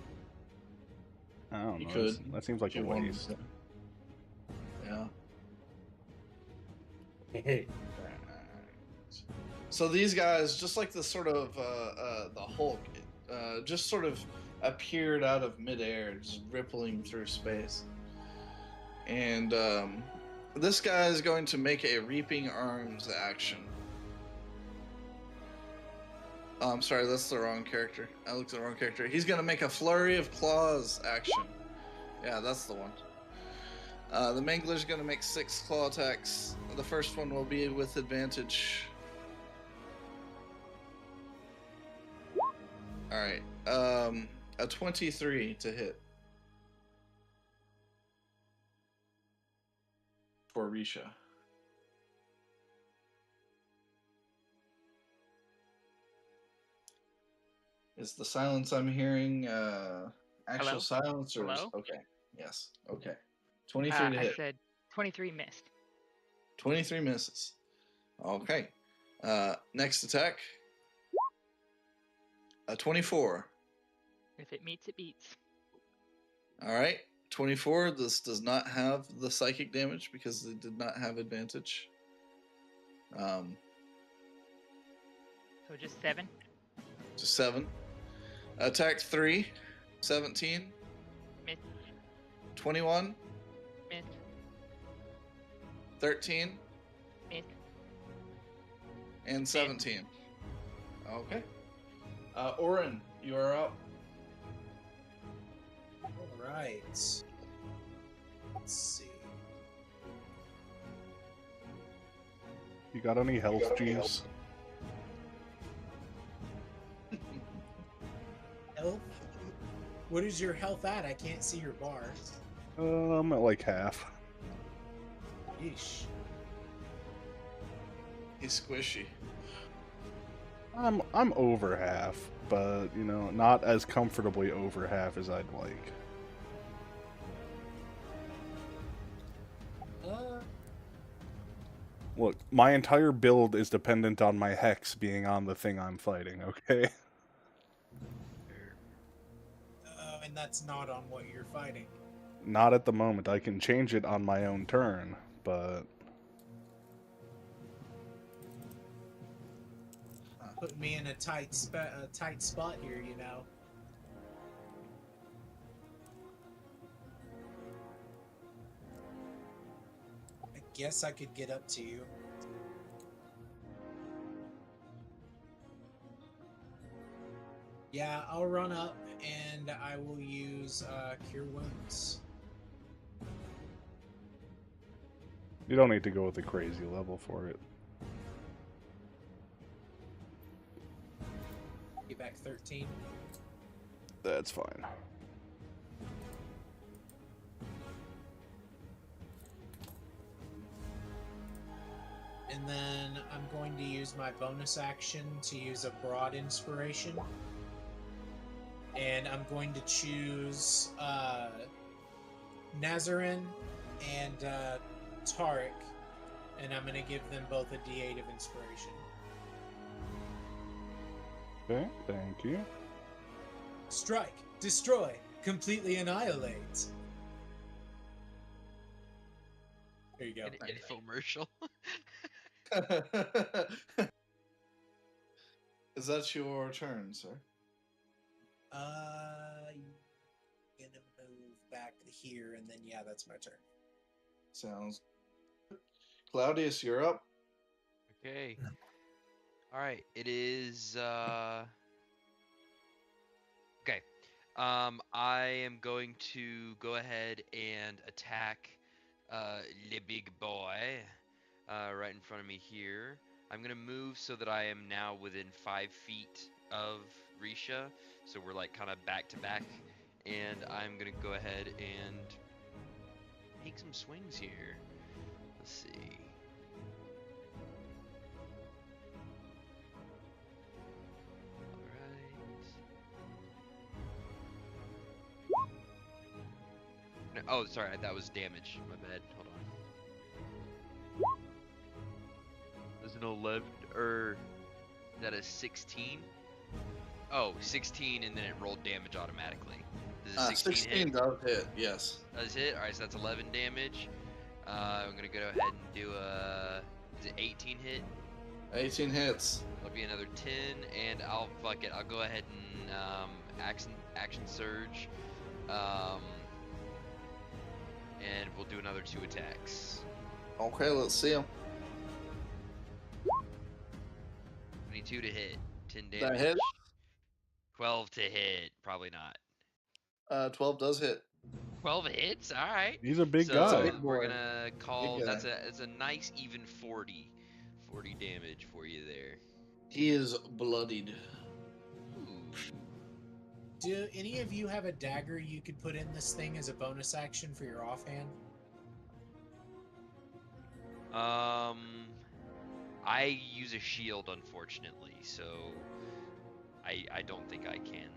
I don't know. You could. That seems like a waste. Yeah. So these guys, just like the sort of the Hulk, just sort of appeared out of midair, just rippling through space. And this guy is going to make a Reaping Arms action. Oh, I'm sorry, that's the wrong character. I looked at the wrong character. He's going to make a Flurry of Claws action. Yeah, that's the one. The Mangler's going to make 6 claw attacks. The first one will be with advantage. Alright, a 23 to hit. For Risha. Is the silence I'm hearing actual Hello? silence or Hello? okay. Yes. Okay. 23 to I hit. said 23 missed. 23 misses. Okay. Next attack. A 24. If it meets, it beats. All right. 24. This does not have the psychic damage because it did not have advantage. So just 7. Just 7. Attack 3, 17. Miss. 21, Miss. 13, Miss. and 17. Okay. Orin, you are up. Alright. Let's see. You got any health juice? Health? What is your health at? I can't see your bar. I'm at like half. Yeesh. He's squishy. I'm over half, but you know, not as comfortably over half as I'd like. Look, my entire build is dependent on my hex being on the thing I'm fighting, okay? And that's not on what you're fighting. Not at the moment. I can change it on my own turn, but... Put me in a tight spot here, you know. I guess I could get up to you. Yeah, I'll run up and I will use Cure Wounds. You don't need to go with a crazy level for it. Get back 13. That's fine. And then I'm going to use my bonus action to use a Broad Inspiration. And I'm going to choose Nazarin and Tariq. And I'm going to give them both a D8 of Inspiration. Okay, thank you. Strike, destroy, completely annihilate. There you go. An infomercial. Is that your turn, sir? Gonna move back here, and then yeah, that's my turn. Sounds good. Claudius, you're up. Okay. All right. It is. Okay. I am going to go ahead and attack the big boy right in front of me here. I'm gonna move so that I am now within 5 feet of Risha, so we're like kind of back to back, and I'm gonna go ahead and take some swings here. Let's see. Alright. Oh, sorry, that was damage. My bad. Hold on. There's an 11, or is that a 16? Oh, 16, and then it rolled damage automatically. Does a 16 hit? does hit, yes. Does hit? Alright, so that's 11 damage. I'm gonna go ahead and do a... Is it 18 hit? 18 hits. That'll be another 10, and I'll... Fuck it, I'll go ahead and action surge. And we'll do another 2 attacks. Okay, let's see him. 22 to hit, 10 damage. That hit? 12 to hit, probably not. 12 does hit. 12 hits, all right. He's a big So guy. Big we're boy. gonna call Big guy. that's a nice even 40 damage for you there. He is bloodied. Ooh. Do any of you have a dagger you could put in this thing as a bonus action for your offhand? I use a shield, unfortunately, so I don't think I can.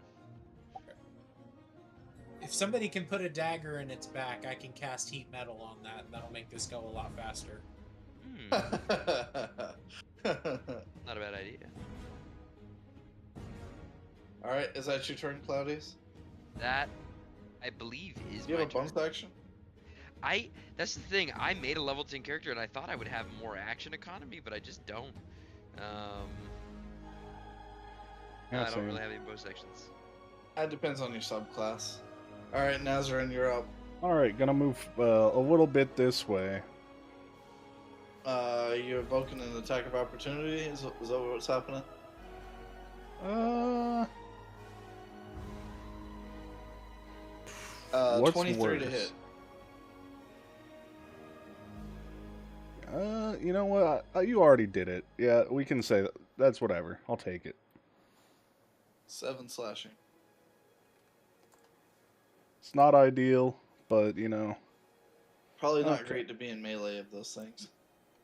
If somebody can put a dagger in its back, I can cast heat metal on that, and that'll make this go a lot faster. Not a bad idea. Alright, is that your turn, Claudius? That I believe is Do you my have a bonus turn. action? That's the thing. I made a level 10 character and I thought I would have more action economy, but I just don't. Yeah, I don't same. really have any bonus actions. It depends on your subclass. All right, Nazarin, you're up. All right, gonna move a little bit this way. You're evoking an attack of opportunity. Is that what's happening? 23 worse? to hit. You know what? You already did it. Yeah, we can say that. That's whatever. I'll take it. 7 slashing. It's not ideal, but you know. Probably not Okay. great to be in melee of those things.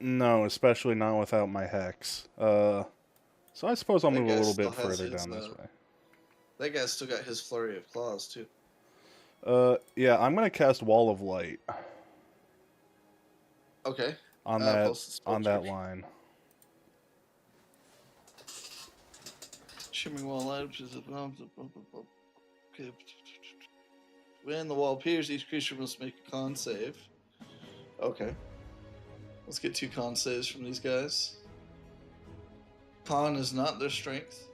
No, especially not without my hex. So I suppose I'll That move a guy little still bit has further his, down this way. That guy's still got his flurry of claws too. Yeah, I'm gonna cast Wall of Light Okay. on post the spell that description. line. Shimmering wall light, which is okay. When the wall appears, each creature must make a con save. Okay. Let's get 2 con saves from these guys. Con is not their strength.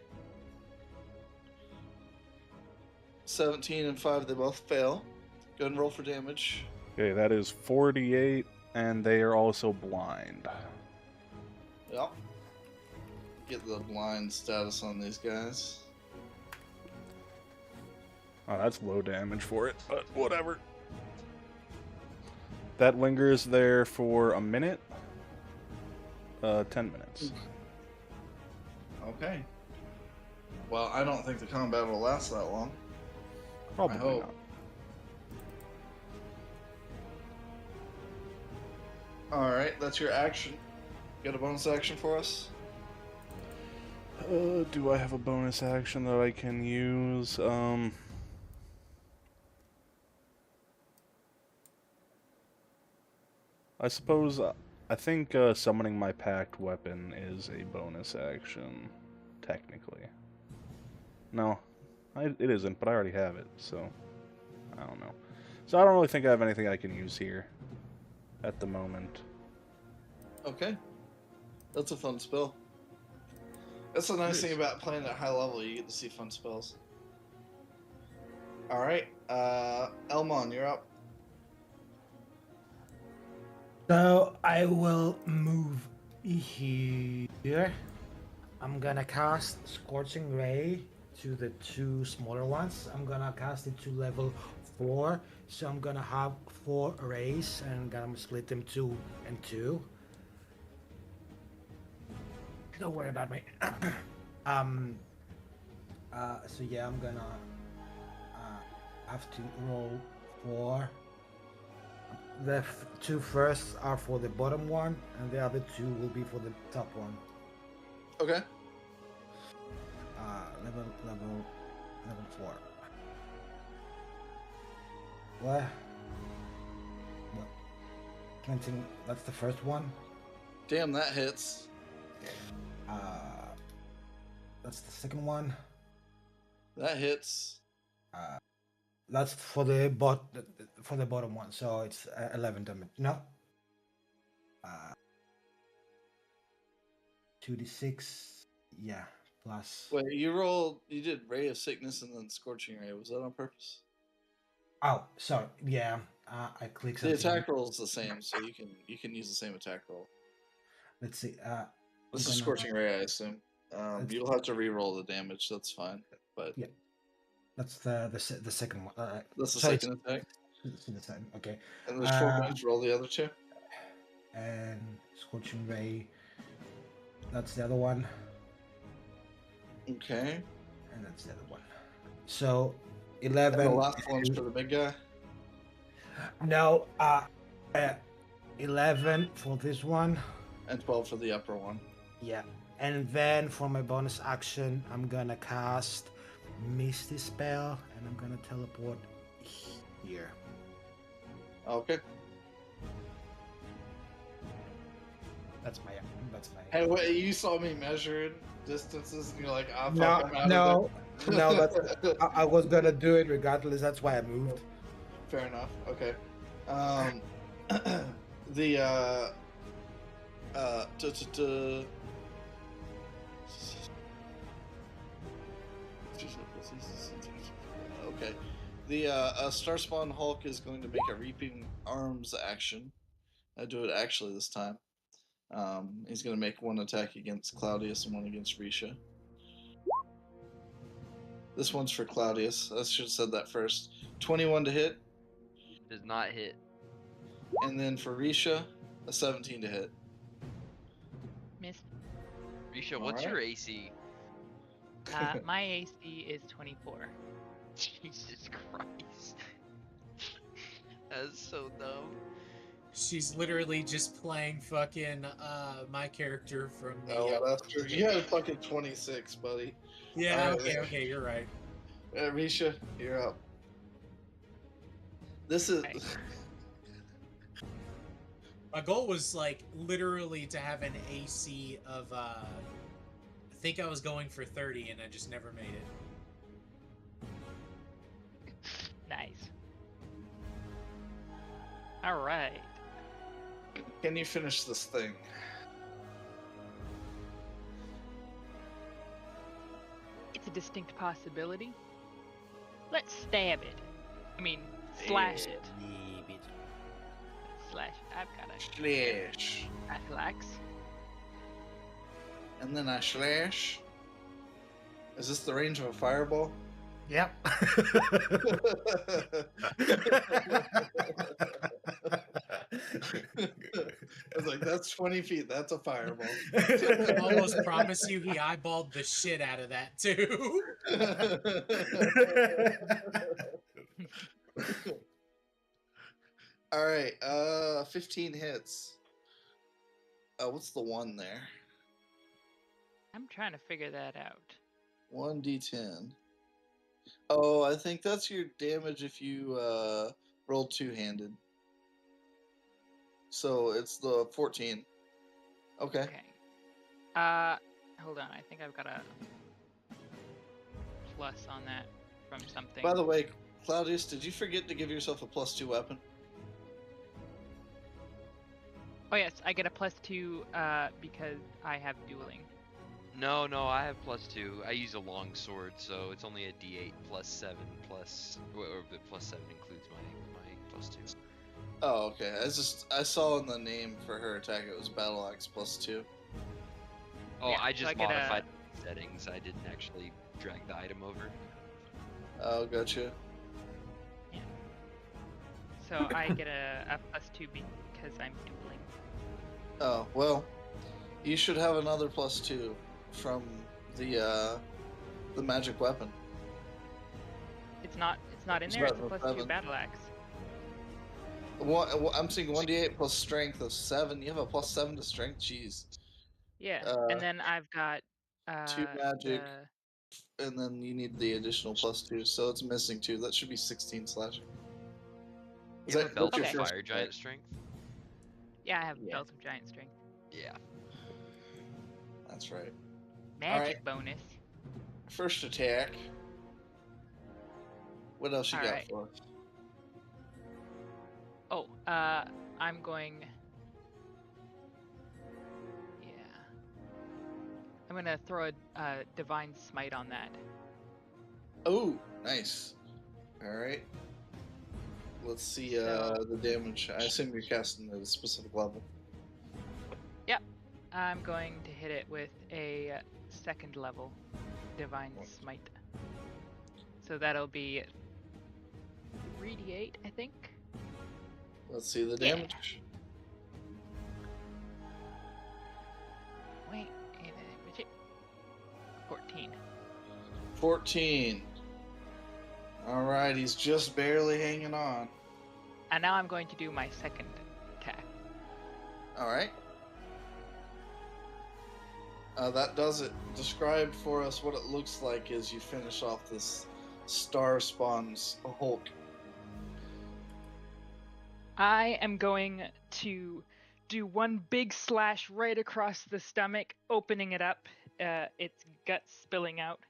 17 and 5, they both fail. Go and roll for damage. Okay, that is 48, and they are also blind. Yep. Get the blind status on these guys. Oh, that's low damage for it, but whatever. That lingers there for a minute. 10 minutes. Okay. Well, I don't think the combat will last that long. Probably I hope. not. Alright, that's your action. Got a bonus action for us? Do I have a bonus action that I can use? I suppose, I think summoning my packed weapon is a bonus action, technically. No, it isn't, but I already have it, so I don't know. So I don't really think I have anything I can use here at the moment. Okay. That's a fun spell. That's the nice thing about playing at high level, you get to see fun spells. Alright, Elmon, you're up. So I will move here. I'm gonna cast Scorching Ray to the 2 smaller ones. I'm gonna cast it to level 4. So I'm gonna have 4 rays and I'm gonna split them 2 and 2. Don't worry about me. So yeah, I'm gonna have to roll 4. The 2 first are for the bottom one, and the other 2 will be for the top one. Okay. Level 4. What? 20. That's the first one. Damn, that hits. That's the second one. That hits. That's for the bottom one, so it's 11 damage. No. 2d6. Yeah. Plus. Wait, you did Ray of Sickness and then Scorching Ray. Was that on purpose? Oh, sorry. Yeah. I clicked The something. attack roll is the same, so you can use the same attack roll. Let's see. This is Scorching Ray, I assume. You'll have to re-roll the damage. That's fine. But yeah, that's the second one. That's the sorry, second attack. It's the second. Okay. And there's 4 points. Roll the other 2. And Scorching Ray. That's the other one. Okay. And that's the other one. So 11. And the last one's for the big guy. No. 11 for this one. And 12 for the upper one. Yeah. And then for my bonus action, I'm gonna cast Misty Spell, and I'm gonna teleport here. Okay. That's my. Hey, wait! You saw me measuring distances, and you're like, "I'm No. That's. I was gonna do it regardless. That's why I moved. Fair enough. Okay. The okay. The Starspawn Hulk is going to make a Reaping Arms action. I do it actually this time. He's going to make one attack against Claudius and one against Risha. This one's for Claudius. I should have said that first. 21 to hit. Does not hit. And then for Risha, a 17 to hit. Miss. Risha, what's your AC? My AC is 24. Jesus Christ. That's so dumb. She's literally just playing fucking my character from the. Oh, that's true. You had fucking 26, buddy. Yeah. Alright. Okay. You're right. Risha, you're up. This is. Okay. My goal was like literally to have an AC of. I think I was going for 30, and I just never made it. Nice. All right. Can you finish this thing? It's a distinct possibility. Let's stab it. I mean, slash it. Slash it. I've got a Slash. Athlax. And then I slash. Is this the range of a fireball? Yep. I was like, that's 20 feet. That's a fireball. I almost promise you he eyeballed the shit out of that too. All right, 15 hits. What's the one there? I'm trying to figure that out. 1d10. Oh, I think that's your damage if you roll two-handed. So it's the 14. Okay. Okay. Hold on. I think I've got a plus on that from something. By the way, Claudius, did you forget to give yourself a +2 weapon? Oh yes, I get a +2 because I have dueling. No, I have +2. I use a long sword, so it's only a D8 +7 plus, or the +7 includes my +2. Oh, okay. I saw in the name for her attack it was battle axe +2. Oh, Yeah, I so just I get modified settings. I didn't actually drag the item over. Oh, gotcha. Yeah. So I get a +2 because I'm dueling. Oh, well, you should have another +2 from the magic weapon. It's not in It's there. It's a about +2 seven. battle axe. I'm seeing 1d8 plus strength of 7. You have a +7 to strength? Jeez. Yeah, and then I've got 2 magic, the and then you need the additional +2, so it's missing 2. That should be 16 slashing. You have a belt that's of your fire giant strength? yeah. I have Yeah. belt of giant strength. Yeah. That's right. Magic bonus. First attack. What else you got Alright. for us? Oh, I'm going. Yeah. I'm gonna throw a divine smite on that. Oh, nice. Alright. Let's see the damage. I assume you're casting at a specific level. Yep. I'm going to hit it with a second level divine smite. So that'll be 3d8, I think. Let's see the Yeah. damage. Wait, 14. 14. Alright, he's just barely hanging on. And now I'm going to do my second attack. Alright. That does it. Describe for us what it looks like as you finish off this Star Spawn's Hulk. I am going to do one big slash right across the stomach, opening it up, its guts spilling out.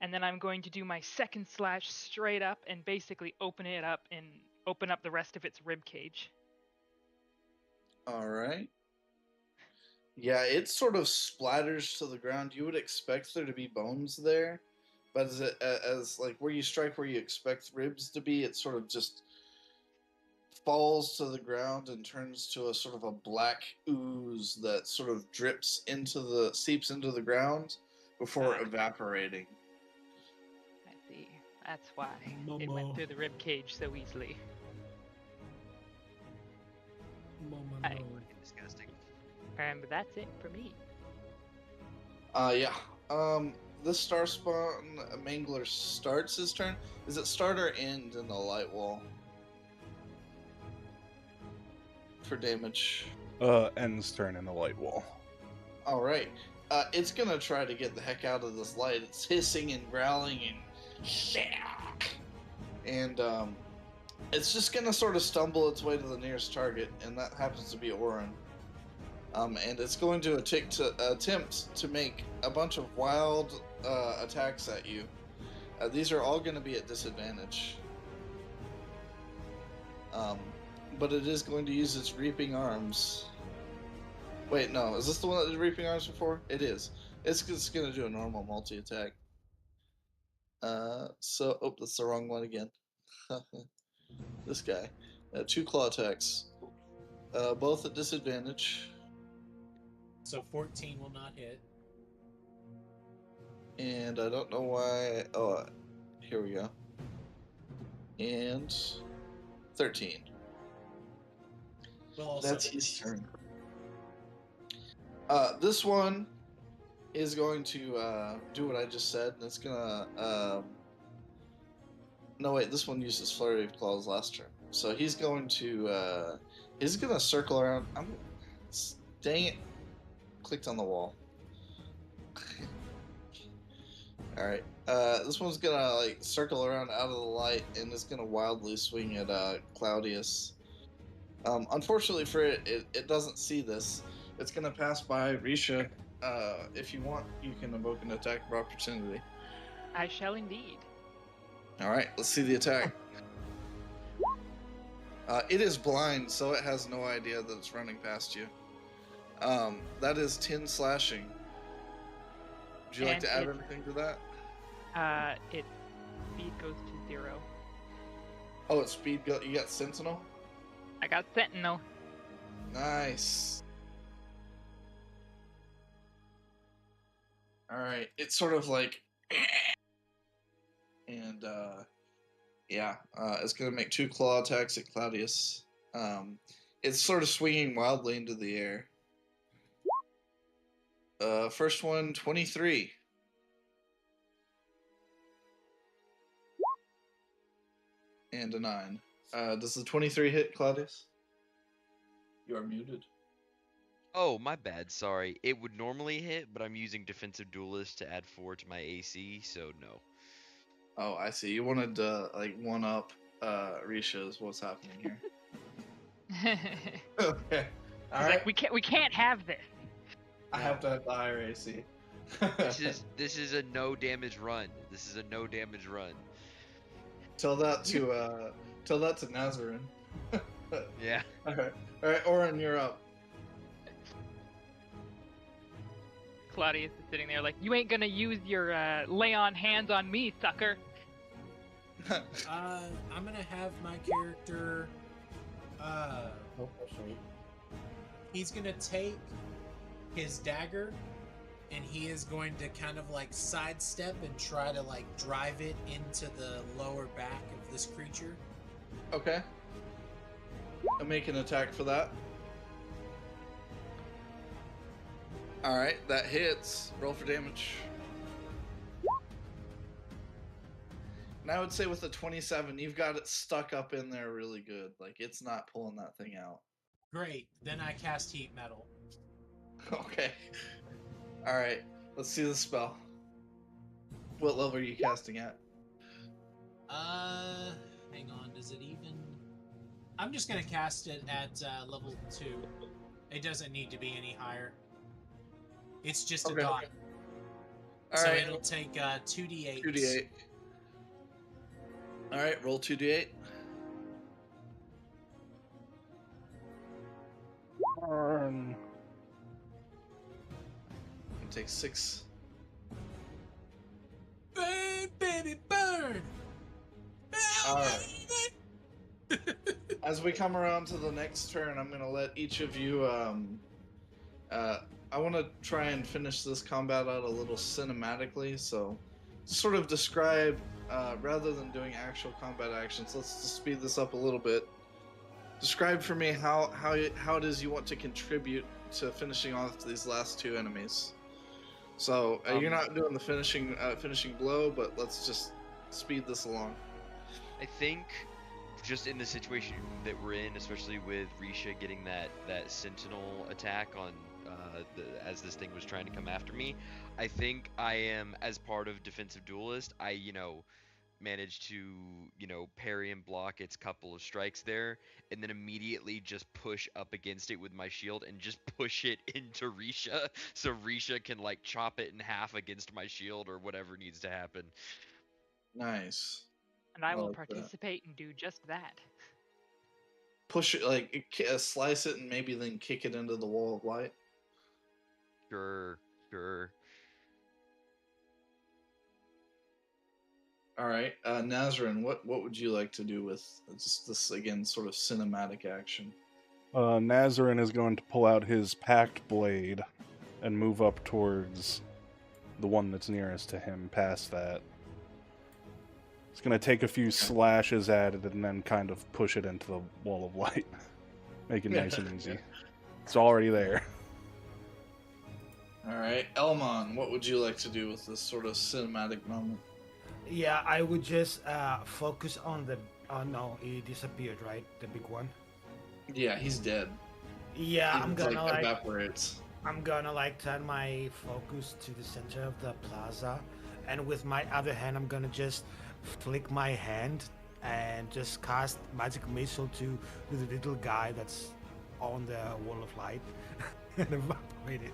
And then I'm going to do my second slash straight up and basically open it up and open up the rest of its rib cage. All right. Yeah, it sort of splatters to the ground. You would expect there to be bones there, but as like where you strike where you expect ribs to be, it sort of just falls to the ground and turns to a sort of a black ooze that sort of seeps into the ground before evaporating. I see. That's why it went through the rib cage so easily. Aye. Disgusting. But that's it for me. Yeah. This Star Spawn Mangler starts his turn. Is it start or end in the light wall? For damage. Ends turn in the light wall. Alright. It's gonna try to get the heck out of this light. It's hissing and growling and it's just gonna sort of stumble its way to the nearest target, and that happens to be Orin. And it's going to attempt to make a bunch of wild attacks at you. These are all going to be at disadvantage. But it is going to use its Reaping Arms. Wait, no. Is this the one that did Reaping Arms before? It is. It's just going to do a normal multi-attack. Oh, that's the wrong one again. This guy. 2 claw attacks. Both at disadvantage. So 14 will not hit. And I don't know why. Oh, here we go. And 13. That's his turn. This one is going to do what I just said, and it's gonna. No, wait. This one uses Flurry of Claws last turn, so he's going to. He's gonna circle around. Dang it! Clicked on the wall. All right. This one's gonna like circle around out of the light, and it's gonna wildly swing at Claudius. Unfortunately for it, it doesn't see this. It's gonna pass by Risha. If you want, you can invoke an attack of opportunity. I shall indeed. All right. Let's see the attack. It is blind, so it has no idea that it's running past you. That is 10 slashing. Would you like to add anything to that? Its speed goes to 0. Oh, its speed go. You got Sentinel? I got Sentinel. Nice. Alright, it's sort of like... And, yeah, it's going to make 2 claw attacks at Claudius. It's sort of swinging wildly into the air. First one, 23. And a 9. Does the 23 hit, Claudius? You are muted. Oh, my bad. Sorry. It would normally hit, but I'm using Defensive Duelist to add 4 to my AC, so no. Oh, I see. You wanted to, like, one-up Risha's what's happening here. Okay. All right. Like, we can't have this. I have to have the higher AC. This is a no damage run. This is a no damage run. Tell that to Nazarin. Yeah. All right, Orin, you're up. Claudius is sitting there like, you ain't gonna use your lay on hands on me, sucker. I'm gonna have my character. He's gonna take his dagger, and he is going to kind of like sidestep and try to like drive it into the lower back of this creature. Okay. I'll make an attack for that. Alright, that hits. Roll for damage. And I would say with a 27, you've got it stuck up in there really good. Like, it's not pulling that thing out. Great. Then I cast Heat Metal. Okay. Alright, let's see the spell. What level are you casting at? Hang on. Does it even... I'm just going to cast it at level 2. It doesn't need to be any higher. It's just a dot. So it'll take 2d8. 2d8. Alright, roll 2d8. gonna take 6. Burn, baby, burn! All right. As we come around to the next turn, I'm gonna let each of you. I want to try and finish this combat out a little cinematically. So, sort of describe, rather than doing actual combat actions. Let's just speed this up a little bit. Describe for me how it is you want to contribute to finishing off these last 2 enemies. So you're not doing the finishing blow, but let's just speed this along. I think just in the situation that we're in, especially with Risha getting that sentinel attack on as this thing was trying to come after me, I think I am, as part of defensive duelist, I managed to parry and block its couple of strikes there, and then immediately just push up against it with my shield and just push it into Risha, so Risha can like chop it in half against my shield or whatever needs to happen. Nice. And I will like that. participate and do just that. Push it, like slice it, and maybe then kick it into the wall of light. Sure. All right, Nazrin, what would you like to do with just this, again, sort of cinematic action? Nazarin is going to pull out his packed blade and move up towards the one that's nearest to him, past that. He's going to take a few slashes at it and then kind of push it into the wall of light. Make it nice and easy. It's already there. All right, Elmon, what would you like to do with this sort of cinematic moment? Yeah, I would just focus on the. Oh no, he disappeared, right? The big one. Yeah, he's dead. Yeah, He I'm just, gonna like. evaporates. I'm gonna like turn my focus to the center of the plaza, and with my other hand, I'm gonna just flick my hand and just cast magic missile to the little guy that's on the wall of light and evaporate it.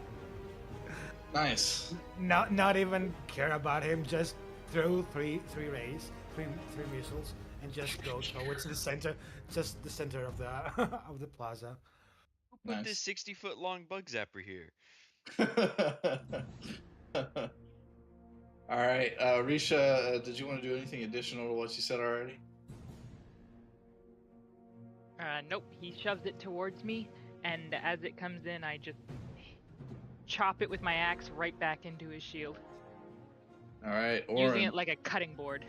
Nice. Not even care about him. Just throw three missiles, and just go towards the center, just the center of the of the plaza. Who put Nice. this 60-foot long bug zapper here? All right, Risha, did you want to do anything additional to what you said already? Nope, he shoves it towards me, and as it comes in, I just chop it with my axe right back into his shield. All right, Orin. Using it like a cutting board.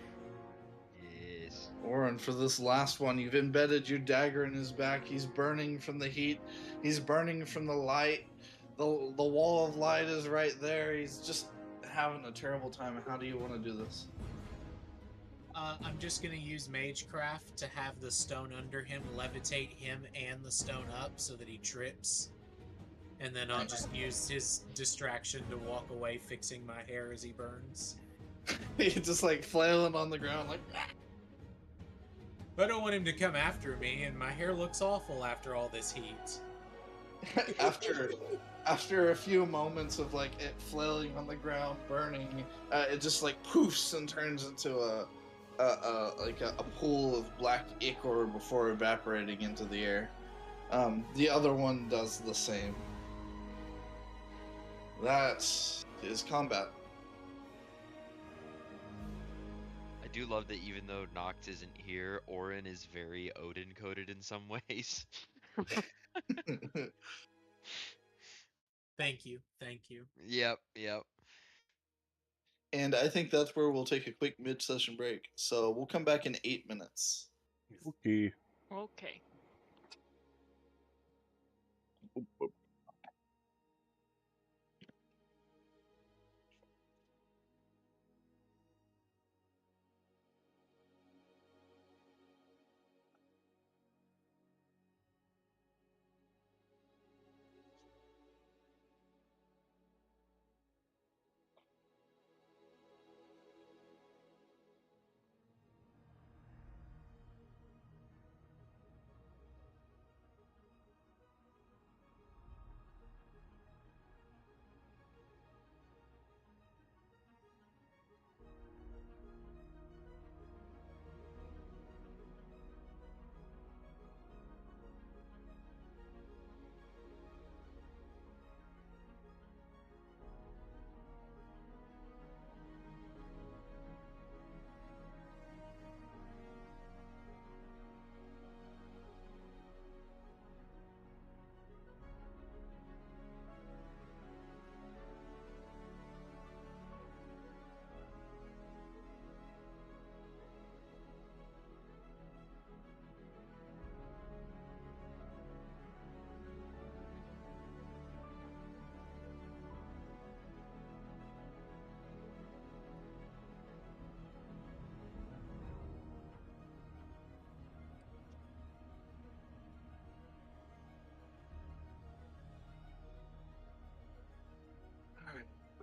Yes. Orin, for this last one, you've embedded your dagger in his back. He's burning from the heat. He's burning from the light. The wall of light is right there. He's just having a terrible time. How do you want to do this? I'm just gonna use Magecraft to have the stone under him levitate him and the stone up so that he trips. And then I'll just use his distraction to walk away, fixing my hair as he burns. He's just like flailing on the ground like... I don't want him to come after me, and my hair looks awful after all this heat. After a few moments of like it flailing on the ground, burning, it just like poofs and turns into a pool of black ichor before evaporating into the air. The other one does the same. That is combat. I do love that even though Noct isn't here, Orin is very Odin coded in some ways. Thank you. Yep. And I think that's where we'll take a quick mid-session break. So we'll come back in 8 minutes. Okay. Okay.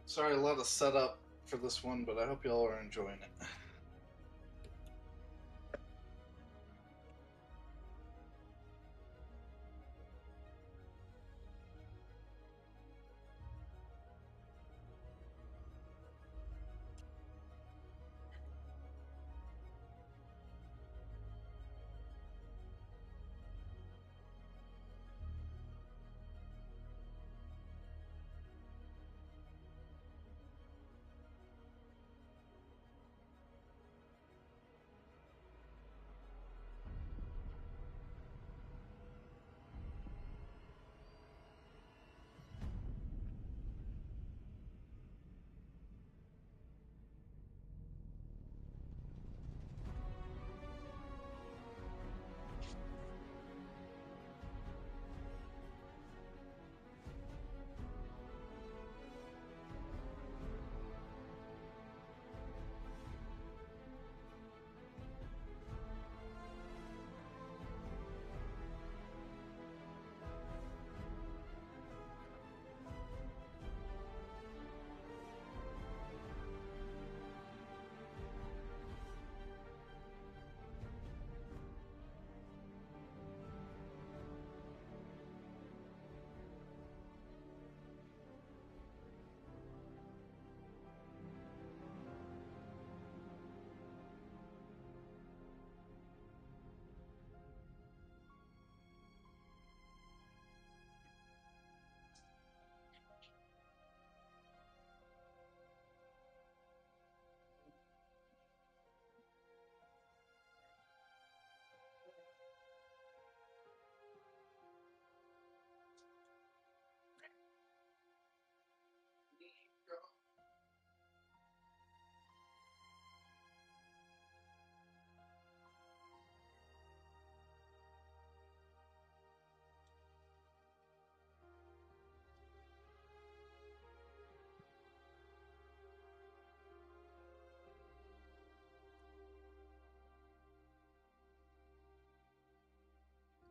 Sorry, a lot of setup for this one, but I hope y'all are enjoying it.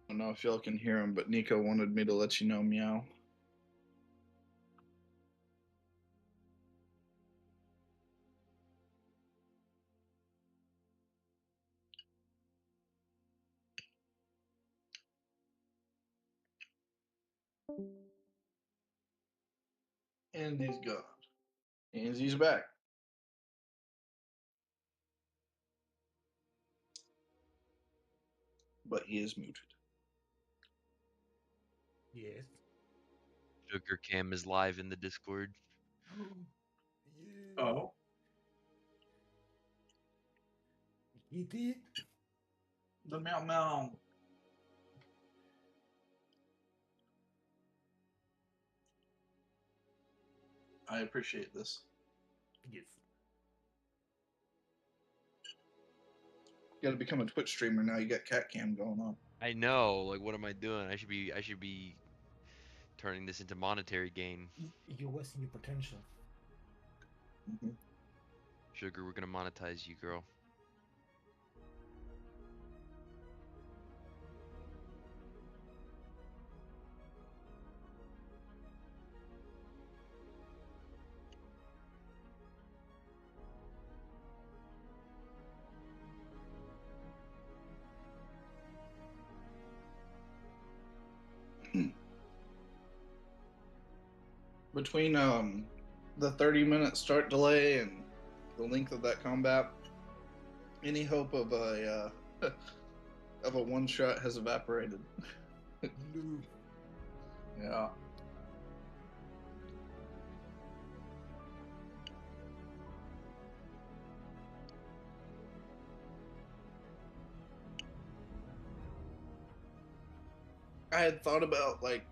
I don't know if y'all can hear him, but Nico wanted me to let you know meow. And he's gone. And he's back. But he is muted. Yes. Sugar Cam is live in the Discord. Yeah. Oh. Kitty. The meow meow. I appreciate this. Yes. You gotta become a Twitch streamer now. You got cat cam going on. I know. Like, what am I doing? I should be turning this into monetary gain. You're wasting your potential. Mm-hmm. Sugar, we're gonna monetize you, girl. Between the 30-minute start delay and the length of that combat, any hope of a of a one shot has evaporated. No. Yeah. I had thought about, like,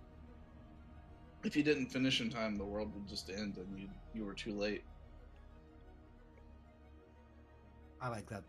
if you didn't finish in time, the world would just end and you were too late. I like that.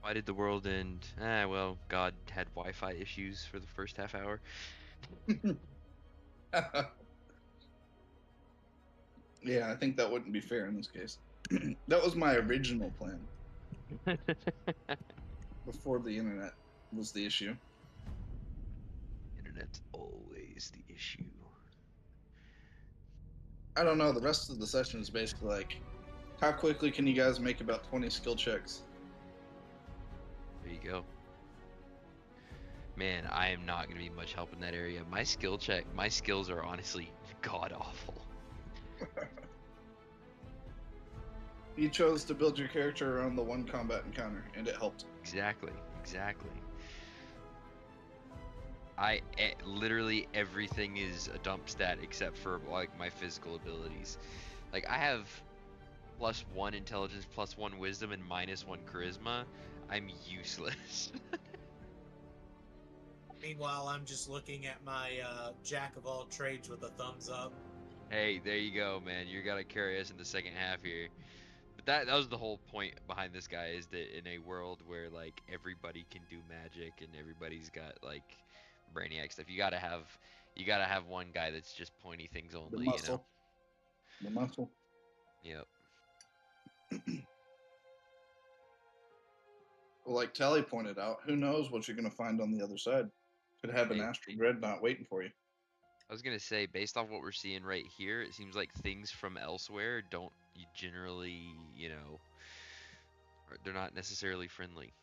Why did the world end? Well, God had Wi-Fi issues for the first half hour. Yeah, I think that wouldn't be fair in this case. That was my original plan before the internet was the issue. Internet's always the issue. I don't know. The rest of the session is basically like, how quickly can you guys make about 20 skill checks? There you go. Man, I am not going to be much help in that area. My skills are honestly god awful. You chose to build your character around the one combat encounter, and it helped. Exactly. Literally everything is a dump stat except for like my physical abilities. Like I have +1 intelligence, +1 wisdom, and -1 charisma. I'm useless. Meanwhile, I'm just looking at my jack of all trades with a thumbs up. Hey, there you go, man. You gotta carry us in the second half here. But that was the whole point behind this guy, is that in a world where like everybody can do magic and everybody's got like brainiac stuff, you gotta have one guy that's just pointy things only. The muscle. You know? The muscle. Yep. Well, like Tally pointed out, who knows what you're going to find on the other side? Could have an astral dreadnought waiting for you. I was gonna say, based off what we're seeing right here, it seems like things from elsewhere don't generally, they're not necessarily friendly.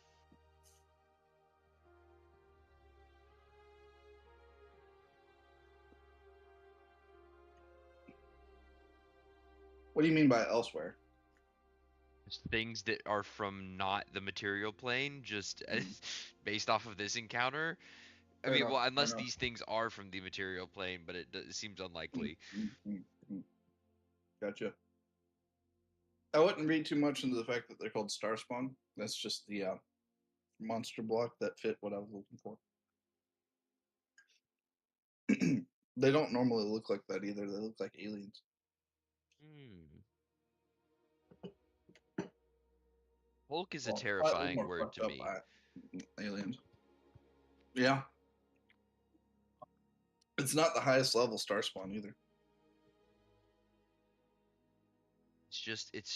What do you mean by elsewhere? It's things that are from not the material plane, just based off of this encounter. I mean, well, unless these things are from the material plane, but it seems unlikely. Gotcha. I wouldn't read too much into the fact that they're called Star Spawn. That's just the monster block that fit what I was looking for. They don't normally look like that either. They look like aliens. Hulk is a terrifying word to me. Aliens. Yeah. It's not the highest level Star Spawn either. It's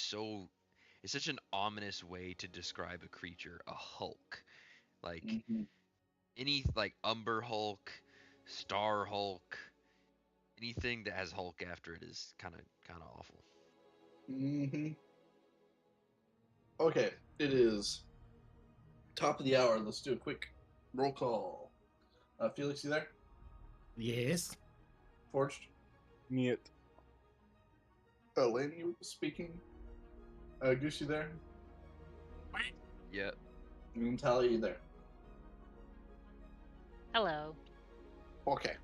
such an ominous way to describe a creature, a Hulk. Like any like Umber Hulk, Star Hulk, anything that has Hulk after it is kind of awful. Okay, it is top of the hour. Let's do a quick roll call. Felix, you there? Yes. Forged? Niet. Lane, you speaking? Goose, you there? Yep. And Tally, you there? Hello. Okay.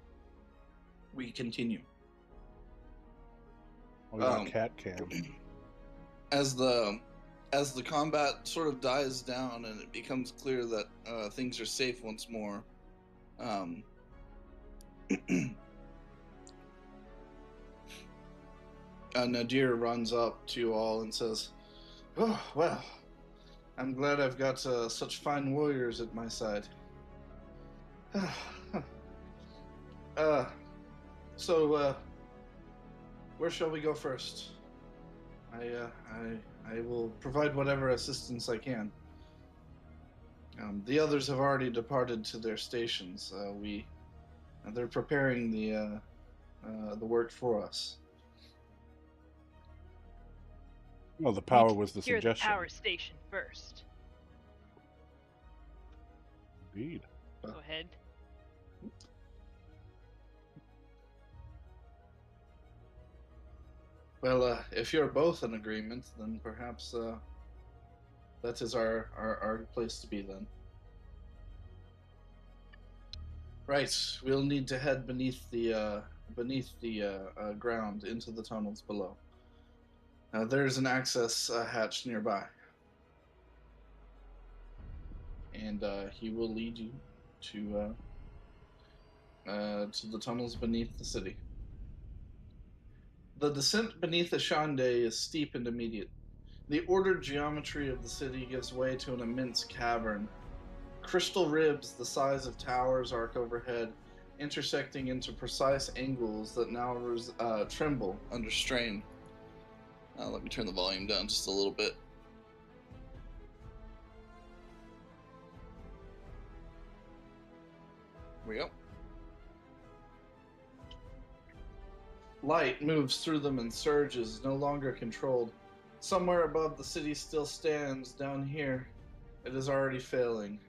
We continue. Oh, yeah, cat cam. As the combat sort of dies down and it becomes clear that things are safe once more, Nadir runs up to you all and says, "Oh, well, I'm glad I've got such fine warriors at my side. So, where shall we go first? I will provide whatever assistance I can. The others have already departed to their stations. They're preparing the work for us." Well, the power was the Secure suggestion. the power station first. Indeed. Go ahead. Well, if you're both in agreement, then perhaps that is our place to be then. Right, we'll need to head beneath the ground into the tunnels below. There's an access hatch nearby, and he will lead you to the tunnels beneath the city. The descent beneath Ishande is steep and immediate. The ordered geometry of the city gives way to an immense cavern. Crystal ribs the size of towers arc overhead, intersecting into precise angles that now tremble under strain. Let me turn the volume down just a little bit. Here we go. Light moves through them in surges, no longer controlled. Somewhere above the city still stands. Down here, it is already failing.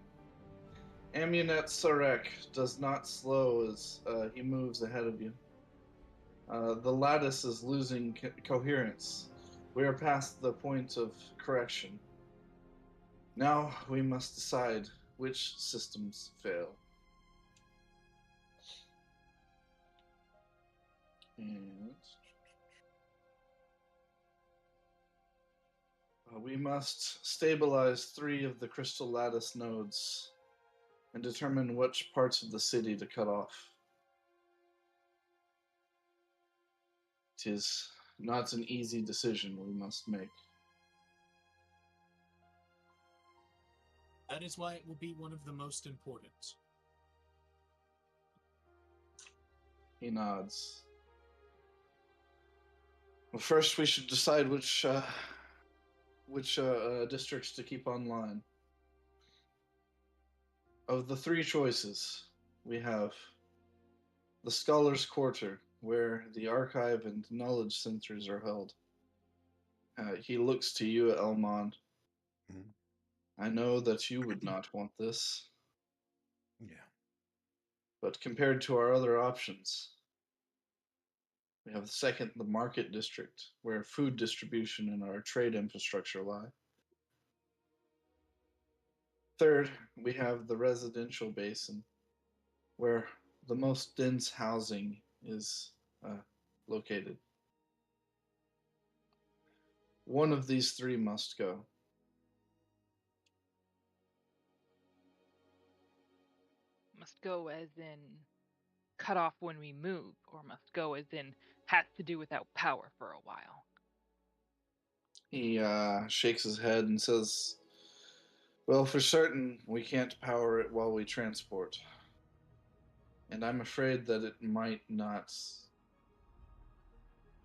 Amunet Sarek does not slow as he moves ahead of you. The lattice is losing coherence. We are past the point of correction. Now we must decide which systems fail. And we must stabilize 3 of the crystal lattice nodes and determine which parts of the city to cut off. It is not an easy decision we must make. That is why it will be one of the most important. He nods. Well, first we should decide which districts to keep online. Of the 3 choices, we have the Scholars' Quarter, where the archive and knowledge centers are held. He looks to you, Elmond. Mhm. I know that you would not want this, Yeah. but compared to our other options, we have the second, the Market District, where food distribution and our trade infrastructure lie. Third, we have the Residential Basin, where the most dense housing is located. One of these 3 must go. Must go as in cut off when we move, or must go as in has to do without power for a while? He shakes his head and says, well, for certain, we can't power it while we transport. And I'm afraid that it might not...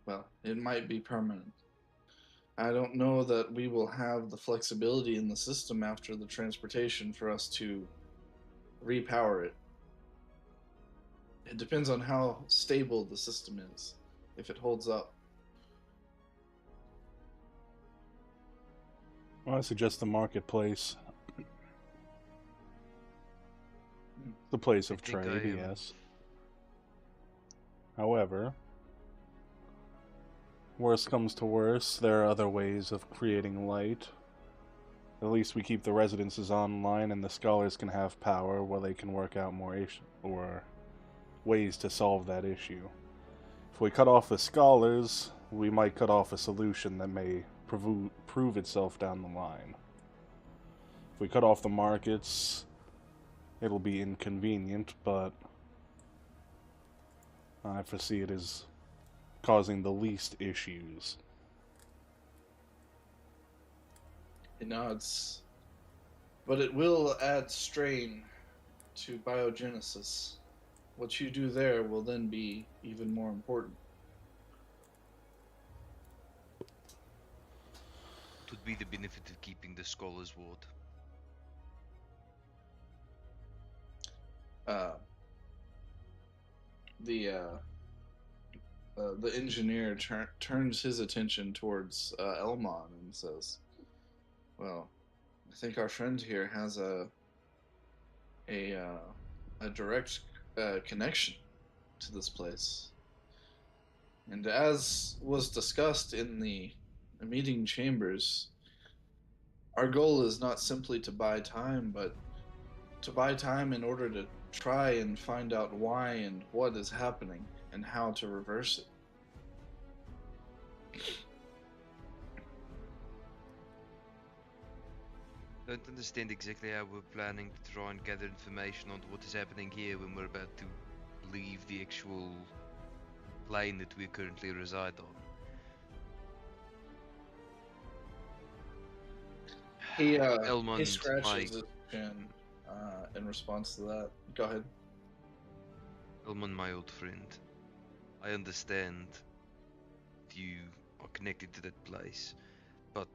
Well, it might be permanent. I don't know that we will have the flexibility in the system after the transportation for us to repower it. It depends on how stable the system is, if it holds up. Well, I suggest the marketplace. The place of trade, yes. However, worst comes to worst, there are other ways of creating light. At least we keep the residences online and the scholars can have power while they can work out more ways to solve that issue. If we cut off the scholars, we might cut off a solution that may prove itself down the line. If we cut off the markets, it'll be inconvenient, but I foresee it as causing the least issues. He nods. But it will add strain to biogenesis. What you do there will then be even more important. It would be the benefit of keeping the Scholars' Ward. The engineer turns his attention towards Elmon and says, well, I think our friend here has a direct connection to this place. And as was discussed in the meeting chambers, our goal is not simply to buy time, but to buy time in order to try and find out why and what is happening and how to reverse it. I don't understand exactly how we're planning to try and gather information on what is happening here when we're about to leave the actual plane that we currently reside on. He Elmond, scratches his chin in response to that. Go ahead. Elmond, my old friend, I understand you are connected to that place, but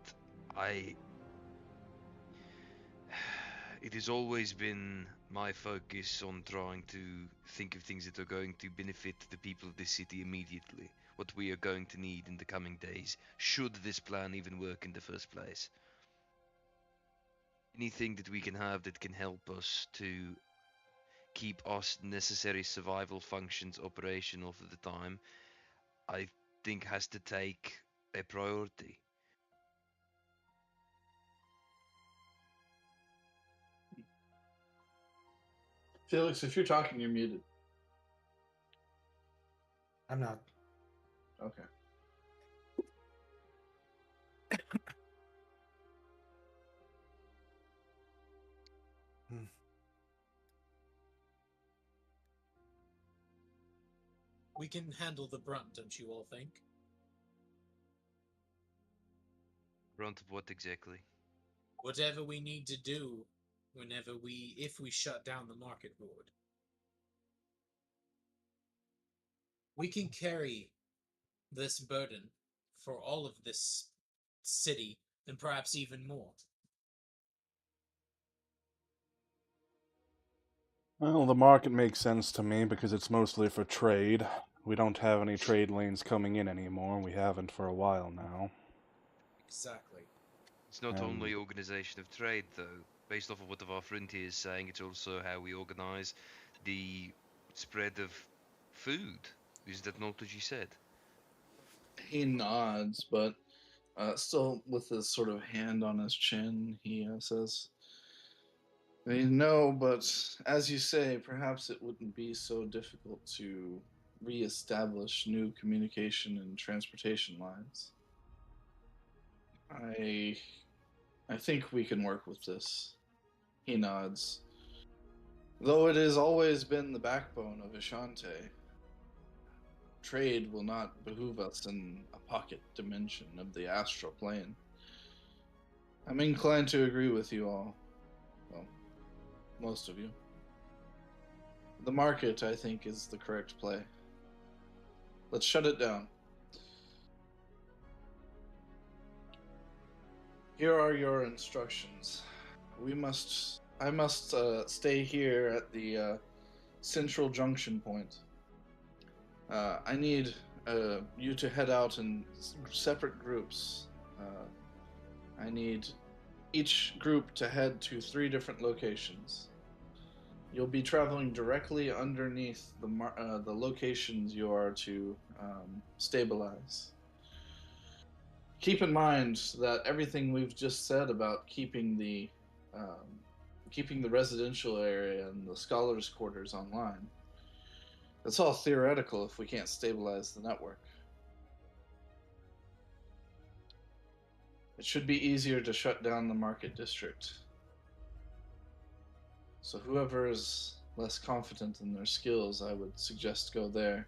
I. It has always been my focus on trying to think of things that are going to benefit the people of this city immediately. What we are going to need in the coming days, should this plan even work in the first place. Anything that we can have that can help us to keep us necessary survival functions operational for the time, I think has to take a priority. Felix, if you're talking, you're muted. I'm not. Okay. We can handle the brunt, don't you all think? Brunt of what exactly? Whatever we need to do if we shut down the market board. We can carry this burden for all of this city and perhaps even more. Well, the market makes sense to me because it's mostly for trade. We don't have any trade lanes coming in anymore. We haven't for a while now. Exactly. It's not only organization of trade, though. Based off of what our friend here is saying, it's also how we organize the spread of food. Is that not what you said? He nods, but still with this sort of hand on his chin, he says, I mean, no, but as you say, perhaps it wouldn't be so difficult to reestablish new communication and transportation lines. I think we can work with this. He nods. Though it has always been the backbone of Ishante, trade will not behoove us in a pocket dimension of the astral plane. I'm inclined to agree with you all. Well, most of you. The market, I think, is the correct play. Let's shut it down. Here are your instructions. I must stay here at the central junction point. I need you to head out in separate groups. I need each group to head to 3 different locations. You'll be traveling directly underneath the locations you are to stabilize. Keep in mind that everything we've just said about keeping the residential area and the scholars' quarters online, it's all theoretical if we can't stabilize the network. It should be easier to shut down the market district. So whoever is less confident in their skills, I would suggest go there.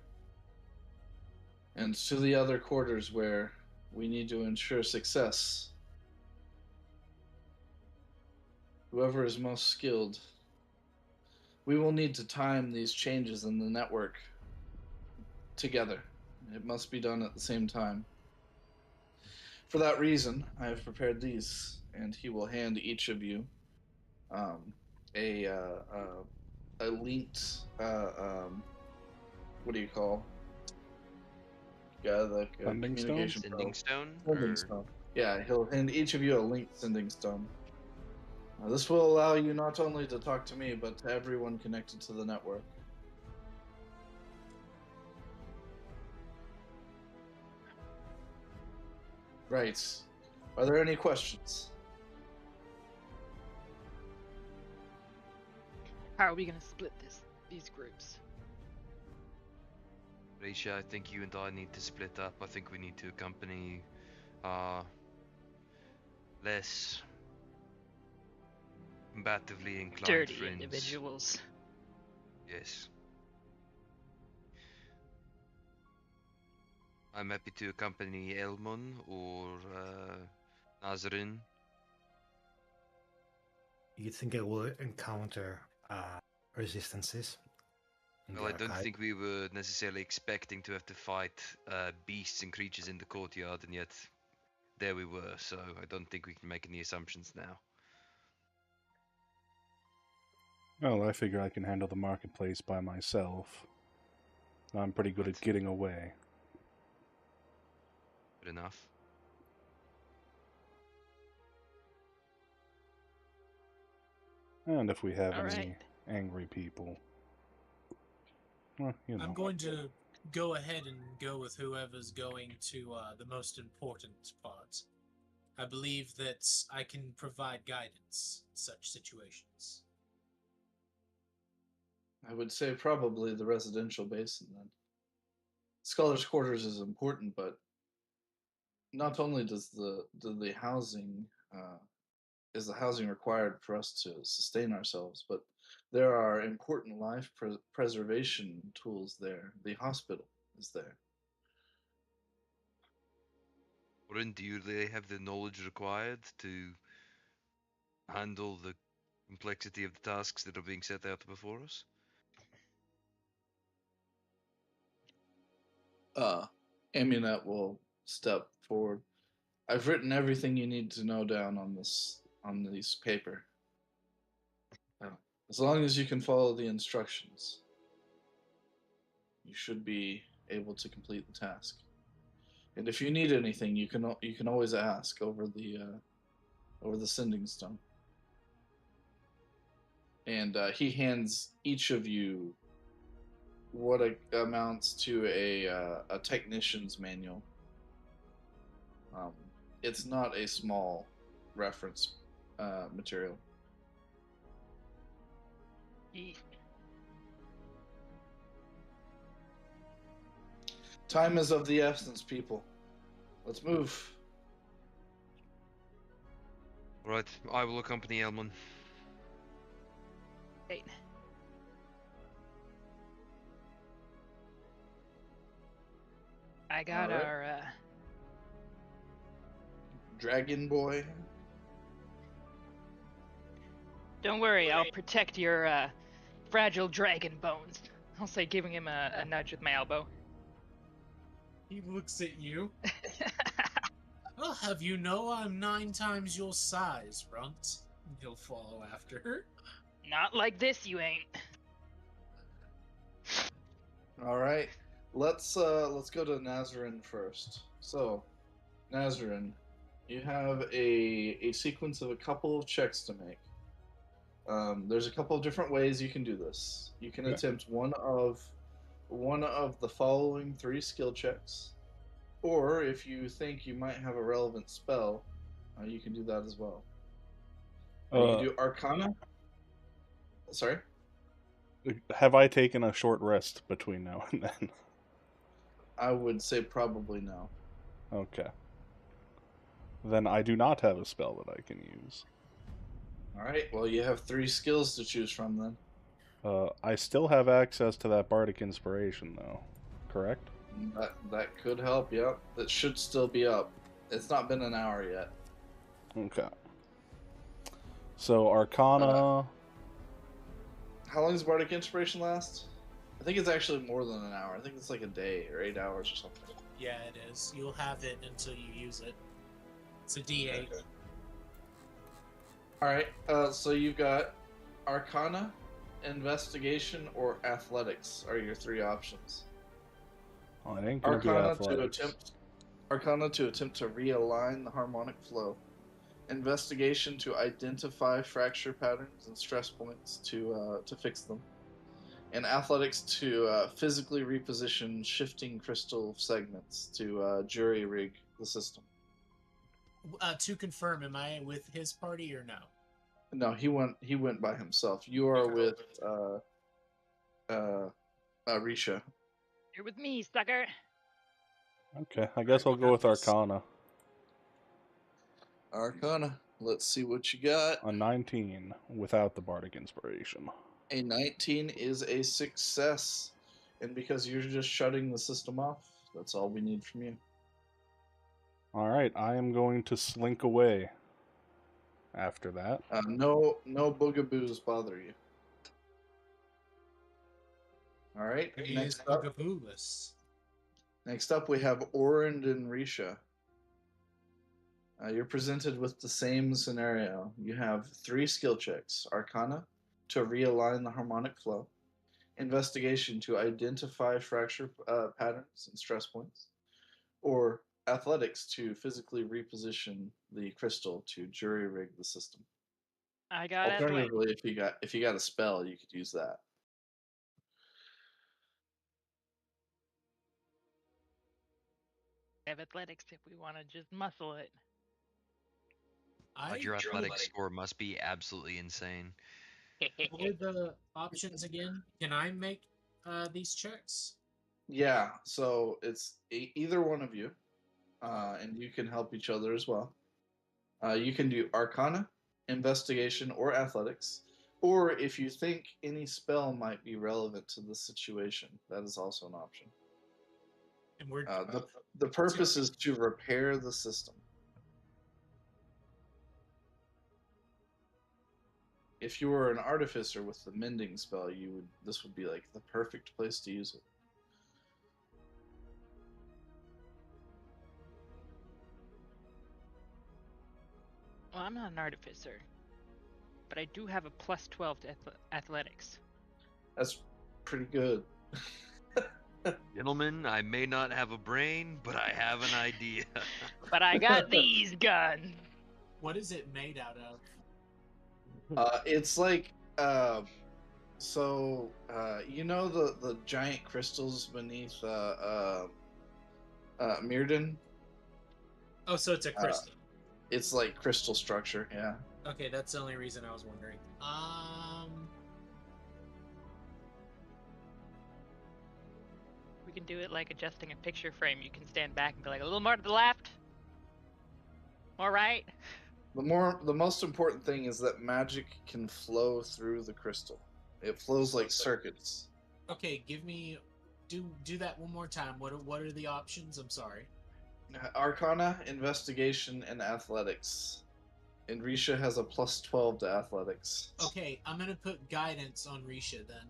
And to the other quarters where we need to ensure success. Whoever is most skilled. We will need to time these changes in the network together. It must be done at the same time. For that reason, I have prepared these, and he will hand each of you a linked what do you call the Sending communication Sending stone? sending Or stone. Yeah, he'll hand each of you a linked sending stone. This will allow you not only to talk to me, but to everyone connected to the network. Right. Are there any questions? How are we gonna split these groups? Risha, I think you and I need to split up. I think we need to accompany less combatively inclined Dirty friends. individuals. Yes. I'm happy to accompany Elmon or Nazrin. you think it will encounter resistances in the Well, I don't archive? think we were necessarily expecting to have to fight beasts and creatures in the courtyard, and yet there we were, so I don't think we can make any assumptions now. Well, I figure I can handle the marketplace by myself. I'm pretty good at getting away. Good enough. And if we have All any right. angry people, well, you know. I'm going to go ahead and go with whoever's going to the most important part. I believe that I can provide guidance in such situations. I would say probably the residential basin then. Scholars' quarters is important, but not only does the housing is the housing required for us to sustain ourselves, but there are important life preservation tools there. The hospital is there. Wouldn't do they have the knowledge required to handle the complexity of the tasks that are being set out before us? Amunet will step forward. I've written everything you need to know down on this paper. As long as you can follow the instructions, you should be able to complete the task. And if you need anything, you can always ask over the sending stone. And he hands each of you what amounts to a technician's manual. It's not a small reference material. Time is of the essence, people. Let's move. Right, I will accompany Elman. Great. I got Alright. our Dragon Boy. Don't worry, I'll protect your fragile dragon bones. I'll say, giving him a nudge with my elbow. He looks at you. I'll have you know I'm 9 times your size, Runt. He'll follow after her. Not like this, you ain't. All right, let's go to Nazarin first. So, Nazarin, you have a sequence of a couple of checks to make. There's a couple of different ways you can do this. You can attempt one of the following 3 skill checks, or if you think you might have a relevant spell, you can do that as well. You can do Arcana. Sorry. Have I taken a short rest between now and then? I would say probably no. Okay. Then I do not have a spell that I can use. All right. Well, you have 3 skills to choose from then. I still have access to that bardic inspiration, though. Correct? That could help. Yep. That should still be up. It's not been an hour yet. Okay. So Arcana. How long does bardic inspiration last? I think it's actually more than an hour. I think it's like a day or 8 hours or something. Yeah, it is. You'll have it until you use it. It's a D8. Okay. All right. So you've got Arcana, Investigation, or Athletics are your 3 options. Oh, it ain't gonna be athletics. Arcana to attempt to realign the harmonic flow. Investigation to identify fracture patterns and stress points to fix them. And Athletics to physically reposition shifting crystal segments to jury rig the system. To confirm, am I with his party or no? No, he went by himself. You are with Risha. You're with me, sucker. Okay, I guess I'll go with Arcana. Arcana. Let's see what you got. A 19 without the bardic inspiration. A 19 is a success. And because you're just shutting the system off, that's all we need from you. Alright, I am going to slink away. after that. No boogaboos bother you. All right. He is bugaboo-less. Next up, we have Orand and Risha. You're presented with the same scenario. You have 3 skill checks: Arcana to realign the harmonic flow, Investigation to identify fracture patterns and stress points, or Athletics to physically reposition the crystal to jury rig the system. I got Alternatively, if you got a spell, you could use that. I have athletics if we want to just muscle it. Your athletic score must be absolutely insane. What are the options again? Can I make these checks? Yeah, so it's either one of you, and you can help each other as well. You can do Arcana, Investigation, or Athletics, or if you think any spell might be relevant to the situation, that is also an option. And we're the purpose is to repair the system. If you were an artificer with the mending spell, this would be like the perfect place to use it. Well, I'm not an artificer, but I do have a plus 12 to athletics. That's pretty good. Gentlemen, I may not have a brain, but I have an idea. But I got these guns. What is it made out of? It's like you know the giant crystals beneath Mirrodin? Oh, so it's a crystal. It's like crystal structure, yeah. Okay, that's the only reason I was wondering. We can do it like adjusting a picture frame. You can stand back and be like, a little more to the left. More right. The most important thing is that magic can flow through the crystal. It flows like circuits. Okay, do that one more time. What are the options? I'm sorry. Arcana, Investigation, and Athletics. And Risha has a plus 12 to Athletics. Okay, I'm gonna put Guidance on Risha then.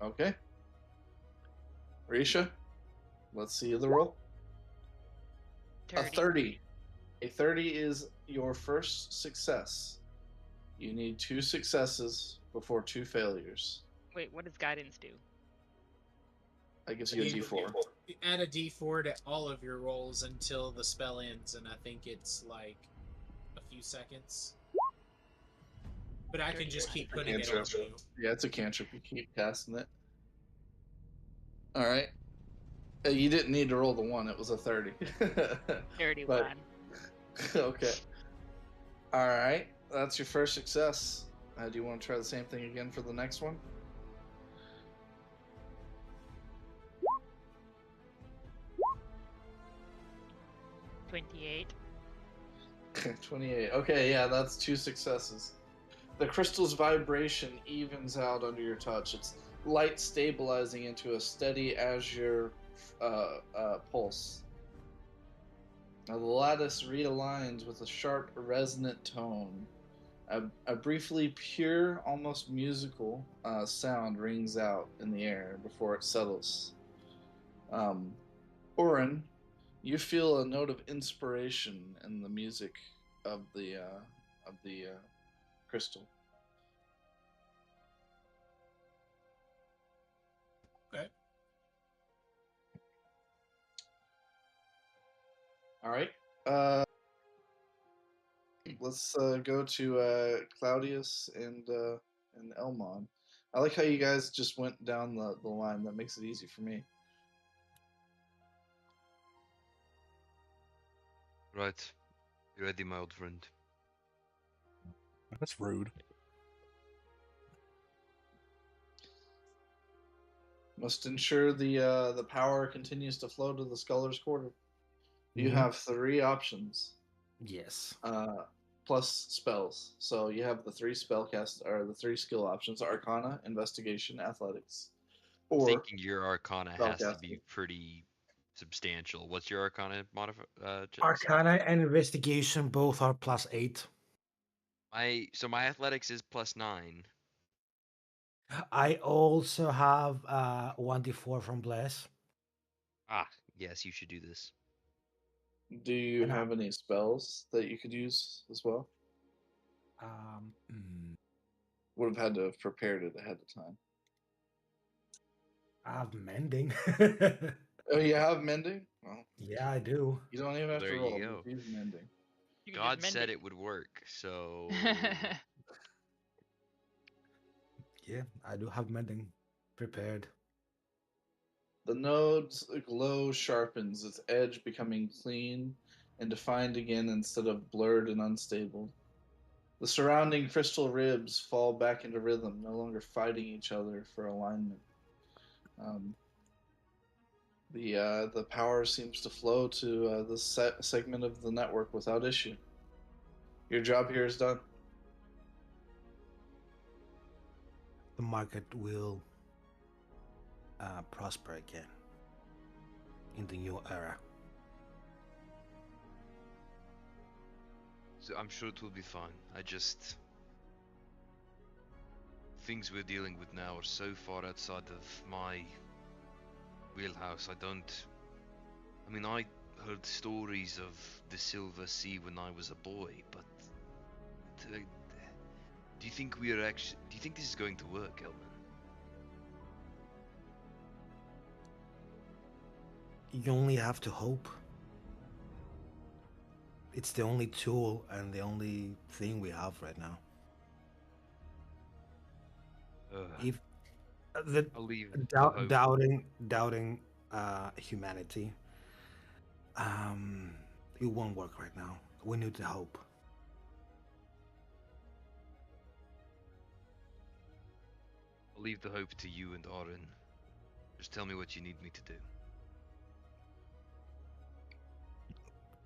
Okay. Risha, let's see the roll. 30. A 30. A 30 is your first success. You need 2 successes before 2 failures. Wait, what does guidance do? That gives you a D4. Add a D4 to all of your rolls until the spell ends, and I think it's like a few seconds. But I can just keep putting it on you. Yeah, it's a cantrip. You keep casting it. All right. You didn't need to roll the 1. It was a 30. 31. But, okay. All right. That's your first success. Do you want to try the same thing again for the next one? $28. 28. Okay, yeah, that's 2 successes. The crystal's vibration evens out under your touch. It's light stabilizing into a steady azure pulse. Now the lattice realigns with a sharp, resonant tone. A briefly pure, almost musical sound rings out in the air before it settles. Orin, you feel a note of inspiration in the music of the crystal. Okay. All right. Let's go to Claudius and Elmon. I like how you guys just went down the line. That makes it easy for me. Right. You ready, my old friend? That's rude. Must ensure the power continues to flow to the Scholar's Quarter. You have 3 options. Yes. Plus spells. So you have the 3 the 3 skill options: Arcana, Investigation, Athletics. Or Thinking your Arcana has to be pretty substantial. What's your Arcana Arcana and investigation both are +8. My athletics is +9. I also have 1d4 from Bless. Ah, yes, you should do this. Do you And have any spells that you could use as well? Would have had to have prepared it ahead of time. I have mending. Oh, you have mending? Well, Yeah, I do. you don't even have There to you roll. go. Just use mending. You can just God mend said it. it would work, so Yeah, I do have mending prepared. The node's glow sharpens, its edge becoming clean and defined again instead of blurred and unstable. The surrounding crystal ribs fall back into rhythm, no longer fighting each other for alignment. The power seems to flow to this segment of the network without issue. Your job here is done. The market will prosper again in the new era. so I'm sure it will be fine. Things we're dealing with now are so far outside of my wheelhouse. I mean, I heard stories of the Silver Sea when I was a boy, but do you think do you think this is going to work, Elman? You only have to hope. It's the only tool and the only thing we have right now. If the I'll leave the hope. doubting humanity, it won't work right now. We need the hope. I'll leave the hope to you and Orin. Just tell me what you need me to do.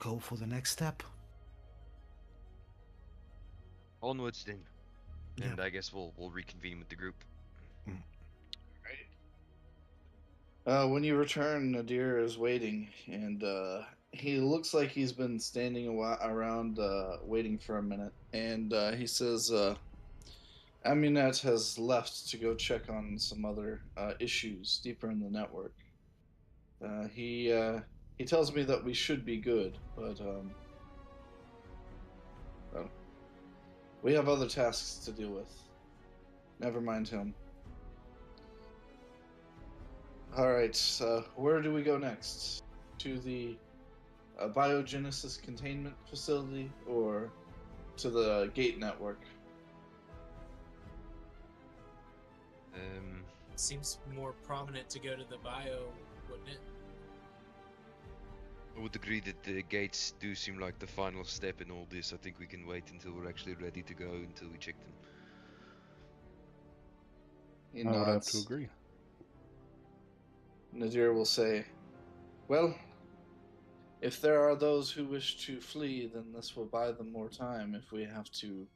Go for the next step. Onwards then. And Yeah. I guess we'll reconvene with the group. When you return, Nadir is waiting, and he looks like he's been standing around waiting for a minute. And he says, Amunet has left to go check on some other issues deeper in the network. He tells me that we should be good, but well, we have other tasks to deal with. Never mind him. All right, where do we go next? To the biogenesis containment facility or to the gate network? Seems more prominent to go to the bio, wouldn't it? I would agree that the gates do seem like the final step in all this. I think we can wait until we're actually ready to go until we check them. He I would have nods. to agree. Nadir will say, well, if there are those who wish to flee, then this will buy them more time if we have to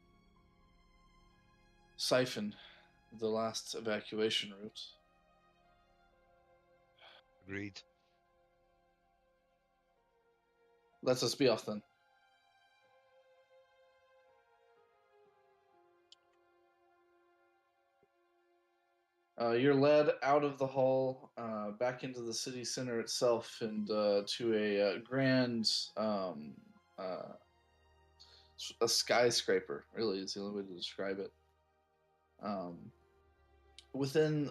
siphon the last evacuation route. Agreed. Let us be off then. You're led out of the hall, back into the city center itself, and to a grand, a skyscraper. Really, is the only way to describe it. Within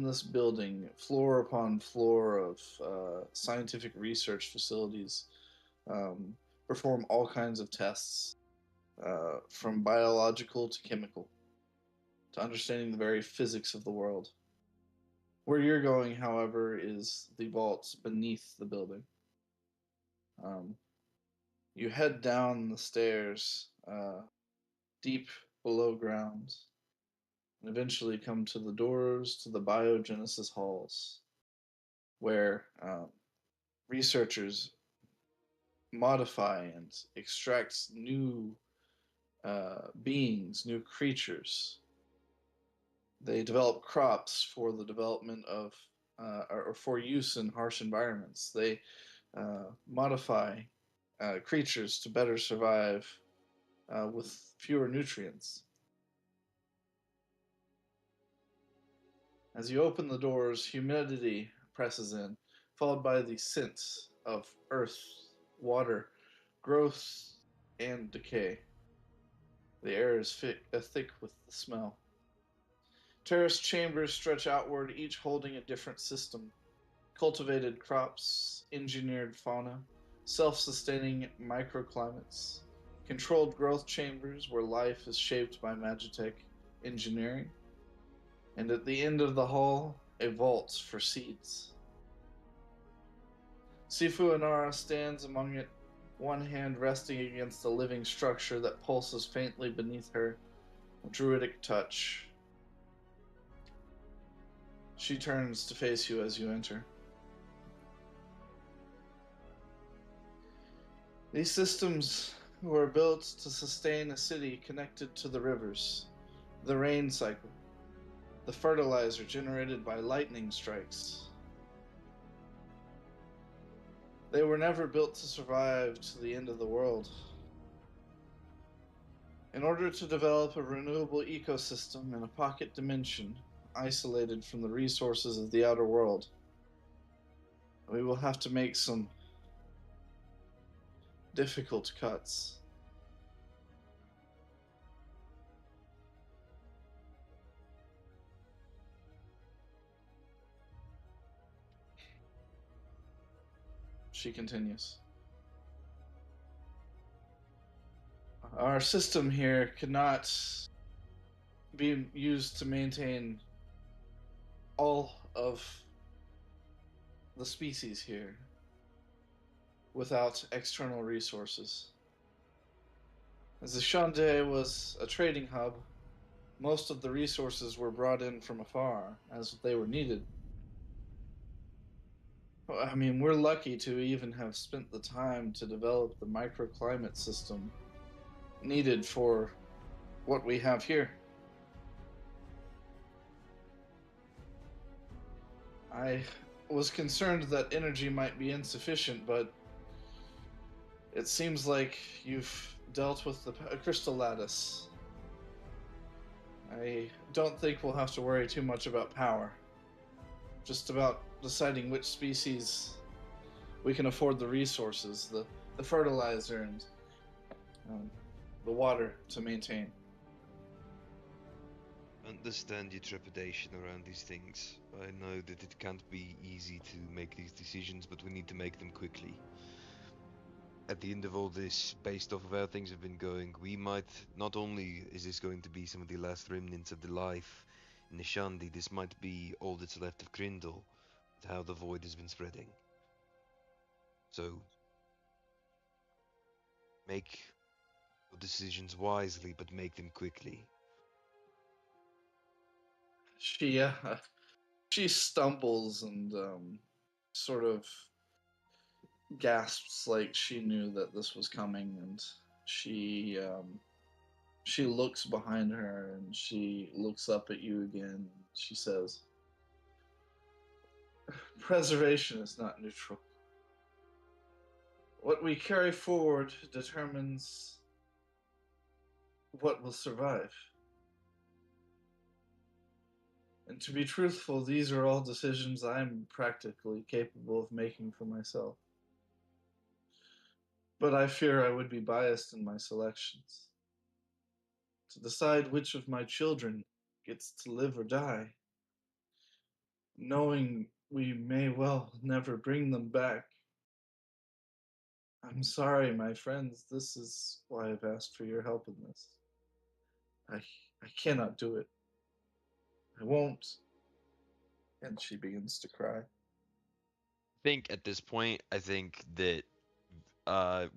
this building, floor upon floor of scientific research facilities perform all kinds of tests, from biological to chemical, to understanding the very physics of the world. Where you're going, however, is the vaults beneath the building. You head down the stairs, deep below ground, and eventually come to the doors to the biogenesis halls, where researchers modify and extract new beings, new creatures. They develop crops for the development of or for use in harsh environments. They modify creatures to better survive with fewer nutrients. As you open the doors, humidity presses in, followed by the scent of earth, water, growth, and decay. The air is thick with the smell. Terraced chambers stretch outward, each holding a different system. Cultivated crops, engineered fauna, self-sustaining microclimates, controlled growth chambers where life is shaped by Magitech engineering, and at the end of the hall, a vault for seeds. Sifu Inara stands among it, one hand resting against a living structure that pulses faintly beneath her druidic touch. She turns to face you as you enter. These systems were built to sustain a city connected to the rivers, the rain cycle, the fertilizer generated by lightning strikes. They were never built to survive to the end of the world. In order to develop a renewable ecosystem in a pocket dimension, isolated from the resources of the outer world, we will have to make some difficult cuts. She continues. Our system here cannot be used to maintain all of the species here without external resources. As Ishande was a trading hub, most of the resources were brought in from afar as they were needed. I mean, we're lucky to even have spent the time to develop the microclimate system needed for what we have here. I was concerned that energy might be insufficient, but it seems like you've dealt with the crystal lattice. I don't think we'll have to worry too much about power. Just about deciding which species we can afford the resources, the fertilizer, and the water to maintain. I understand your trepidation around these things. I know that it can't be easy to make these decisions, but we need to make them quickly. At the end of all this, based off of how things have been going, we might, not only is this going to be some of the last remnants of the life in Ishande, this might be all that's left of Grindel, with how the void has been spreading. So, make your decisions wisely, but make them quickly. She stumbles and sort of gasps like she knew that this was coming, and she looks behind her and she looks up at you again. She says, "Preservation is not neutral. What we carry forward determines what will survive. And to be truthful, these are all decisions I'm practically capable of making for myself. But I fear I would be biased in my selections. To decide which of my children gets to live or die, knowing we may well never bring them back. I'm sorry, my friends. This is why I've asked for your help in this. I cannot do it. I won't." And she begins to cry. I think at this point, I think that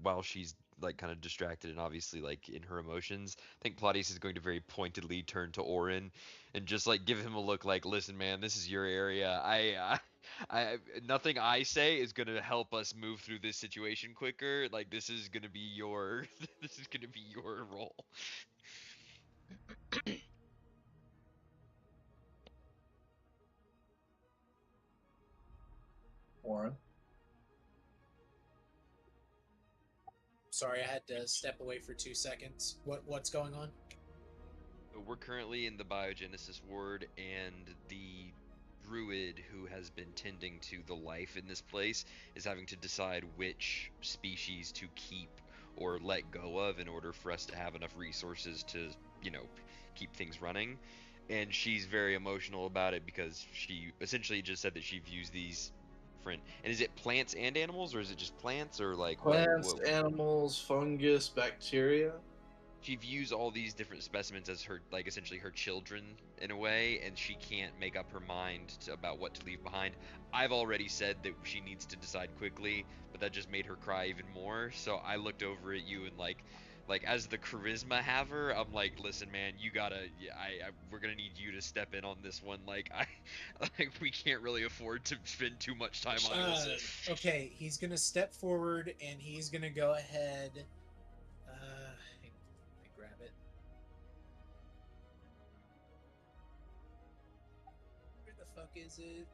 while she's like kind of distracted and obviously like in her emotions, I think Claudius is going to very pointedly turn to Orin and just like give him a look like, "Listen, man, this is your area. I nothing I say is gonna help us move through this situation quicker. Like this is gonna be your this is gonna be your role." Sorry, I had to step away for 2 seconds. What's going on? We're currently in the biogenesis ward, and the druid who has been tending to the life in this place is having to decide which species to keep or let go of in order for us to have enough resources to, keep things running. And she's very emotional about it because she essentially just said that she views these different. And is it plants and animals, or is it just plants, or like Plants, what? animals, fungus, bacteria. She views all these different specimens as her, like, essentially her children in a way, and she can't make up her mind about what to leave behind. I've already said that she needs to decide quickly, but that just made her cry even more. So I looked over at you and like as the charisma haver, I'm like, listen, man, you gotta, we're gonna need you to step in on this one. Like, like we can't really afford to spend too much time on this. Okay, he's gonna step forward and he's gonna go ahead. Let me grab it. Where the fuck is it?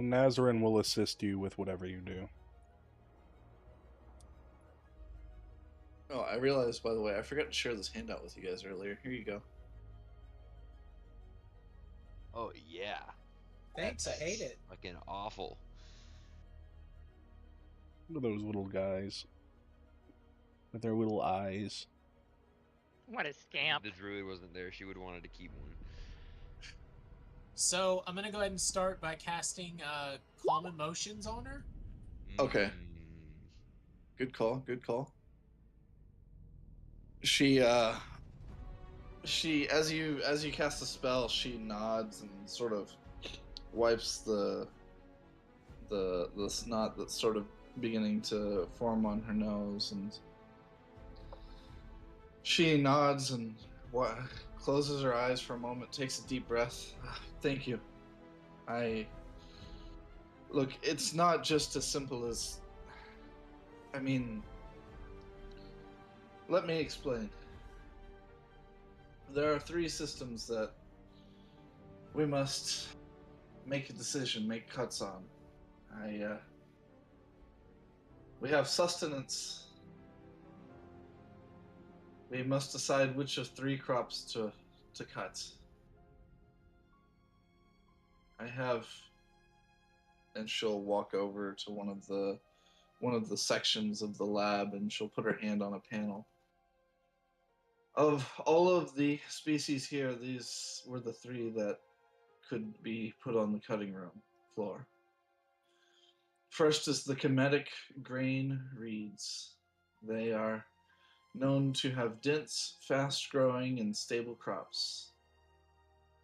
Nazarin will assist you with whatever you do. Oh, I realized, by the way, I forgot to share this handout with you guys earlier. Here you go. Oh yeah. Thanks, I hate it. Fucking awful. Look at those little guys with their little eyes. What a scamp. If the druid wasn't there, she would have wanted to keep one. So I'm gonna go ahead and start by casting Calm Emotions on her. Okay. Good call. Good call. She as you cast the spell, she nods and sort of wipes the snot that's sort of beginning to form on her nose, and she nods and closes her eyes for a moment, takes a deep breath. Thank you. Look, it's not just as simple as, I mean, let me explain. There are 3 systems that we must make a decision, make cuts on. We have sustenance. We must decide which of 3 crops to cut. I have, and she'll walk over to one of the sections of the lab, and she'll put her hand on a panel. Of all of the species here, these were the 3 that could be put on the cutting room floor. First is the Kemetic grain reeds. They are known to have dense, fast-growing, and stable crops.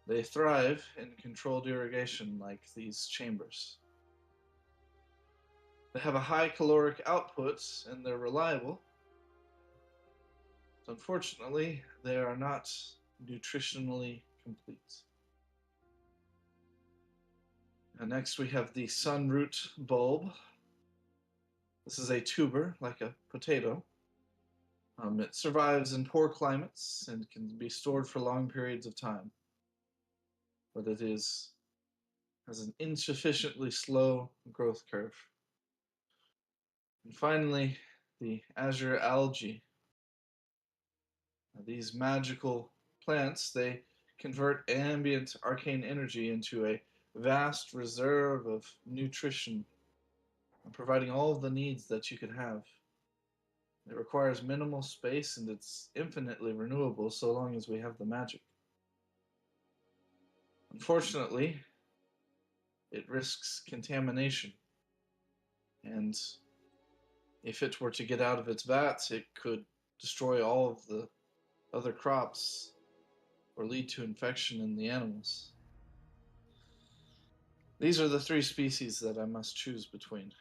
They thrive in controlled irrigation like these chambers. They have a high caloric output and they're reliable. Unfortunately, they are not nutritionally complete. And next we have the sunroot bulb. This is a tuber, like a potato. It survives in poor climates and can be stored for long periods of time. But it has an insufficiently slow growth curve. And finally, the azure algae. These magical plants, they convert ambient arcane energy into a vast reserve of nutrition, providing all of the needs that you could have. It requires minimal space and it's infinitely renewable so long as we have the magic. Unfortunately, it risks contamination. And if it were to get out of its vats, it could destroy all of the other crops or lead to infection in the animals. These are the 3 species that I must choose between.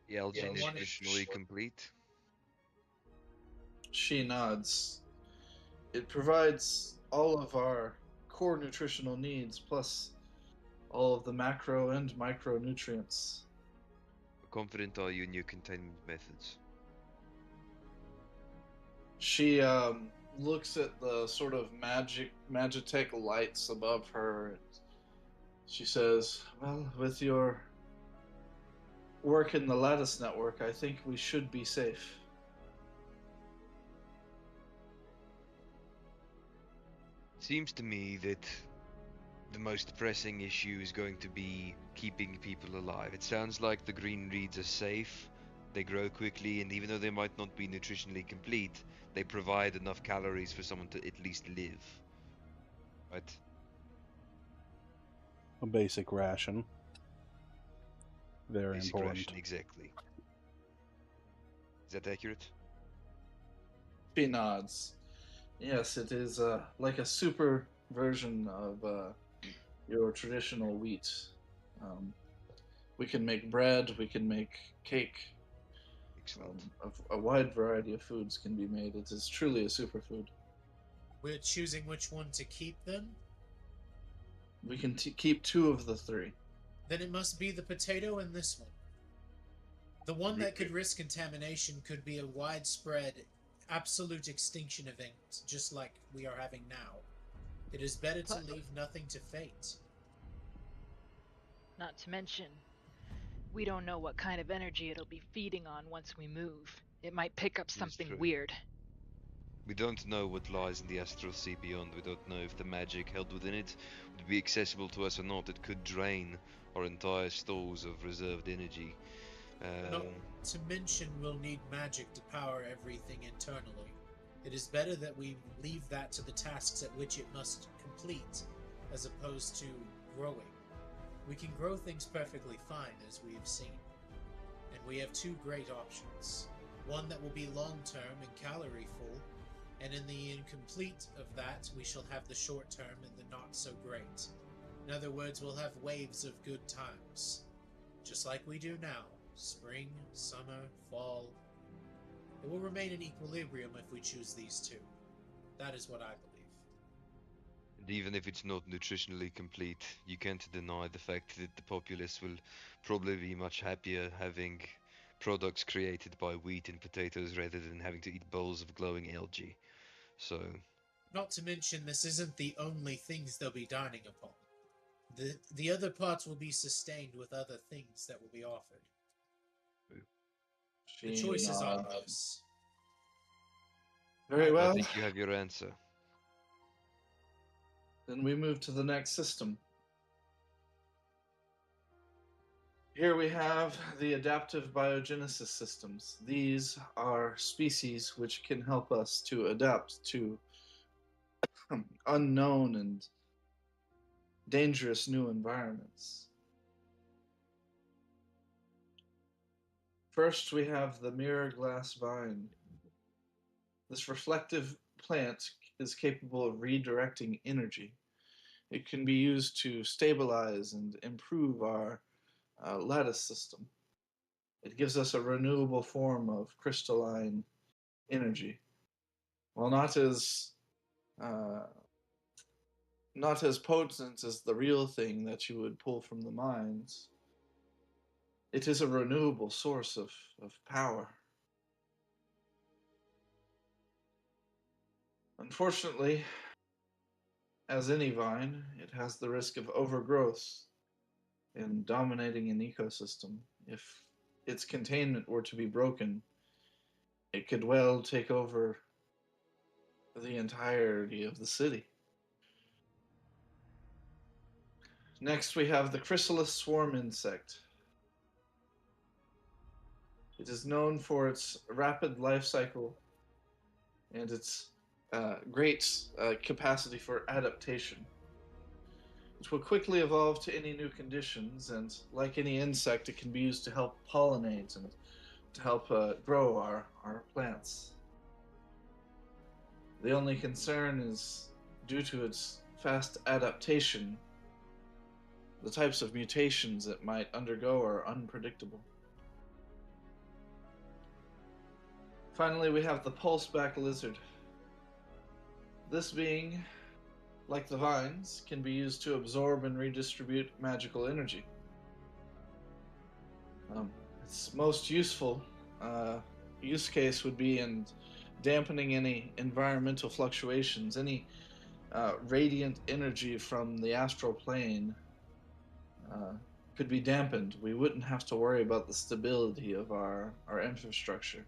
The algae Yeah, is one- nutritionally complete. She nods. It provides all of our core nutritional needs, plus all of the macro and micronutrients. How confident are you in your containment methods? She looks at the sort of magitech lights above her, and she says, well, with your work in the lattice network, I think we should be safe. Seems to me that the most pressing issue is going to be keeping people alive. It sounds like the green reeds are safe, they grow quickly, and even though they might not be nutritionally complete, they provide enough calories for someone to at least live. Right? A basic ration. Very Basic important. ration, exactly. Is that accurate? She nods. Yes, it is like a super version of your traditional wheat. Um, we can make bread, we can make cake. Excellent. A wide variety of foods can be made. It is truly a superfood. We're choosing which one to keep then? We can keep 2 of the 3. Then it must be the potato and this one. The one that could risk contamination could be a widespread, absolute extinction event, just like we are having now. It is better to leave nothing to fate. Not to mention, we don't know what kind of energy it'll be feeding on once we move. It might pick up something weird. We don't know what lies in the astral sea beyond. We don't know if the magic held within it would be accessible to us or not. It could drain our entire stores of reserved energy. Not to mention we'll need magic to power everything internally. It is better that we leave that to the tasks at which it must complete, as opposed to growing. We can grow things perfectly fine, as we have seen. And we have 2 great options. One that will be long-term and calorie-full, and in the incomplete of that, we shall have the short-term and the not-so-great. In other words, we'll have waves of good times. Just like we do now. Spring, summer, fall. It will remain in equilibrium if we choose these 2. That is what I believe. And even if it's not nutritionally complete, you can't deny the fact that the populace will probably be much happier having products created by wheat and potatoes rather than having to eat bowls of glowing algae. So... Not to mention, this isn't the only things they'll be dining upon. The other parts will be sustained with other things that will be offered. The choice is obvious. Very well. I think you have your answer. Then we move to the next system. Here we have the adaptive biogenesis systems. These are species which can help us to adapt to unknown and dangerous new environments. First, we have the mirror glass vine. This reflective plant is capable of redirecting energy. It can be used to stabilize and improve our lattice system. It gives us a renewable form of crystalline energy. While not as potent as the real thing that you would pull from the mines, it is a renewable source of power. Unfortunately, as any vine, it has the risk of overgrowth in dominating an ecosystem. If its containment were to be broken, it could well take over the entirety of the city. Next, we have the chrysalis swarm insect. It is known for its rapid life cycle and its great capacity for adaptation. It will quickly evolve to any new conditions, and like any insect, it can be used to help pollinate and to help grow our plants. The only concern is, due to its fast adaptation, the types of mutations it might undergo are unpredictable. Finally, we have the pulseback lizard. This being, like the vines, can be used to absorb and redistribute magical energy. Its most useful use case would be in dampening any environmental fluctuations, any radiant energy from the astral plane could be dampened, we wouldn't have to worry about the stability of our infrastructure.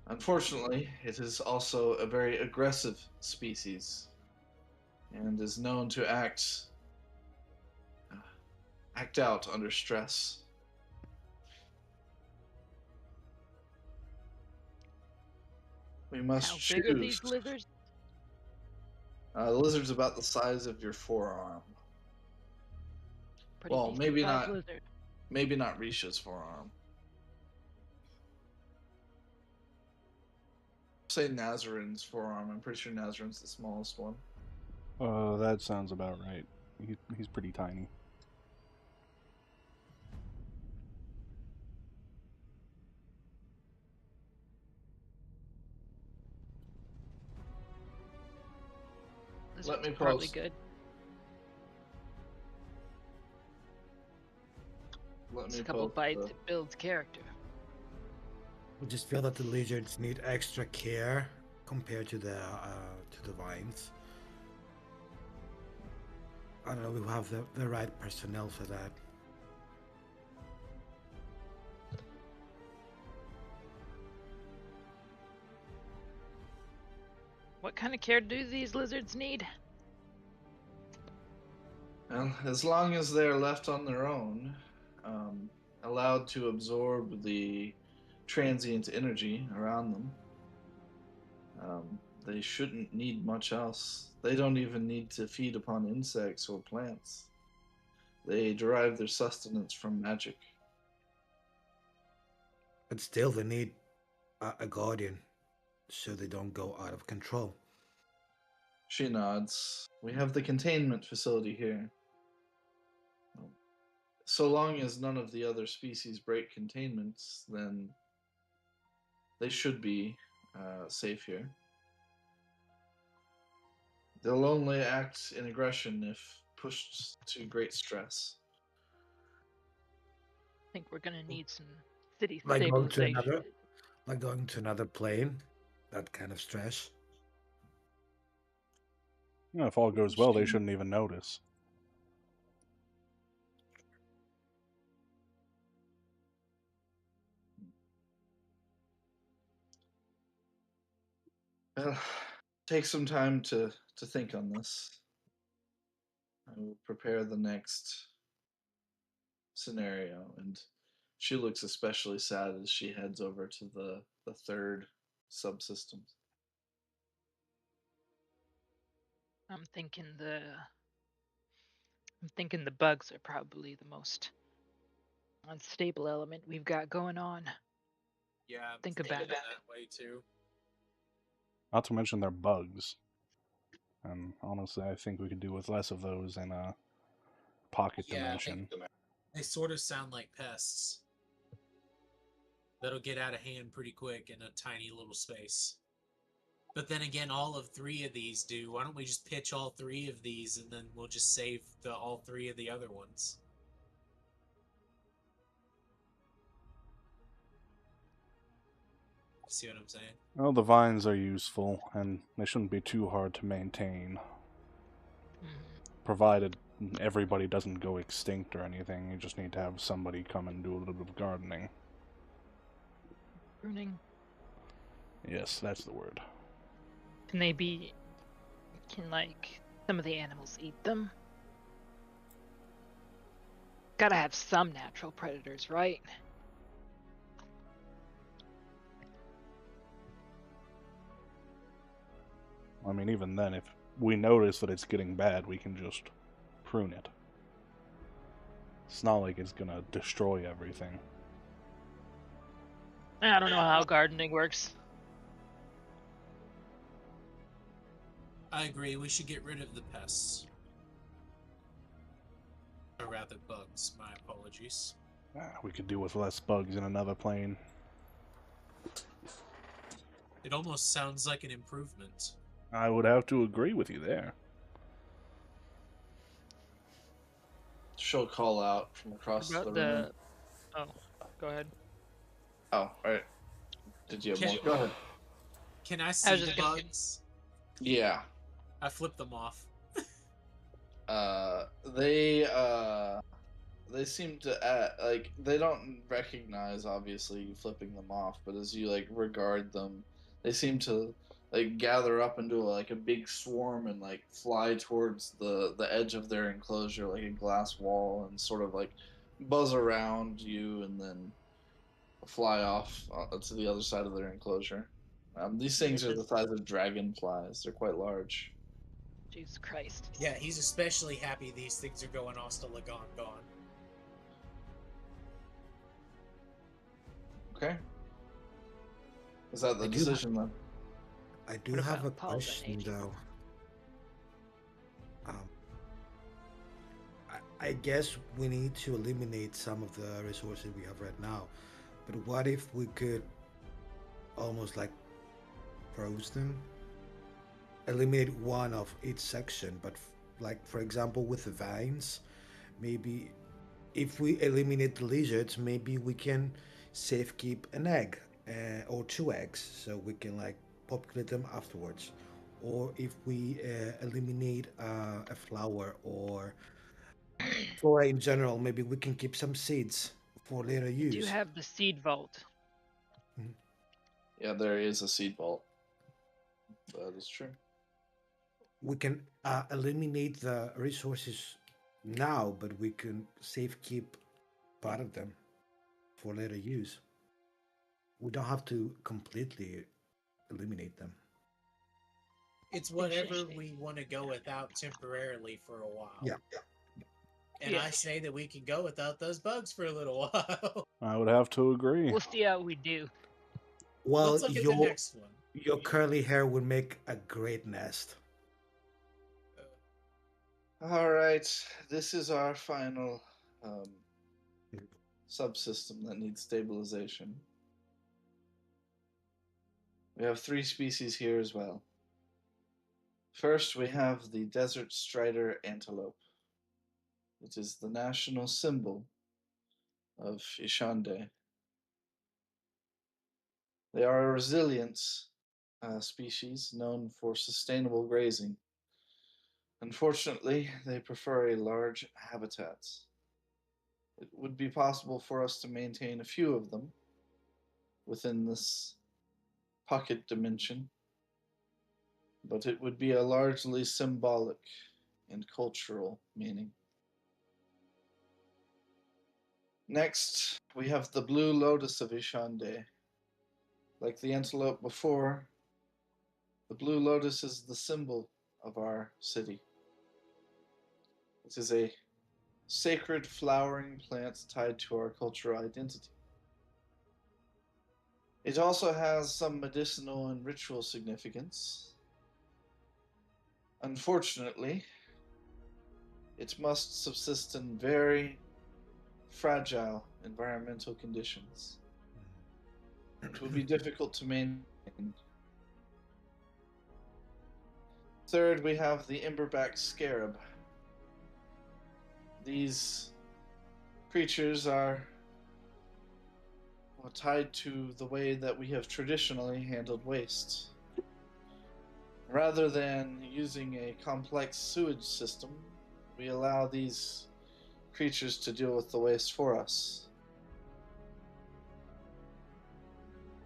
Unfortunately, it is also a very aggressive species and is known to act out under stress. We must How choose. big are these lizards? The lizard's about the size of your forearm. Pretty Well, decent maybe sized not. lizard. Maybe not Risha's forearm. Say Nazarin's forearm. I'm pretty sure Nazarin's the smallest one. That sounds about right. He's pretty tiny. Let me Lizard's probably pause. good. Let It's me a couple post. bites, it builds character. I just feel that the lizards need extra care compared to the vines. I don't know. We have the right personnel for that. What kind of care do these lizards need? Well, as long as they're left on their own, allowed to absorb the transient energy around them, they shouldn't need much else. They don't even need to feed upon insects or plants. They derive their sustenance from magic. But still, they need a guardian so they don't go out of control. She nods. We have the containment facility here. So long as none of the other species break containments, then they should be safe here. They'll only act in aggression if pushed to great stress. I think we're gonna need some city Like going to stabilization. another plane. That kind of stress. If all goes well, they shouldn't even notice. Well, take some time to think on this. I will prepare the next scenario, and she looks especially sad as she heads over to the third subsystem. I'm thinking the bugs are probably the most unstable element we've got going on. Yeah, I'm Think thinking about it. that way too. Not to mention they're bugs. And honestly, I think we could do with less of those in a pocket dimension. They sort of sound like pests. That'll get out of hand pretty quick in a tiny little space. But then again, all of 3 of these do. Why don't we just pitch all 3 of these and then we'll just save all 3 of the other ones? See what I'm saying? Well, the vines are useful, and they shouldn't be too hard to maintain. Provided everybody doesn't go extinct or anything, you just need to have somebody come and do a little bit of gardening. Pruning. Yes, that's the word. Can some of the animals eat them? Gotta have some natural predators, right? I mean, even then, if we notice that it's getting bad, we can just prune it. It's not like it's gonna destroy everything. I don't know how gardening works. I agree, we should get rid of the pests. Or rather, bugs. My apologies. We could do with less bugs in another plane. It almost sounds like an improvement. I would have to agree with you there. She'll call out from across the room. Oh, go ahead. Oh, right. Did you have more? Go ahead. Can I see the just gonna bugs? Yeah. I flip them off. They seem to like they don't recognize obviously you flipping them off, but as you like regard them, they seem to like gather up into like a big swarm and like fly towards the edge of their enclosure like a glass wall and sort of like buzz around you and then fly off to the other side of their enclosure. These things This are is the size of dragonflies. They're quite large. Jesus Christ. Yeah, he's especially happy these things are going hostile Lagon gone. Okay. Is that the decision then? I do What have about a Paul's question NH? though. I guess we need to eliminate some of the resources we have right now. But what if we could almost like froze them? Eliminate one of each section, but like for example with the vines, maybe if we eliminate the lizards, maybe we can safe keep an egg or two eggs, so we can like populate them afterwards. Or if we eliminate a flower or flora in general, maybe we can keep some seeds for later We do use. have the seed vault. Yeah, there is a seed vault. That is true. We can eliminate the resources now, but we can safe keep part of them for later use. We don't have to completely eliminate them. It's whatever Interesting. we want to go without temporarily for a while. Yeah. And I Yes. say that we can go without those bugs for a little while. I would have to agree. We'll see how we do. Well, Let's look at the your next one. your curly hair would make a great nest. All right, this is our final subsystem that needs stabilization. We have 3 species here as well. First, we have the desert strider antelope. It is the national symbol of Ishande. They are a resilient species known for sustainable grazing. Unfortunately, they prefer a large habitat. It would be possible for us to maintain a few of them within this pocket dimension, but it would be a largely symbolic and cultural meaning. Next, we have the blue lotus of Ishande. Like the antelope before, the blue lotus is the symbol of our city. It is a sacred flowering plant tied to our cultural identity. It also has some medicinal and ritual significance. Unfortunately, it must subsist in very fragile environmental conditions. It will be difficult to maintain. Third, we have the emberback scarab. These creatures are tied to the way that we have traditionally handled waste. Rather than using a complex sewage system, we allow these creatures to deal with the waste for us.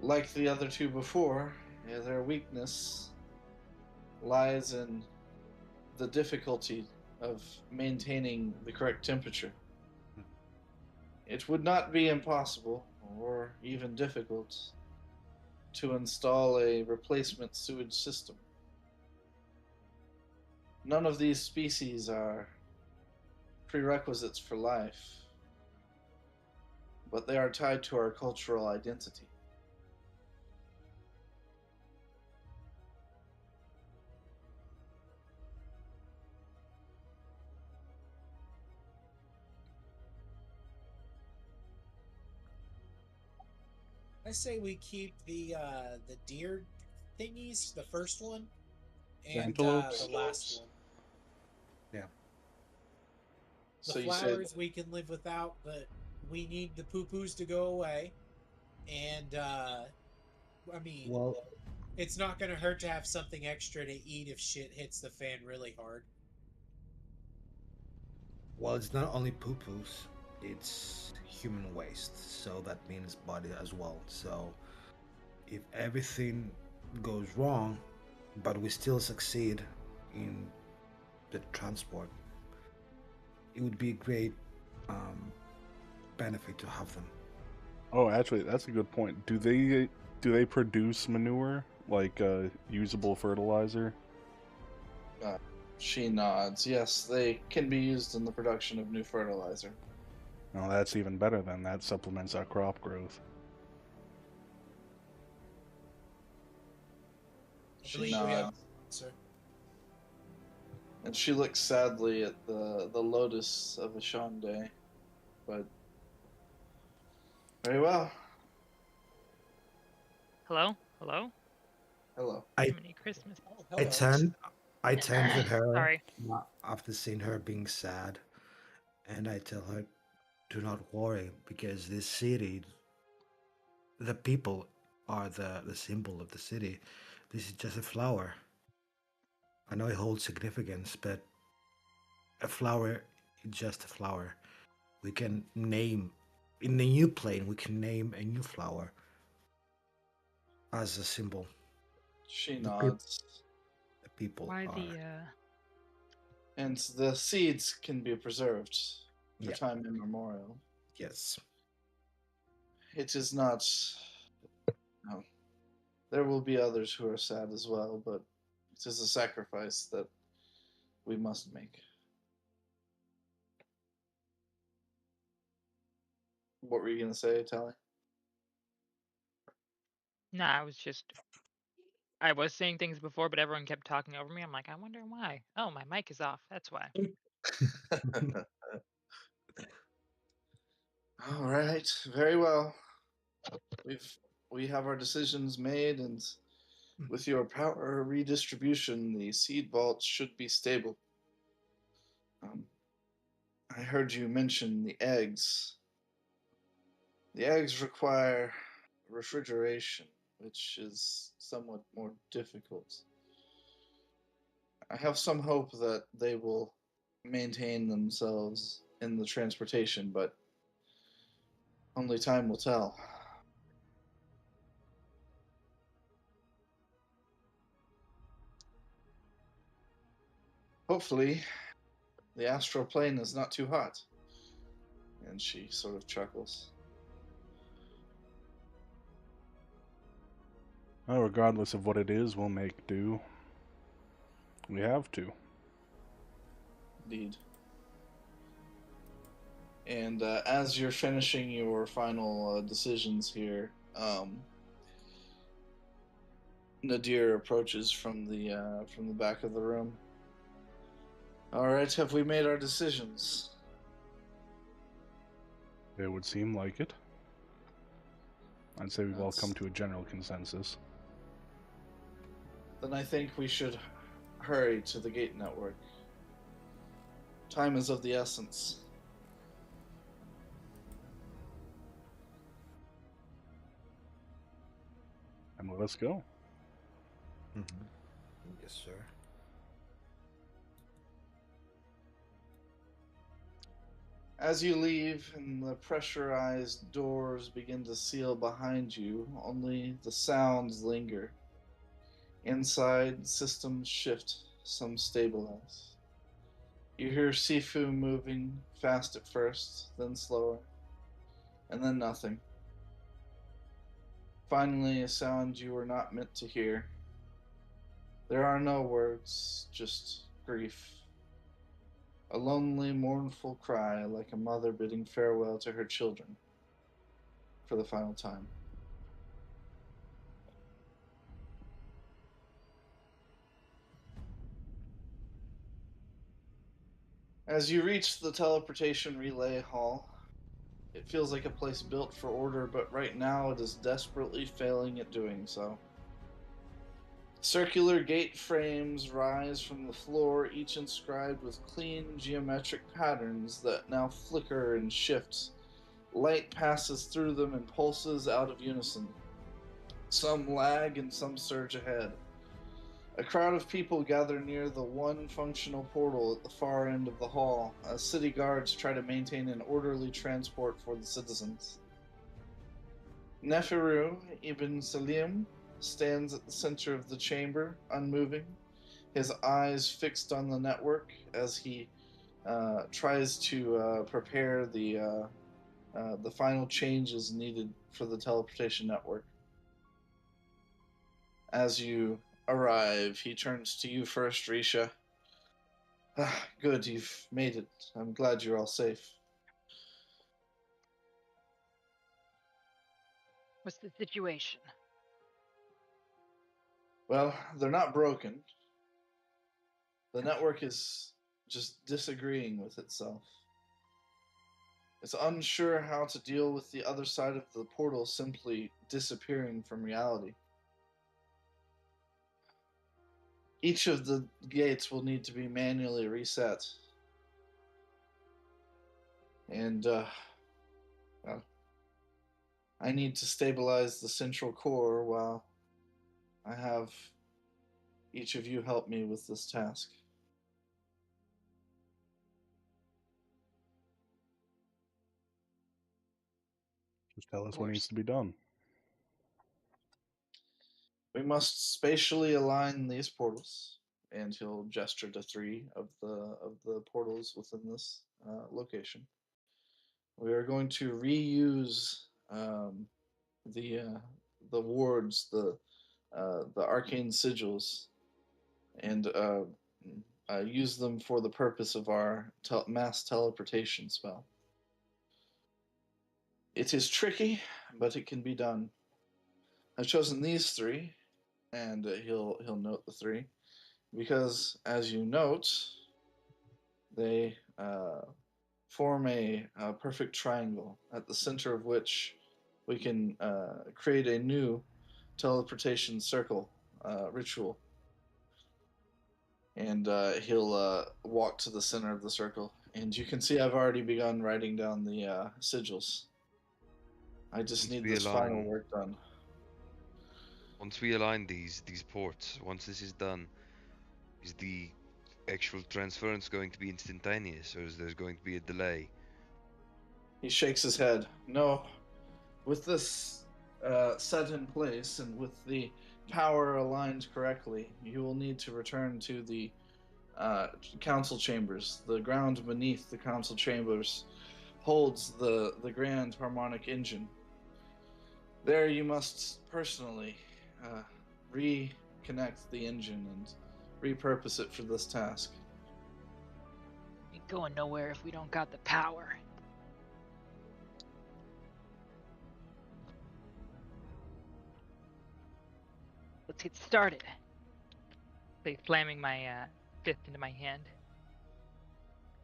Like the other 2 before, their weakness lies in the difficulty of maintaining the correct temperature. It would not be impossible, or even difficult, to install a replacement sewage system. None of these species are prerequisites for life, but they are tied to our cultural identity. I say we keep the deer thingies, the first one, and Antelopes? the last one. Yeah. The So you say flowers we can live without, but we need the poo-poos to go away. And I mean, Well, it's not going to hurt to have something extra to eat if shit hits the fan really hard. Well, it's not only poo-poos, it's human waste, so that means body as well. So if everything goes wrong, but we still succeed in the transport, it would be a great um, benefit to have them. Oh, actually, that's a good point. Do they produce manure like usable fertilizer? She nods. Yes, they can be used in the production of new fertilizer. Oh, that's even better then. That supplements our crop growth. I She believe we have nods, a sponsor. and she looks sadly at the lotus of Ishande, but very well. Hello? Hello? Hello. I Jiminy Christmas. Oh, I hello. turn I turn to her Sorry. after seeing her being sad, and I tell her, "Do not worry, because this city, the people are the symbol of the city. This is just a flower. I know it holds significance, but a flower is just a flower. We can name in the new plane. We can name a new flower as a symbol. She The peop nods. the people Why are And the seeds can be preserved for yeah time immemorial. yes. It is not. No, there will be others who are sad as well, but it is a sacrifice that we must make. What were you going to say, Tally? Nah, I was saying things before, but everyone kept talking over me. I'm like, I wonder why. Oh, my mic is off. That's why. All right, very well. We have our decisions made, and with your power redistribution, the seed vaults should be stable. Um, I heard you mention the eggs. The eggs require refrigeration, which is somewhat more difficult. I have some hope that they will maintain themselves in the transportation, but only time will tell. Hopefully, the astral plane is not too hot. And she sort of chuckles. Well, regardless of what it is, we'll make do. We have to. Indeed. And as you're finishing your final decisions here, Nadir approaches from the back of the room. All right, have we made our decisions? It would seem like it. I'd say we've all That's- come to a general consensus. Then I think we should hurry to the gate network. Time is of the essence. And let us go. Yes, sir. As you leave and the pressurized doors begin to seal behind you, only the sounds linger. Inside, systems shift, some stabilize. You hear Sifu moving, fast at first, then slower, and then nothing. Finally, a sound you were not meant to hear. There are no words, just grief. A lonely, mournful cry, like a mother bidding farewell to her children for the final time. As you reach the teleportation relay hall, it feels like a place built for order, but right now it is desperately failing at doing so. Circular gate frames rise from the floor, each inscribed with clean geometric patterns that now flicker and shift. Light passes through them and pulses out of unison. Some lag and some surge ahead. A crowd of people gather near the one functional portal at the far end of the hall as city guards try to maintain an orderly transport for the citizens. Neferu ibn Salim stands at the center of the chamber, unmoving, his eyes fixed on the network as he tries to prepare the final changes needed for the teleportation network. As you arrive, he turns to you first, Risha. Good, you've made it. I'm glad you're all safe. What's the situation? Well, they're not broken. The network is just disagreeing with itself. It's unsure how to deal with the other side of the portal simply disappearing from reality. Each of the gates will need to be manually reset. And, well, I need to stabilize the central core while I have each of you help me with this task. Just tell us what needs to be done. We must spatially align these portals, and he'll gesture to 3 of the portals within this location. We are going to reuse the wards, the arcane sigils, and use them for the purpose of our mass teleportation spell. It is tricky, but it can be done. I've chosen these 3, and he'll note the 3, because as you note, they form a perfect triangle at the center of which we can create a new teleportation circle ritual. And he'll walk to the center of the circle, and you can see I've already begun writing down the sigils. I just need this final work done. Once we align these ports, once this is done, is the actual transference going to be instantaneous, or is there going to be a delay? He shakes his head. No, with this set in place and with the power aligned correctly, you will need to return to the council chambers. The ground beneath the council chambers holds the grand harmonic engine. There you must personally reconnect the engine and repurpose it for this task. Ain't going nowhere if we don't got the power. Let's get started. Like slamming my fist into my hand.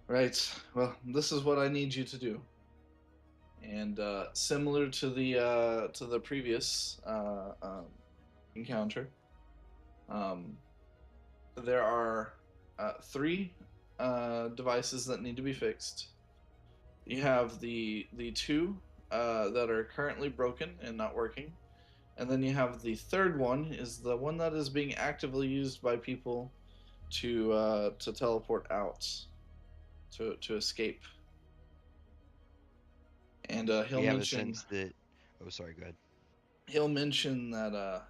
Right. Well, this is what I need you to do. And similar to the previous encounter, there are 3 devices that need to be fixed. You have the 2 that are currently broken and not working, and then you have the third one is the one that is being actively used by people to teleport out, to escape. And he'll We have mention. a sense that. Oh, sorry. Go ahead. He'll mention that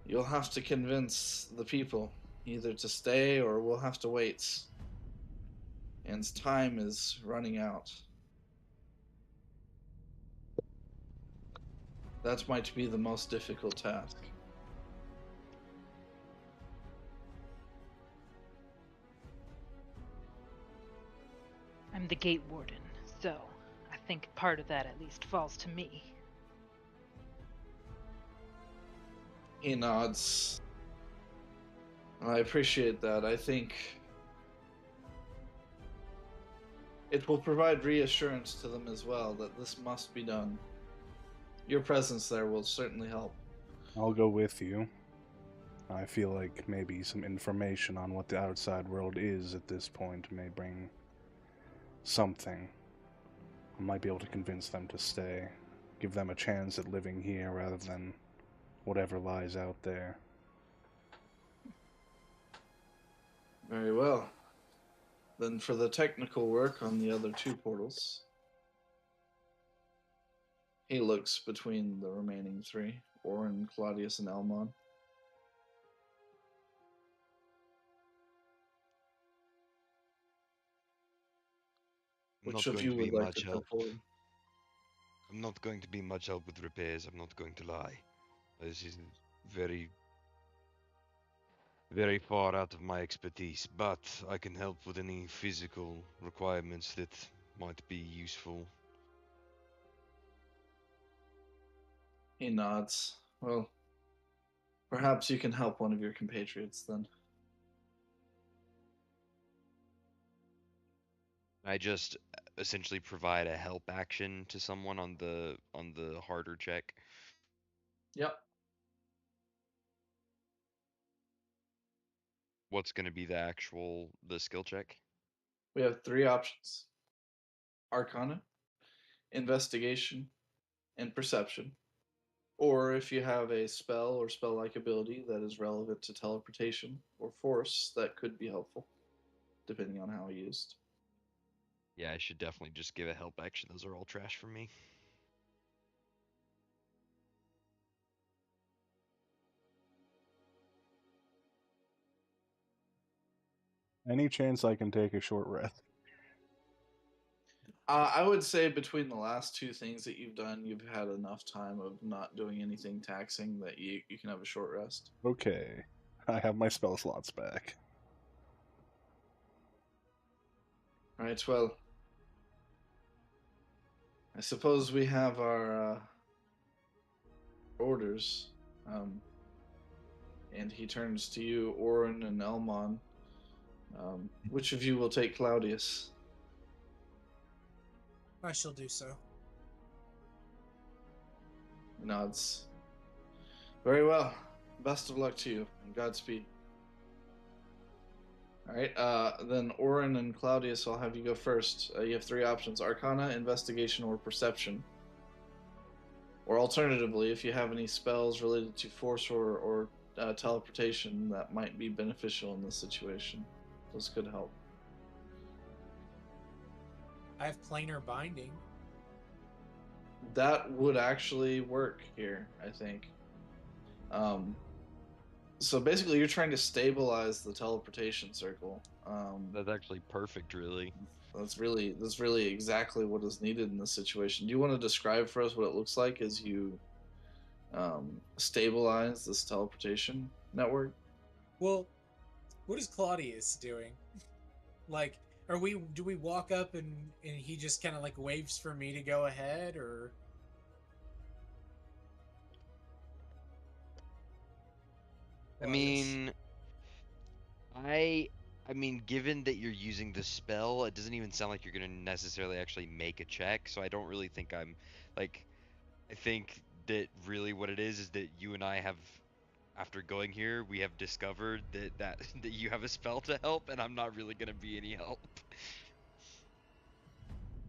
you'll have to convince the people either to stay or we'll have to wait. And time is running out. That might be the most difficult task. I'm the gate warden, so I think part of that at least falls to me. He nods. I appreciate that. I think it will provide reassurance to them as well that this must be done. Your presence there will certainly help. I'll go with you. I feel like maybe some information on what the outside world is at this point may bring something. I might be able to convince them to stay. Give them a chance at living here rather than whatever lies out there. Very well. Then for the technical work on the other two portals, he looks between the remaining three, Orin, Claudius, and Elmon. I'm Which not of going you to be would like to much come help. forward? I'm not going to be much help with repairs, I'm not going to lie. This is very, very far out of my expertise, but I can help with any physical requirements that might be useful. He nods. Well, perhaps you can help one of your compatriots then. I just essentially provide a help action to someone on the harder check. Yep. What's going to be the skill check? We have three options: Arcana, Investigation, and Perception. Or if you have a spell or spell-like ability that is relevant to teleportation or force, that could be helpful, depending on how used. Yeah, I should definitely just give a help action. Those are all trash for me. Any chance I can take a short rest? I would say between the last two things that you've done, you've had enough time of not doing anything taxing that you can have a short rest. Okay. I have my spell slots back. All right, well, I suppose we have our orders. And he turns to you, Orin and Elmon. Which of you will take Claudius? I shall do so. He nods. Very well. Best of luck to you, and Godspeed. All right, then Orin and Claudius, I'll have you go first. You have three options: Arcana, Investigation, or Perception. Or alternatively, if you have any spells related to force or teleportation that might be beneficial in this situation, those could help. I have planar binding. That would actually work here, I think. So basically, you're trying to stabilize the teleportation circle. That's actually perfect, really. That's really exactly what is needed in this situation. Do you want to describe for us what it looks like as you stabilize this teleportation network? Well, what is Claudius doing? Like, do we walk up and he just kind of like waves for me to go ahead, or? I mean, I mean, given that you're using the spell, it doesn't even sound like you're gonna necessarily actually make a check. So I don't really think I'm like. I think that really what it is that you and I have, after going here, we have discovered that you have a spell to help, and I'm not really gonna be any help.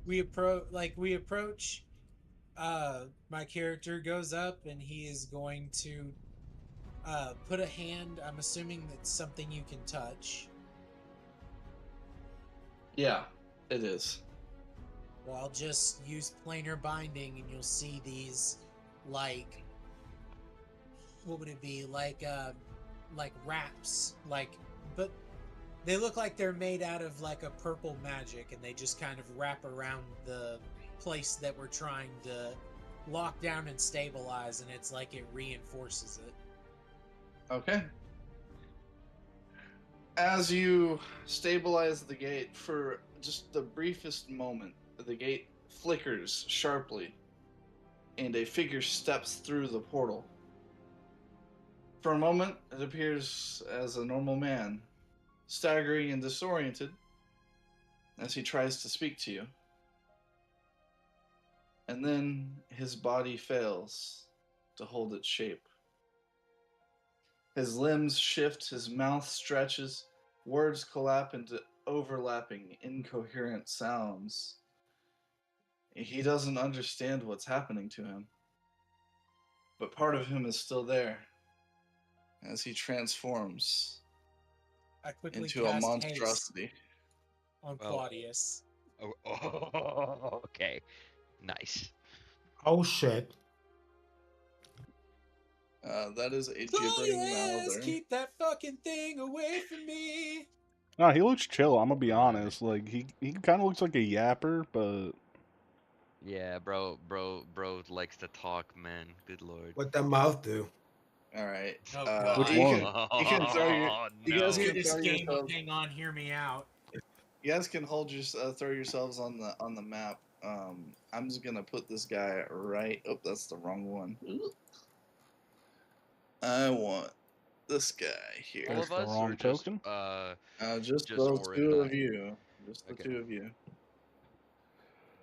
We approach. My character goes up and he is going to put a hand. I'm assuming that's something you can touch. Yeah, it is. Well, I'll just use planar binding, and you'll see these, like, what would it be? Like wraps, but they look like they're made out of like a purple magic, and they just kind of wrap around the place that we're trying to lock down and stabilize, and it's like it reinforces it. Okay. As you stabilize the gate for just the briefest moment, the gate flickers sharply, and a figure steps through the portal. For a moment, it appears as a normal man, staggering and disoriented as he tries to speak to you. And then his body fails to hold its shape. His limbs shift, his mouth stretches, words collapse into overlapping, incoherent sounds. He doesn't understand what's happening to him. But part of him is still there as he transforms I quickly into a cast haste monstrosity. on Well- Claudius. Oh, okay. Nice. Oh shit. That is a gibbering Claudius, mouther. keep that fucking thing away from me. No, he looks chill. I'm gonna be honest. Like he kind of looks like a yapper, but Yeah, bro likes to talk, man. Good lord. What that mouth do? All right. Oh god. You one? can throw your. Oh, You guys no. can This throw game of yourselves. Hang On, Hear Me Out. You guys can throw yourselves on the map. I'm just gonna put this guy right. Oh, that's the wrong one. Ooh. I want this guy here. All There's of the us, or wrong just token. Just just those Aura two and of I? you. Just the Okay. two of you.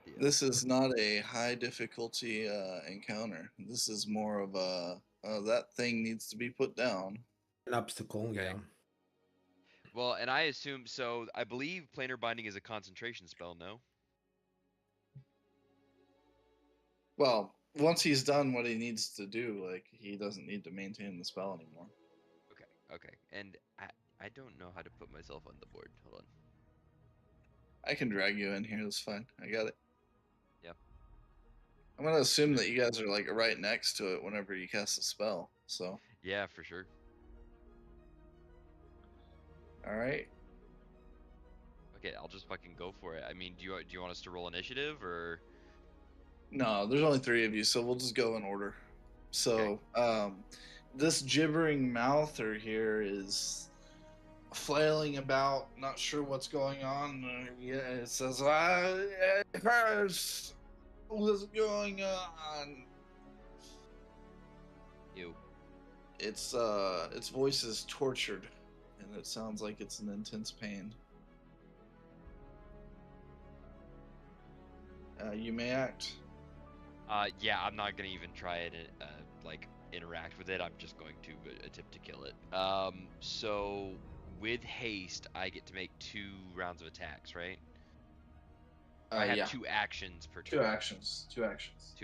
Deal. This is not a high difficulty encounter. This is more of a that thing needs to be put down. An obstacle, yeah. Well, and I assume so. I believe planar binding is a concentration spell. No. Well, once he's done what he needs to do, like he doesn't need to maintain the spell anymore. Okay. And I don't know how to put myself on the board. Hold on. I can drag you in here. That's fine. I got it. Yep. I'm gonna assume that you guys are like right next to it whenever you cast a spell. So, Yeah, for sure. all right. Okay, I'll just fucking go for it. I mean, do you want us to roll initiative or? No, there's only three of you, so we'll just go in order. So, this gibbering mouther here is flailing about, not sure what's going on. Yeah, it says, what's going on? Ew. Its voice is tortured, and it sounds like it's in intense pain. You may act. Yeah, I'm not gonna even try it. Like interact with it. I'm just going to attempt to kill it. So with haste, I get to make 2 rounds of attacks, right? I have Yeah. 2 actions per turn. Two actions. 2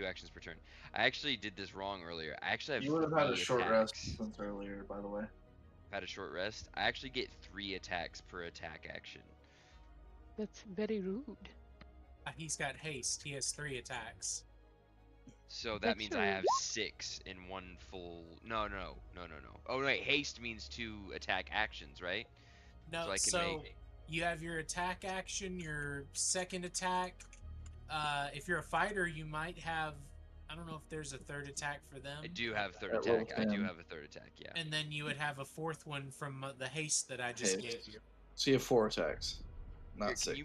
actions per turn. I actually did this wrong earlier. I actually have You would have had a 3 short rest attacks. since earlier, by the way. Had a short rest. I actually get 3 attacks per attack action. That's very rude. He's got haste. He has 3 attacks. So that That's means I rude. have 6 in one full. No. Oh wait, haste means 2 attack actions, right? No, So I can so make. you have your attack action, your second attack. If you're a fighter, you might have. I don't know if there's a third attack for them. I do have third At level attack. I do 10. have a third attack. Yeah. And then you would have a 4th one from the haste that I just Haste. gave you. So you have 4 attacks, not Here, 6. can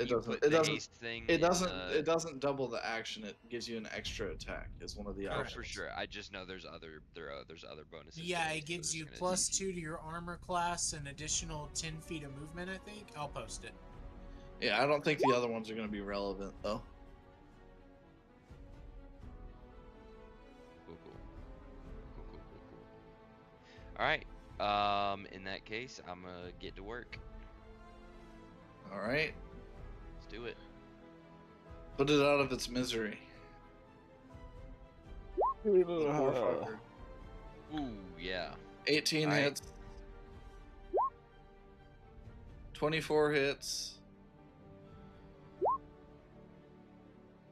you put It the doesn't. haste thing? It doesn't. In It doesn't double the action. It gives you an extra attack. Is one of the Oh, options. for sure. I just know there's other bonuses. Yeah, to it so gives we're you just gonna- +2 to your armor class, an additional 10 feet of movement. I think I'll post it. Yeah, I don't think the other ones are going to be relevant though. Cool. All right. In that case, I'm gonna get to work. All right, Let's do it. put it out of its misery. The poor fucker. Ooh, yeah. 18 All right. hits. 24 hits.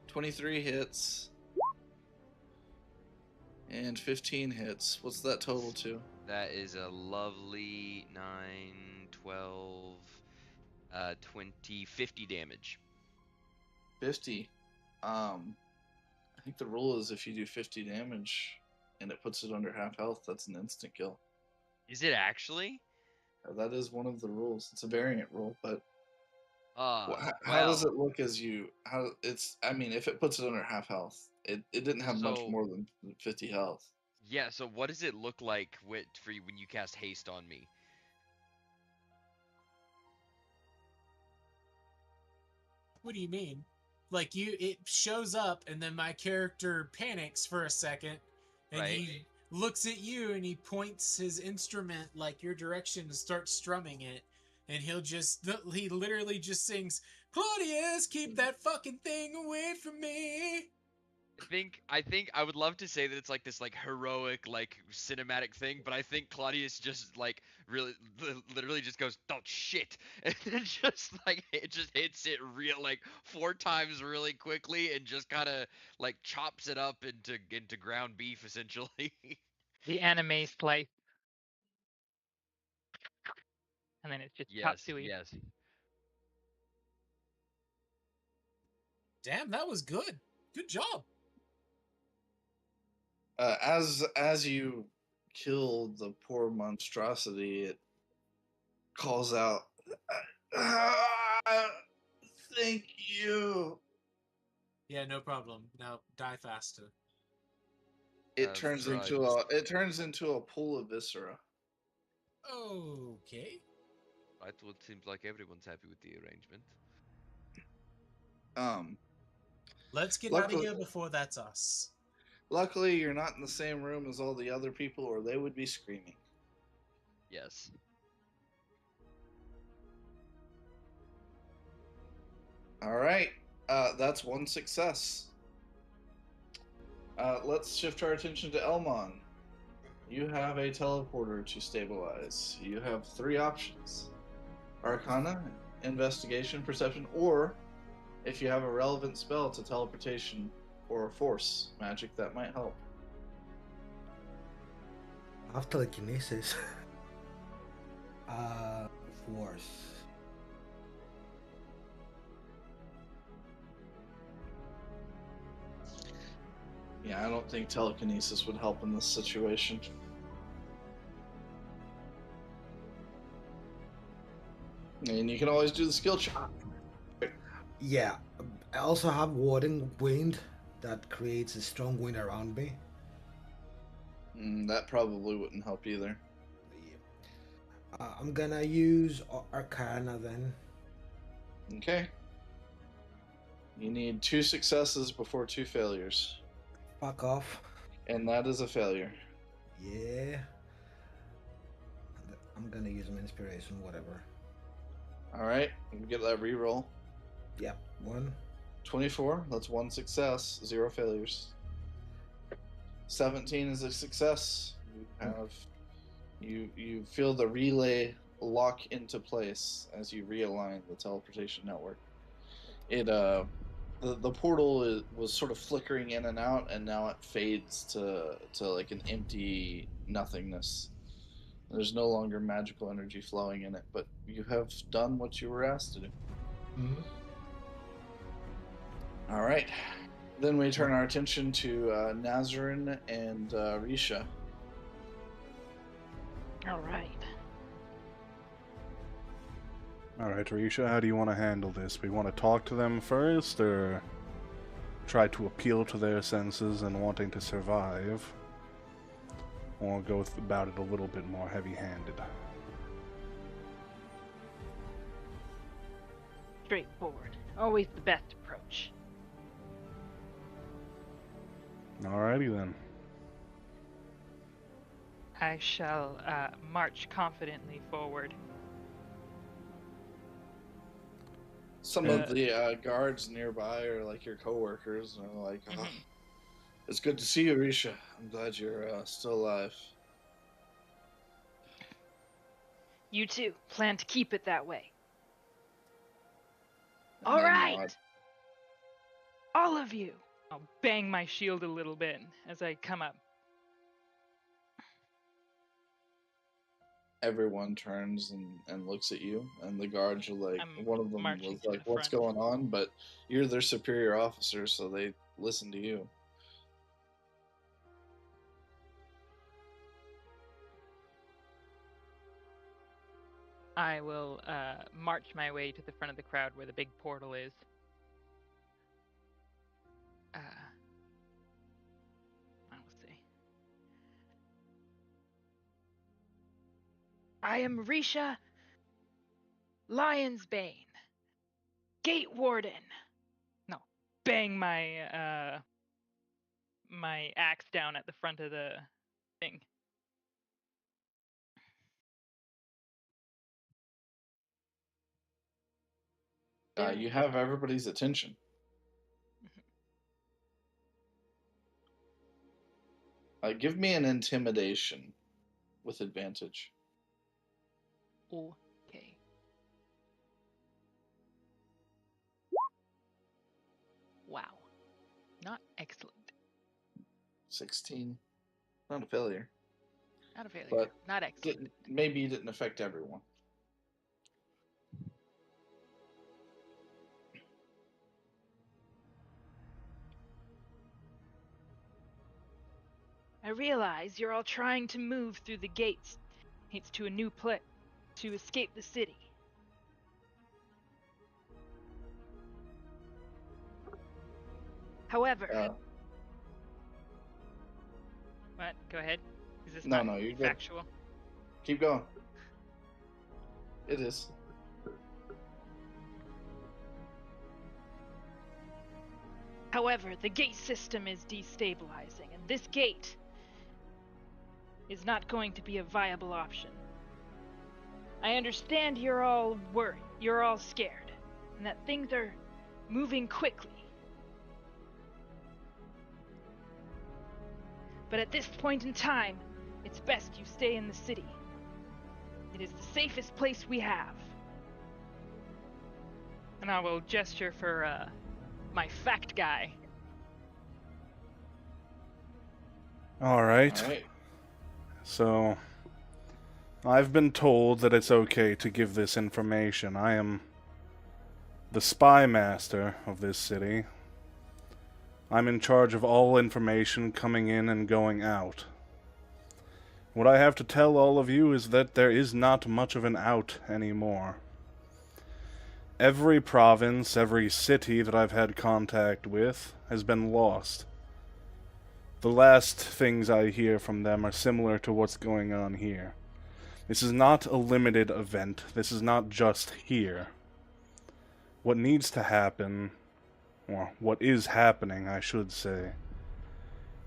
23 hits. And 15 hits. What's that total to? That is a lovely 9, 12, 20, 50 damage. 50. I think the rule is if you do 50 damage and it puts it under half health, that's an instant kill. Is it actually? That is one of the rules. It's a variant rule, but how Well, does it look as you? How it's? I mean, if it puts it under half health, it didn't have much So- more than 50 health. yeah. So what does it look like for you when you cast haste on me? What do you mean? Like it shows up, and then my character panics for a second, and Right. he looks at you, and he points his instrument like your direction and starts strumming it, and he literally just sings, "Claudius, keep that fucking thing away from me." I think I would love to say that it's like this like heroic like cinematic thing, but I think Claudius just like really literally just goes, "Oh shit," and then just like it just hits it real like 4 times really quickly and just kind of like chops it up into ground beef essentially. The anime slice, and then it's just chop Yes, suey. yes. Damn, that was good. Good job. As you kill the poor monstrosity, it calls out, "Ah, thank you." Yeah, no problem. Now die faster. It I've turns tried. into a pool of viscera. Okay. Right, well, it seems like everyone's happy with the arrangement. Um, Let's get out of luckily, here before that's us. luckily, you're not in the same room as all the other people, or they would be screaming. Yes. All right, that's one success. Let's shift our attention to Elmon. You have a teleporter to stabilize. You have 3 options: Arcana, Investigation, Perception, or if you have a relevant spell to teleportation or force magic that might help. I have telekinesis. Force. Yeah, I don't think telekinesis would help in this situation. And you can always do the skill check. Yeah. I also have warding wind that creates a strong wind around me. That probably wouldn't help either. I'm gonna use Arcana then. Okay. You need 2 successes before 2 failures. Fuck off. And that is a failure. Yeah. I'm gonna use my inspiration, whatever. Alright, we get that reroll. Yep, 1. 24, that's 1 success, 0 failures. 17 is a success. You feel the relay lock into place as you realign the teleportation network. The portal was sort of flickering in and out, and now it fades to like an empty nothingness. There's no longer magical energy flowing in it, but you have done what you were asked to do. Mm-hmm. All right. Then we turn our attention to Nazarin and Risha. All right. Alright, Risha, how do you want to handle this? We want to talk to them first, or try to appeal to their senses and wanting to survive? Or go about it a little bit more heavy-handed? Straightforward. Always the best approach. Alrighty then. I shall march confidently forward. Some of the guards nearby are like your coworkers, and are like, "Oh, it's good to see you, Risha. I'm glad you're still alive." You too. Plan to keep it that way. And All they right. nod. All of you. I'll bang my shield a little bit as I come up. Everyone turns and looks at you, and the guards are like, I'm one of them marching was to like, the "What's front. going on?" But you're their superior officer, so they listen to you. I will march my way to the front of the crowd where the big portal is. I will say. I am Risha Lionsbane, Gate Warden. No, bang my my axe down at the front of the thing. You have everybody's attention. Give me an intimidation with advantage. Okay. Wow. Not excellent. 16. Not a failure. Not a failure. But not excellent. Maybe it didn't affect everyone. I realize you're all trying to move through the gates to a new place to escape the city. However, what? Go ahead. Is this No, not you're factual? Good. Keep going. It is. However, the gate system is destabilizing, and this gate is not going to be a viable option. I understand you're all worried, you're all scared, and that things are moving quickly. But at this point in time, it's best you stay in the city. It is the safest place we have. And I will gesture for my fact guy. All right. So, I've been told that it's okay to give this information. I am the spy master of this city. I'm in charge of all information coming in and going out. What I have to tell all of you is that there is not much of an out anymore. Every province, every city that I've had contact with has been lost. The last things I hear from them are similar to what's going on here. This is not a limited event. This is not just here. What needs to happen, or what is happening, I should say,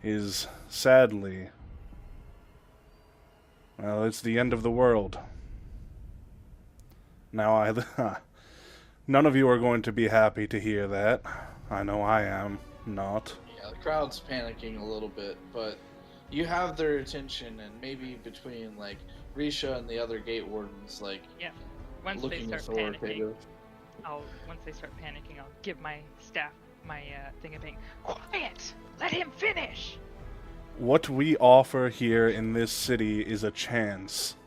is sadly, well, it's the end of the world. Now, none of you are going to be happy to hear that. I know I am not. Yeah, the crowd's panicking a little bit, but you have their attention, and maybe between, like, Risha and the other gate wardens, like, yeah. Once looking they start authoritative. Once they start panicking, I'll give my staff my thing of being quiet. Let him finish. What we offer here in this city is a chance.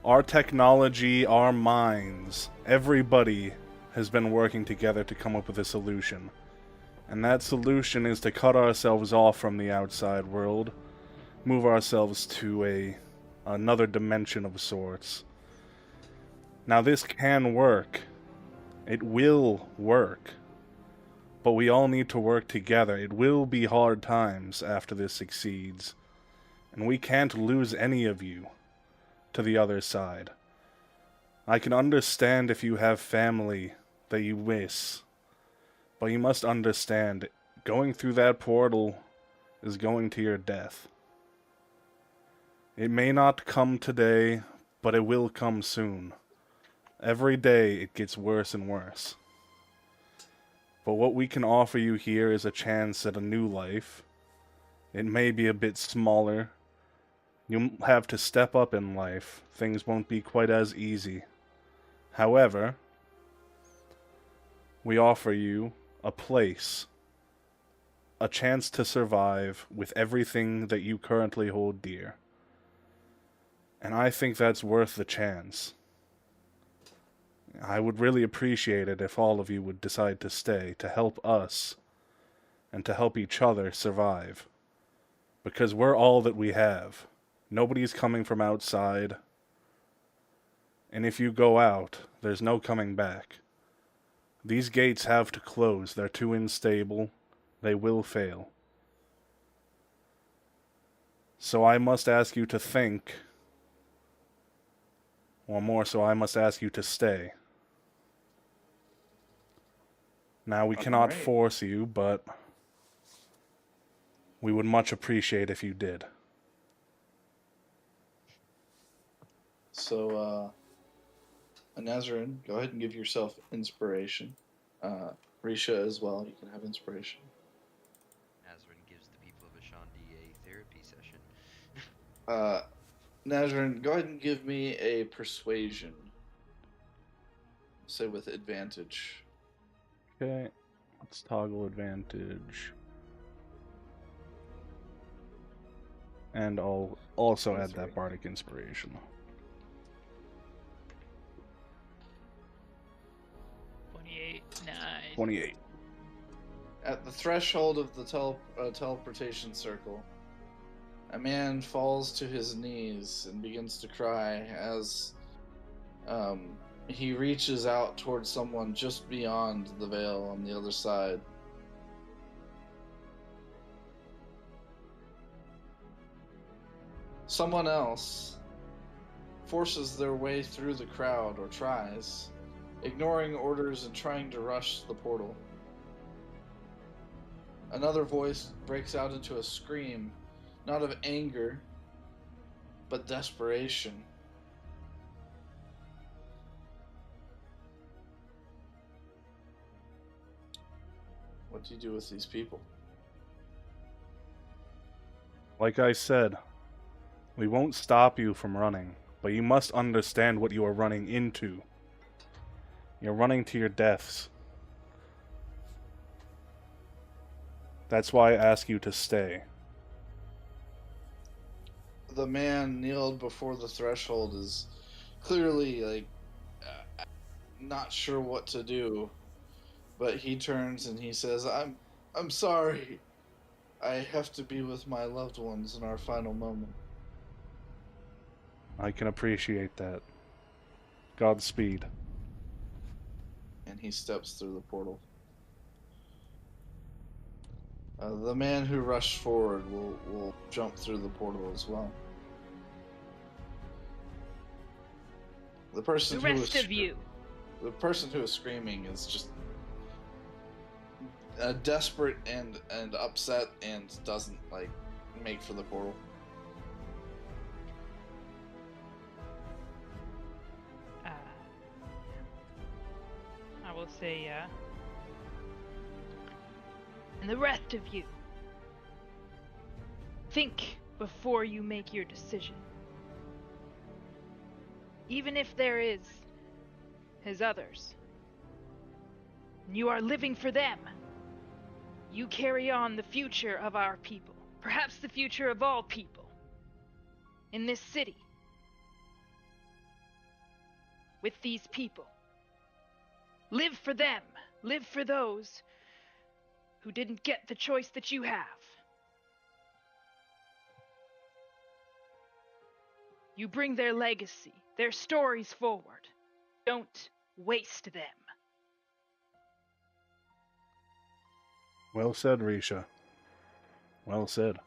Our technology, our minds, everybody has been working together to come up with a solution. And that solution is to cut ourselves off from the outside world, move ourselves to another dimension of sorts. Now this can work. It will work. But we all need to work together. It will be hard times after this succeeds. And we can't lose any of you to the other side. I can understand if you have family that you miss. But you must understand, going through that portal is going to your death. It may not come today, but it will come soon. Every day it gets worse and worse. But what we can offer you here is a chance at a new life. It may be a bit smaller. You'll have to step up in life. Things won't be quite as easy. However, we offer you a place, a chance to survive with everything that you currently hold dear. And I think that's worth the chance. I would really appreciate it if all of you would decide to stay, to help us, and to help each other survive. Because we're all that we have. Nobody's coming from outside. And if you go out, there's no coming back. These gates have to close. They're too unstable. They will fail. So I must ask you to think, or more so, I must ask you to stay. Now, we cannot force you, but we would much appreciate if you did. So, Nazarin, go ahead and give yourself inspiration. Risha as well, you can have inspiration. Nazarin gives the people of Ishande a therapy session. Nazrin, go ahead and give me a persuasion. Say with advantage. Okay, let's toggle advantage. And I'll also add that bardic inspiration. 28. Nice. 28. At the threshold of the teleportation circle, a man falls to his knees and begins to cry as he reaches out towards someone just beyond the veil on the other side. Someone else forces their way through the crowd, or tries, ignoring orders and trying to rush the portal. Another voice breaks out into a scream, not of anger, but desperation. What do you do with these people? Like I said, we won't stop you from running, but you must understand what you are running into. You're running to your deaths. That's why I ask you to stay. The man kneeled before the threshold is clearly not sure what to do, but he turns and he says, I'm sorry. I have to be with my loved ones in our final moment." I can appreciate that. Godspeed. And he steps through the portal. The man who rushed forward will jump through the portal as well. The person The rest of you. The person who is screaming is just desperate and upset and doesn't make for the portal. I will say, and the rest of you, think before you make your decision. Even if there is his others, and you are living for them, you carry on the future of our people, perhaps the future of all people in this city. With these people. Live for them. Live for those who didn't get the choice that you have. You bring their legacy, their stories forward. Don't waste them. Well said, Risha. Well said.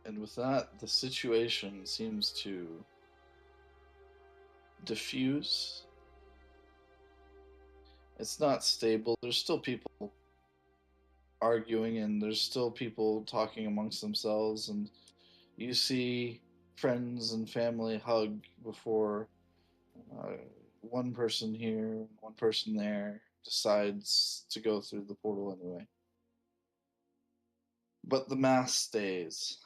And with that, the situation seems to diffuse. It's not stable. There's still people arguing, and there's still people talking amongst themselves, and you see friends and family hug before one person here, one person there decides to go through the portal anyway. But the mass stays.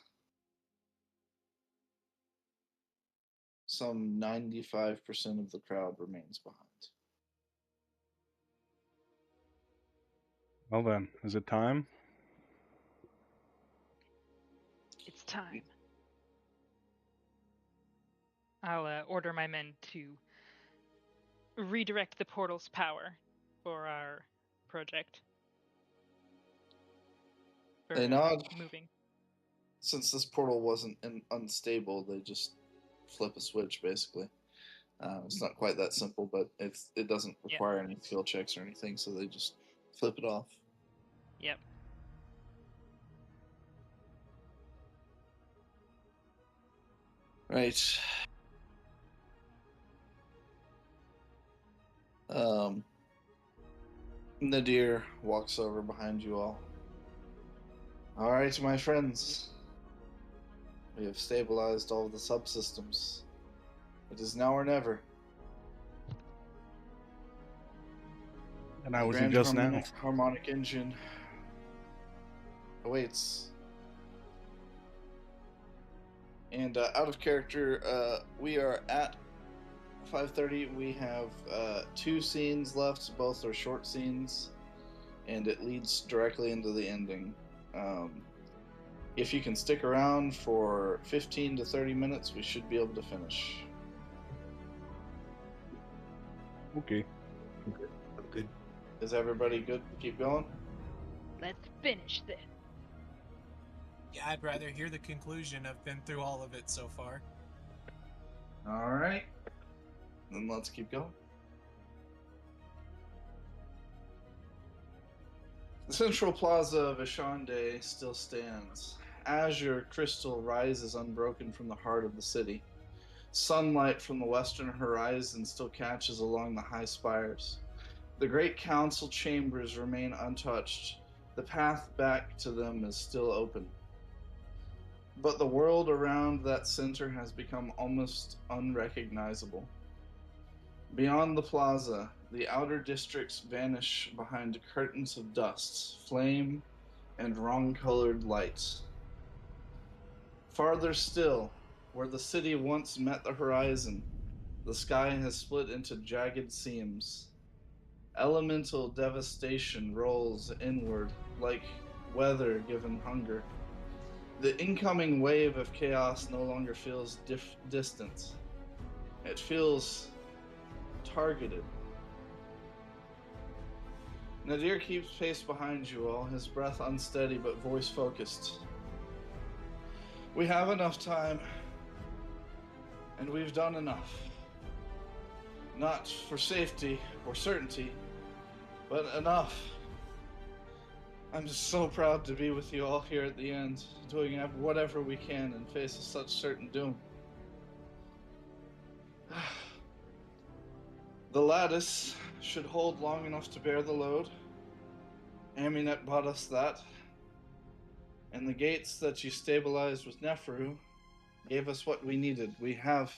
Some 95% of the crowd remains behind. Well then, is it time? It's time. I'll order my men to redirect the portal's power for our project. They nod. Moving. Since this portal wasn't unstable, they just flip a switch, basically. It's not quite that simple, but it doesn't require any skill checks or anything, so they just flip it off. Yep. Right. Nadir walks over behind you all. All right, my friends. We have stabilized all of the subsystems. It is now or never. And I was just now. Harmonic engine awaits. And out of character, we are at 5:30. We have 2 scenes left. Both are short scenes, and it leads directly into the ending. If you can stick around for 15 to 30 minutes, we should be able to finish. Okay. I'm good. Is everybody good to keep going? Let's finish this. Yeah, I'd rather hear the conclusion. I've been through all of it so far. All right. Then let's keep going. The central plaza of Ishande still stands. Azure crystal rises unbroken from the heart of the city. Sunlight from the western horizon still catches along the high spires. The great council chambers remain untouched. The path back to them is still open. But the world around that center has become almost unrecognizable. Beyond the plaza, the outer districts vanish behind curtains of dust, flame, and wrong-colored lights. Farther still, where the city once met the horizon, the sky has split into jagged seams. Elemental devastation rolls inward like weather given hunger. The incoming wave of chaos no longer feels distant. It feels targeted. Nadir keeps pace behind you all, his breath unsteady but voice focused. We have enough time, and we've done enough. Not for safety or certainty, but enough. I'm just so proud to be with you all here at the end, doing whatever we can in face of such certain doom. The lattice should hold long enough to bear the load. Aminet bought us that. And the gates that you stabilized with Neferu gave us what we needed. We have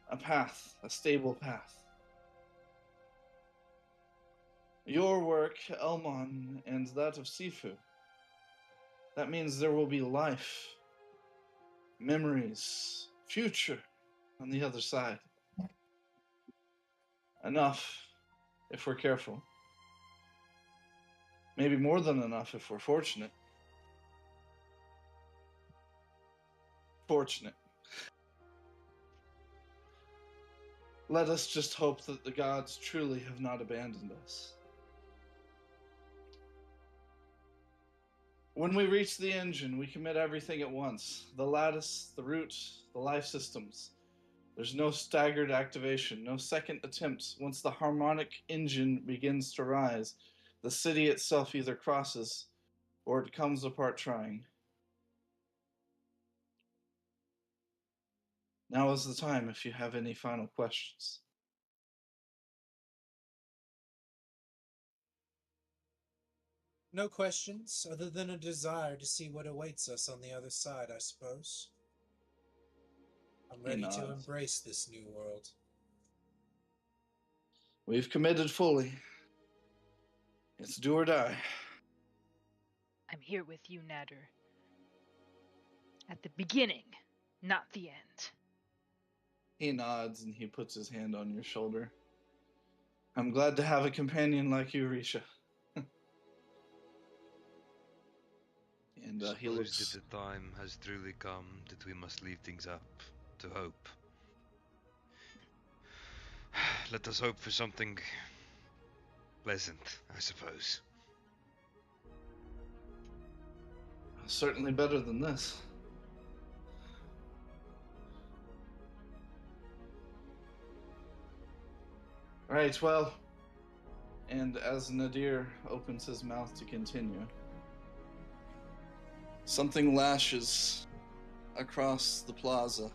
a path, a stable path. Your work, Elmon, and that of Sifu. That means there will be life, memories, future on the other side. Enough, if we're careful. Maybe more than enough if we're fortunate. Fortunate. Let us just hope that the gods truly have not abandoned us. When we reach the engine, we commit everything at once. The lattice, the root, the life systems. There's no staggered activation, no second attempt. Once the harmonic engine begins to rise, the city itself either crosses or it comes apart trying. Now is the time if you have any final questions. No questions, other than a desire to see what awaits us on the other side, I suppose. I'm ready to embrace this new world. We've committed fully. It's do or die. I'm here with you, Nader. At the beginning, not the end. He nods and he puts his hand on your shoulder. I'm glad to have a companion like you, Risha. And he looks. Suppose that the time has truly come that we must leave things up to hope. Let us hope for something pleasant, I suppose. Certainly better than this. Right, well, and as Nadir opens his mouth to continue, something lashes across the plaza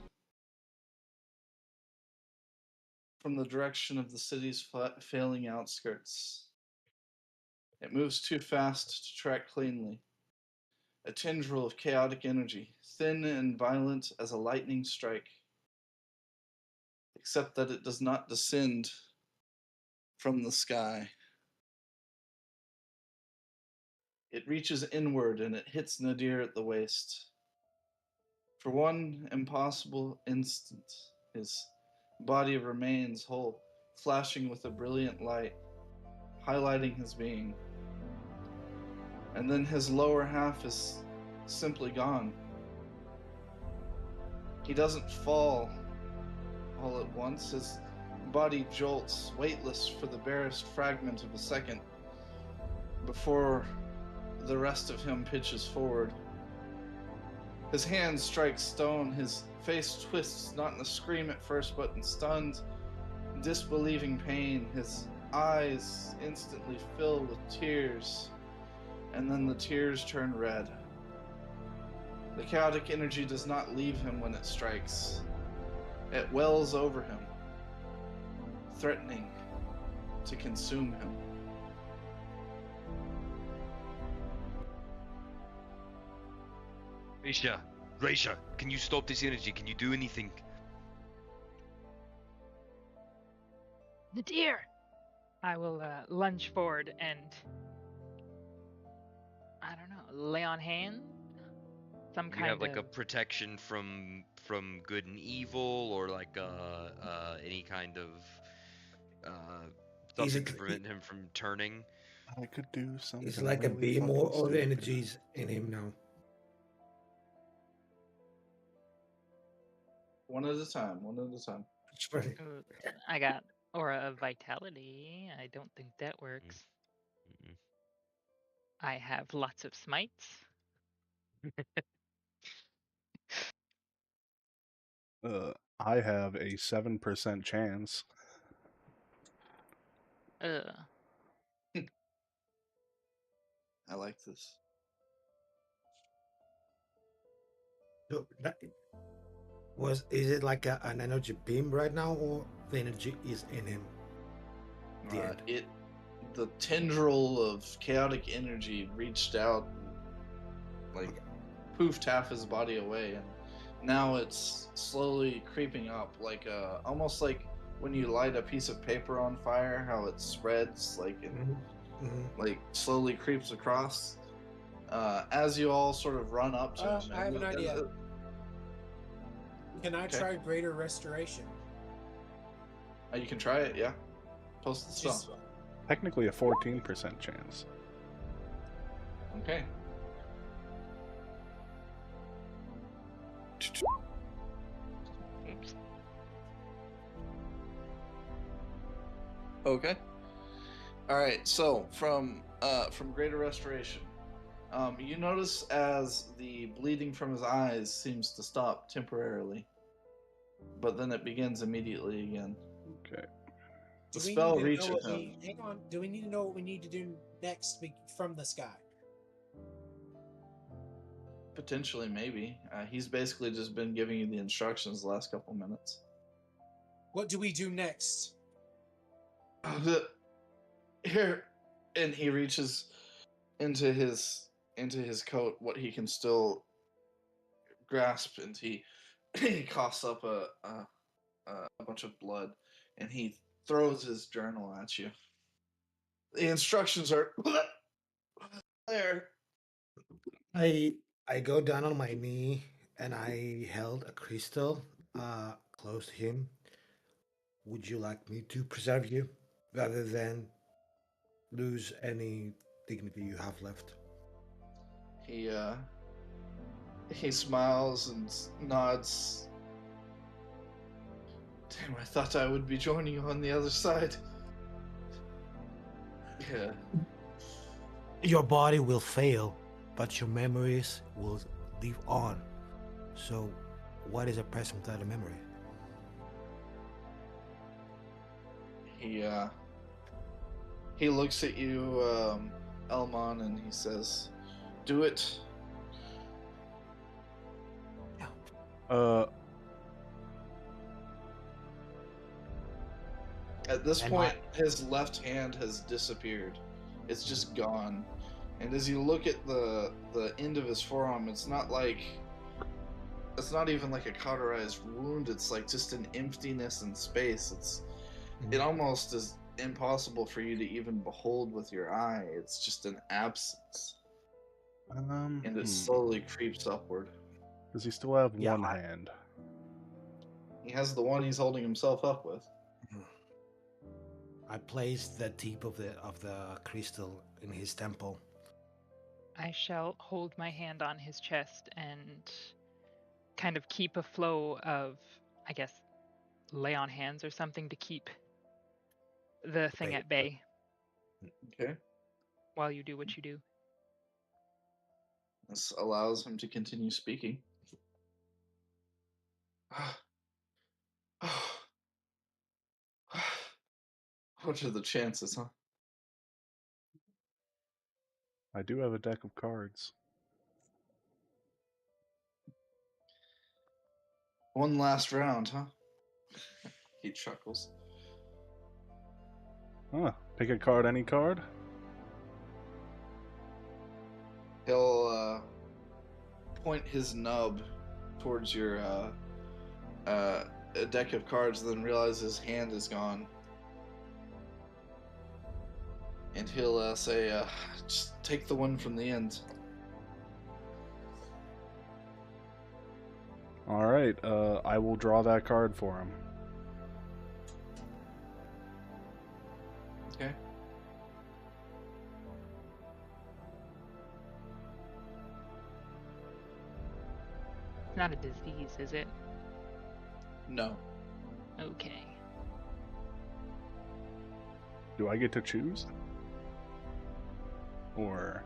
from the direction of the city's failing outskirts. It moves too fast to track cleanly. A tendril of chaotic energy, thin and violent as a lightning strike, except that it does not descend from the sky. It reaches inward and it hits Nadir at the waist. For one impossible instant, his body remains whole, flashing with a brilliant light, highlighting his being. And then his lower half is simply gone. He doesn't fall all at once. His body jolts, weightless for the barest fragment of a second, before the rest of him pitches forward. His hand strikes stone, his face twists, not in a scream at first, but in stunned, disbelieving pain. His eyes instantly fill with tears, and then the tears turn red. The chaotic energy does not leave him when it strikes. It wells over him, threatening to consume him. Raisha, can you stop this energy? Can you do anything? The deer! I will lunge forward and, I don't know, lay on hand? Some You kind have like a of... protection from good and evil, or like any kind of Is something it to prevent him from turning. I could do something. it's like a really beam fucking or the stupid. energies in him now? One at a time, one at a time. Sorry. I got Aura of Vitality. I don't think that works. Mm-mm. I have lots of smites. I have a 7% chance. Ugh. I like this. So is it like an energy beam right now, or the energy is in him? The tendril of chaotic energy reached out and like poofed half his body away, and now it's slowly creeping up, like almost like when you light a piece of paper on fire, how it spreads like and like slowly creeps across. As you all sort of run up to him. I have an idea. Can I try Greater Restoration? You can try it, yeah. Post the spell. Technically a 14% chance. Okay. Oops. Okay. All right. So from Greater Restoration, you notice as the bleeding from his eyes seems to stop temporarily, but then it begins immediately again. Okay. The spell reaches him. Hang on. Do we need to know what we need to do next from this guy? Potentially, maybe. He's basically just been giving you the instructions the last couple minutes. What do we do next? Here, and he reaches into his coat what he can still grasp, and he coughs up a bunch of blood, and he throws his journal at you. The instructions are there. I go down on my knee and I held a crystal close to him. Would you like me to preserve you rather than lose any dignity you have left? He smiles and nods. Damn, I thought I would be joining you on the other side. Yeah. Your body will fail, but your memories will live on. So, what is a person without a memory? He looks at you, Elmon, and he says, "Do it." At this point, his left hand has disappeared. It's just gone. And as you look at the end of his forearm, it's not even like a cauterized wound. It's like just an emptiness in space. It almost is impossible for you to even behold with your eye. It's just an absence. and it slowly creeps upward. Does he still have Yeah, one hand? He has the one he's holding himself up with. I placed the tip of the crystal in his temple. I shall hold my hand on his chest and kind of keep a flow of, I guess, lay on hands or something to keep the thing at bay Okay. while you do what you do. This allows him to continue speaking. What are the chances, huh? I do have a deck of cards. One last round, huh? He chuckles. Huh. Pick a card, any card? He'll point his nub towards your a deck of cards, then realize his hand is gone. And he'll say, just take the one from the end. Alright, I will draw that card for him. Okay. It's not a disease, is it? No. Okay. Do I get to choose? Or...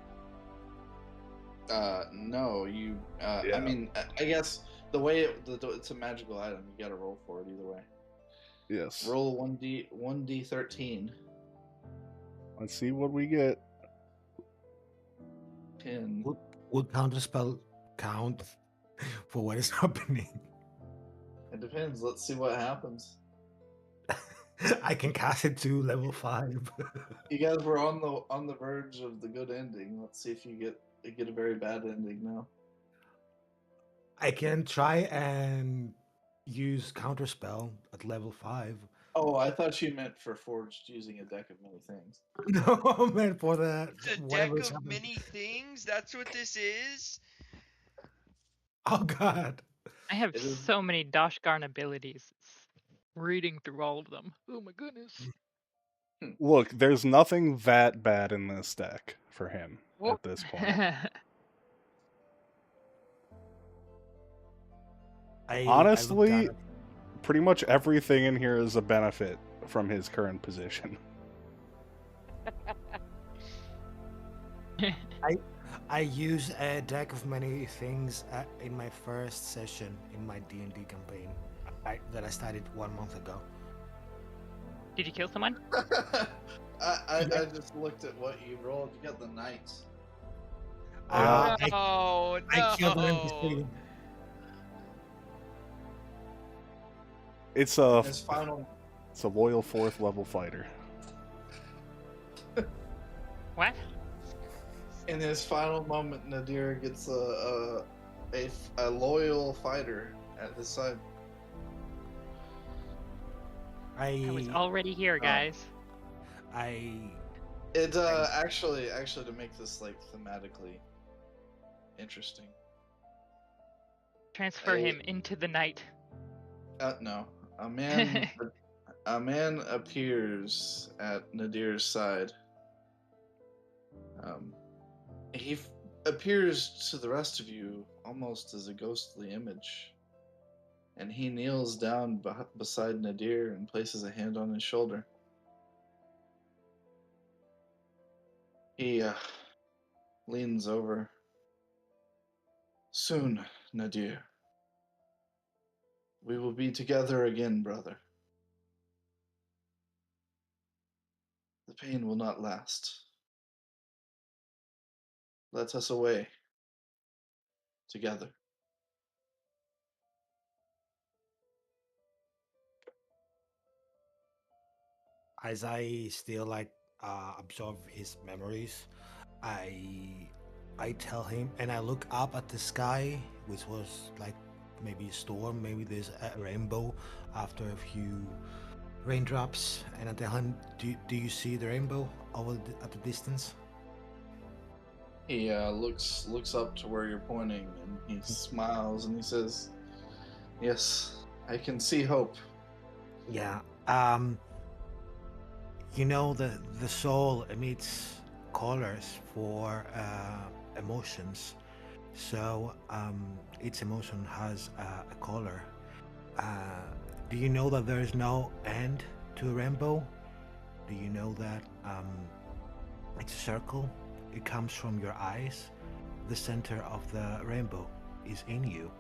No, you, Yeah. I mean, I guess the way it's a magical item, you gotta roll for it either way. Yes. Roll 1d13. Let's see what we get. 10. Would counterspell count for what is happening? It depends. Let's see what happens. I can cast it to level 5. You guys were on the verge of the good ending. Let's see if you get a very bad ending now. I can try and use counterspell at level 5. Oh, I thought you meant for Forged using a deck of many things. No, man, for the It's a whatever deck is of happening. many things? That's what this is? Oh god. I have It is- so many Doshgarn abilities. It's reading through all of them. Oh my goodness. Look, there's nothing that bad in this deck for him at this point. I Honestly, looked pretty much everything in here is a benefit from his current position. I used a deck of many things in my first session in my D&D campaign that I started 1 month ago. Did you kill someone? I just looked at what you rolled. You got the knights. I killed an no. NPC. It's a His final. it's a loyal 4th level fighter. What? In his final moment, Nadir gets a loyal fighter at his side. I was already here, guys. It actually to make this like thematically interesting. Transfer him into the night. No, a man appears at Nadir's side. He appears to the rest of you almost as a ghostly image, and he kneels down beside Nadir and places a hand on his shoulder. He leans over. Soon, Nadir. We will be together again, brother. The pain will not last. Let us away. Together. As I still absorb his memories, I tell him, and I look up at the sky, which was like maybe a storm, maybe there's a rainbow after a few raindrops, and I tell him, do you see the rainbow at the distance? He looks up to where you're pointing, and he smiles and he says, "Yes, I can see hope." Yeah. You know, the soul emits colors for emotions. So each emotion has a color. Uh, do you know that there is no end to a rainbow? Do you know that it's a circle? It comes from your eyes. The center of the rainbow is in you.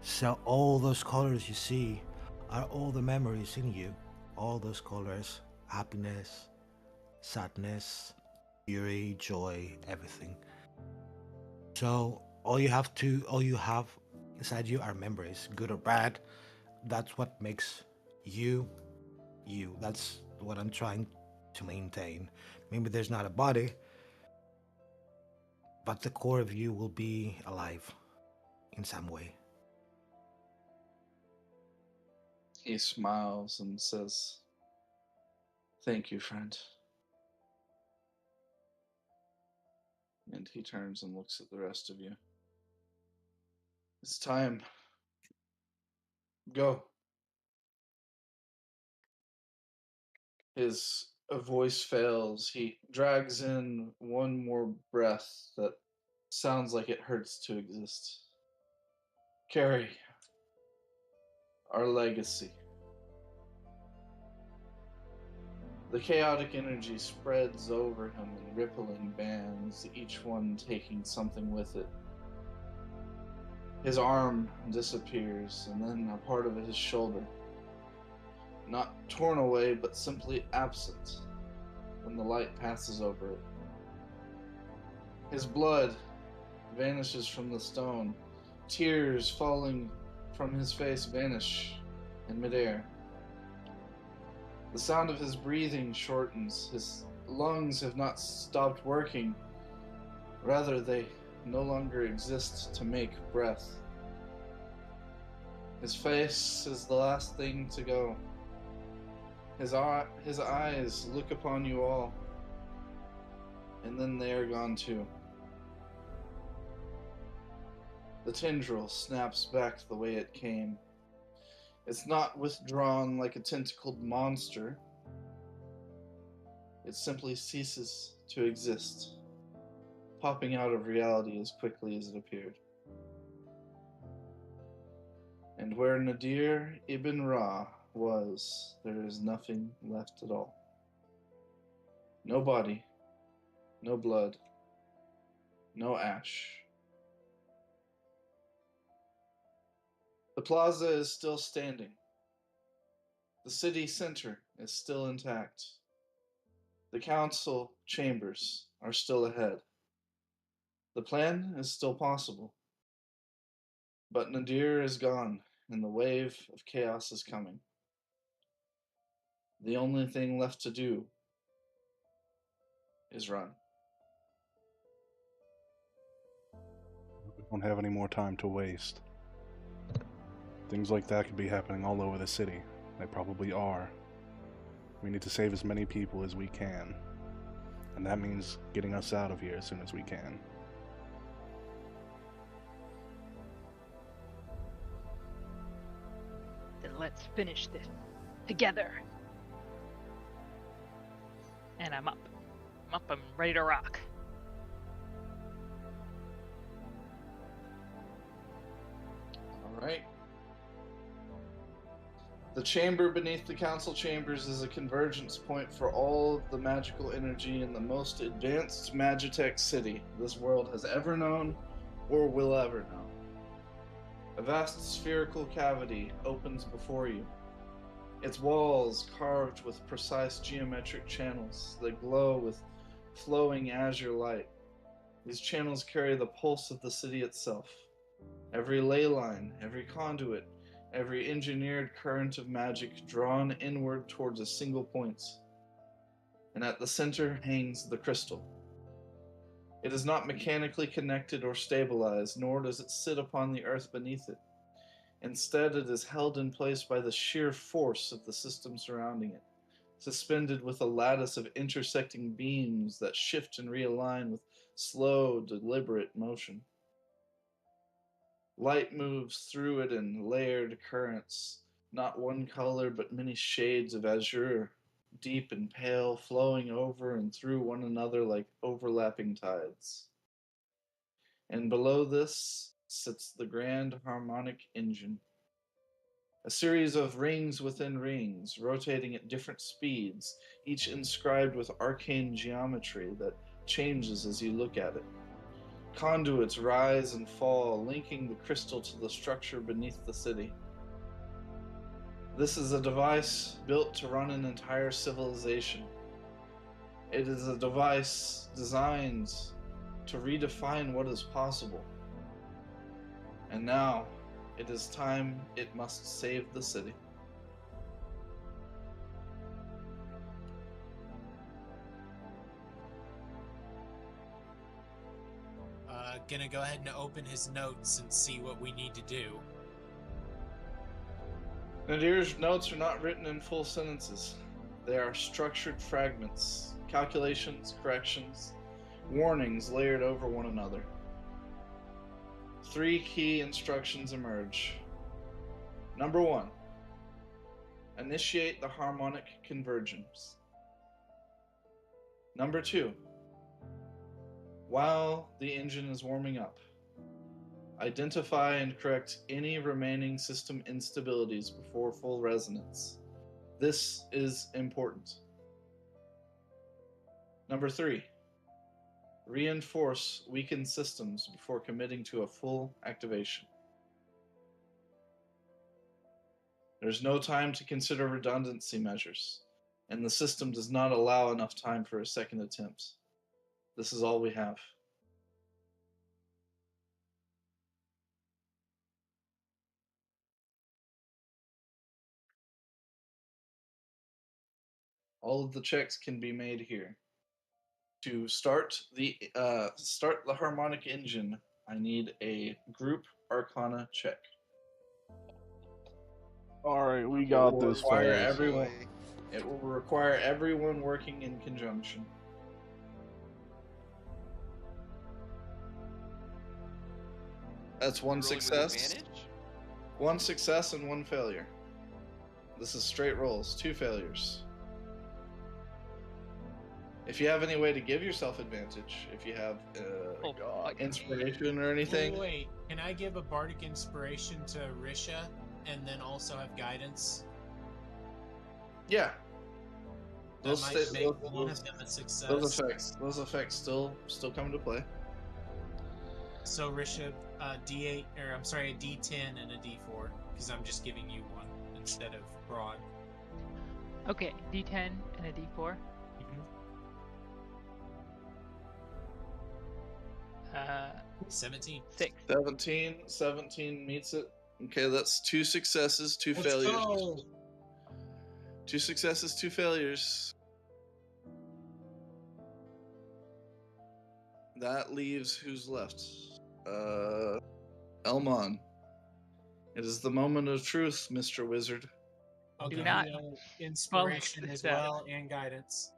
So all those colors you see are all the memories in you. All those colors, happiness, sadness, fury, joy, everything. So all you have inside you are memories, good or bad. That's what makes you you. That's what I'm trying to maintain. Maybe there's not a body, but the core of you will be alive in some way. He smiles and says, "Thank you, friend." And he turns and looks at the rest of you. "It's time. Go." His voice fails. He drags in one more breath that sounds like it hurts to exist. "Carry our legacy." The chaotic energy spreads over him in rippling bands, each one taking something with it. His arm disappears, and then a part of his shoulder. Not torn away, but simply absent when the light passes over it. His blood vanishes from the stone. Tears falling from his face vanish in midair. The sound of his breathing shortens. His lungs have not stopped working. Rather, they no longer exist to make breath. His face is the last thing to go. His eyes look upon you all, and then they are gone too. The tendril snaps back the way it came. It's not withdrawn like a tentacled monster. It simply ceases to exist, popping out of reality as quickly as it appeared. And where Nadir ibn Ra was, there is nothing left at all. No body, no blood, no ash. The plaza is still standing. The city center is still intact. The council chambers are still ahead. The plan is still possible. But Nadir is gone, and the wave of chaos is coming. The only thing left to do is run. We don't have any more time to waste. Things like that could be happening all over the city. They probably are. We need to save as many people as we can. And that means getting us out of here as soon as we can. Then let's finish this together. And I'm up. I'm ready to rock. All right. The chamber beneath the council chambers is a convergence point for all of the magical energy in the most advanced Magitech city this world has ever known or will ever know. A vast spherical cavity opens before you. Its walls carved with precise geometric channels that glow with flowing azure light. These channels carry the pulse of the city itself. Every ley line, every conduit, every engineered current of magic drawn inward towards a single point. And at the center hangs the crystal. It is not mechanically connected or stabilized, nor does it sit upon the earth beneath it. Instead, it is held in place by the sheer force of the system surrounding it, suspended with a lattice of intersecting beams that shift and realign with slow, deliberate motion. Light moves through it in layered currents, not one color but many shades of azure, deep and pale, flowing over and through one another like overlapping tides. And below this sits the grand harmonic engine. A series of rings within rings, rotating at different speeds, each inscribed with arcane geometry that changes as you look at it. Conduits rise and fall, linking the crystal to the structure beneath the city. This is a device built to run an entire civilization. It is a device designed to redefine what is possible. And now, it is time it must save the city. Gonna go ahead and open his notes and see what we need to do. Nadir's notes are not written in full sentences. They are structured fragments, calculations, corrections, warnings layered over one another. 3 key instructions emerge. Number 1, initiate the harmonic convergence. Number 2, while the engine is warming up, identify and correct any remaining system instabilities before full resonance. This is important. Number 3, reinforce weakened systems before committing to a full activation. There's no time to consider redundancy measures, and the system does not allow enough time for a second attempt. This is all we have. All of the checks can be made here. To start the harmonic engine, I need a group Arcana check. Alright, we got this, fellas. It will require everyone working in conjunction. That's one success. One success and 1 failure. This is straight rolls, 2 failures. If you have any way to give yourself advantage, if you have inspiration or anything. Wait, can I give a bardic inspiration to Risha and then also have guidance? Yeah. That might make one of them a success. Those effects still come into play. So Risha, D8, or I'm sorry, a D10 and a D4, because I'm just giving you one instead of broad. Okay, D10 and a D4. 17. 6. 17 meets it. Okay, that's 2 successes, 2 failures. Go. 2 successes, 2 failures. That leaves who's left? Elmon. It is the moment of truth, Mr. Wizard. I'll Do give not you inspiration as well and guidance.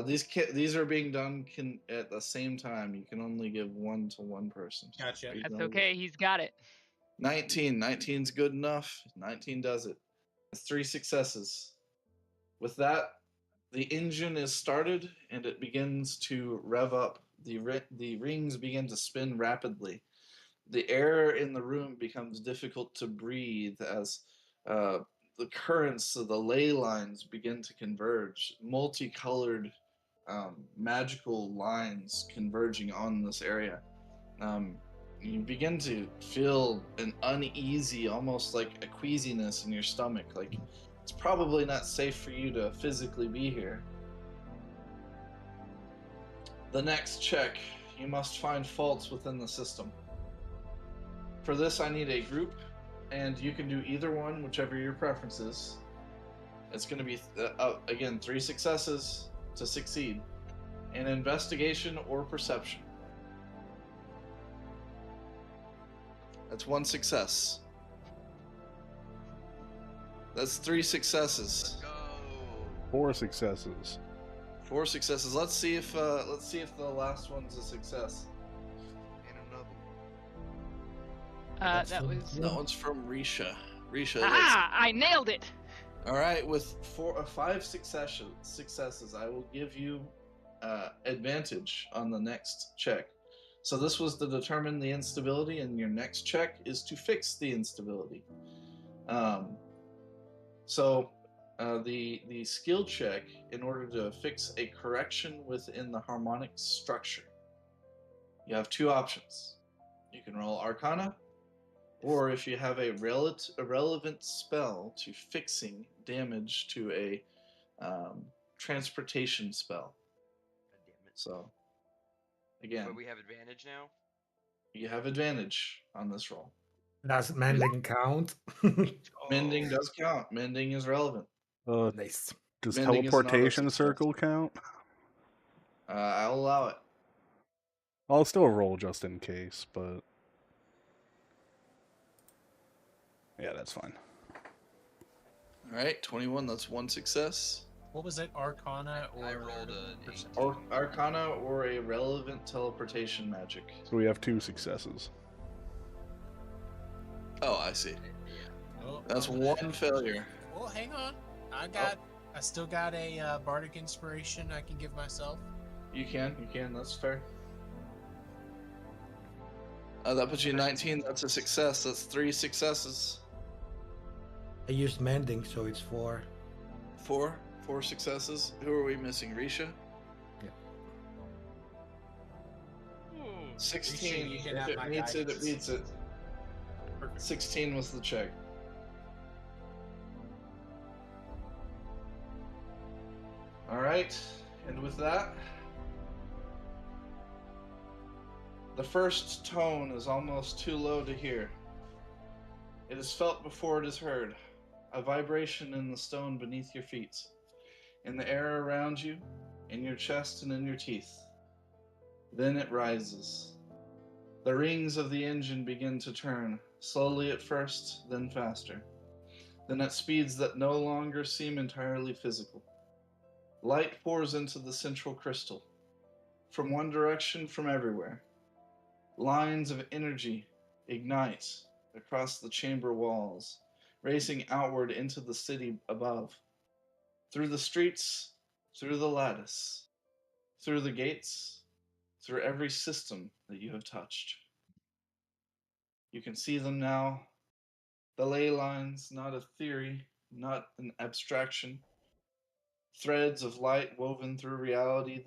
These are being done at the same time. You can only give one to one person. Gotcha. That's okay. He's got it. 19. 19's good enough. 19 does it. That's 3 successes. With that, the engine is started and it begins to rev up. The rings begin to spin rapidly. The air in the room becomes difficult to breathe as the currents of the ley lines begin to converge. Multicolored magical lines converging on this area. You begin to feel an uneasy, almost like a queasiness in your stomach. Like it's probably not safe for you to physically be here. The next check, you must find faults within the system. For this, I need a group, and you can do either one, whichever your preference is. It's going to be, again, 3 successes to succeed. An investigation or perception. That's 1 success. That's 3 successes. Let's go. 4 successes. 4 successes. Let's see if the last one's a success. And another That's That from was. you. That one's from Risha. Risha, Ah! I nailed it! all right. With 5 successes, I will give you advantage on the next check. So this was to determine the instability, and your next check is to fix the instability. So the skill check, in order to fix a correction within the harmonic structure, you have 2 options. You can roll Arcana, or if you have a relevant spell to fixing damage to a transportation spell. God damn it. So, again, But we have advantage now? you have advantage on this roll. Does mending count? Mending Oh. does count. Mending is relevant. Nice. Does Mending is an auto teleportation success. circle count? I'll allow it. I'll still roll just in case, but yeah, that's fine. All right, 21. That's 1 success. What was it? Arcana or I rolled an percent? 18. Or Arcana or a relevant teleportation magic. So we have 2 successes. Oh, I see. Oh, That's oh, 1 failure. Well, hang on. Oh. I still got a bardic inspiration I can give myself. You can. That's fair. That puts you 19. That's a success. That's 3 successes. I used mending, so it's 4. 4 successes. Who are we missing? Risha? Yeah. 16. You If can have it my meets it, it guidance. beats it. Perfect. 16 was the check. All right, and with that, the first tone is almost too low to hear. It is felt before it is heard, a vibration in the stone beneath your feet, in the air around you, in your chest and in your teeth. Then it rises. The rings of the engine begin to turn, slowly at first, then faster, then at speeds that no longer seem entirely physical. Light pours into the central crystal, from one direction, from everywhere. Lines of energy ignite across the chamber walls, racing outward into the city above, through the streets, through the lattice, through the gates, through every system that you have touched. You can see them now, the ley lines, not a theory, not an abstraction, threads of light woven through reality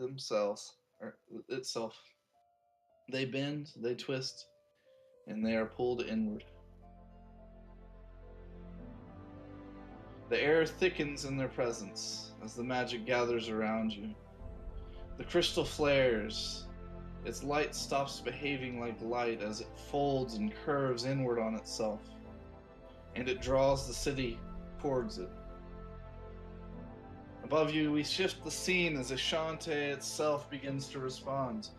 itself. They bend, they twist, and they are pulled inward. The air thickens in their presence as the magic gathers around you. The crystal flares. Its light stops behaving like light as it folds and curves inward on itself, and it draws the city towards it. Above you, we shift the scene as Ishande itself begins to respond.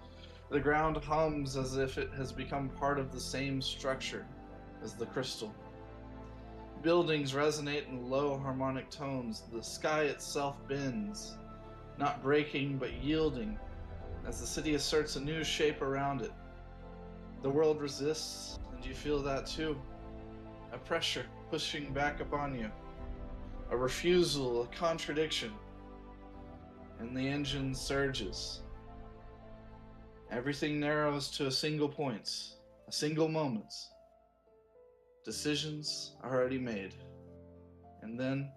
The ground hums as if it has become part of the same structure as the crystal. Buildings resonate in low harmonic tones. The sky itself bends, not breaking but yielding, as the city asserts a new shape around it. The world resists, and you feel that too. A pressure pushing back upon you. A refusal, a contradiction. And the engine surges. Everything narrows to a single point, a single moment. Decisions already made. And then,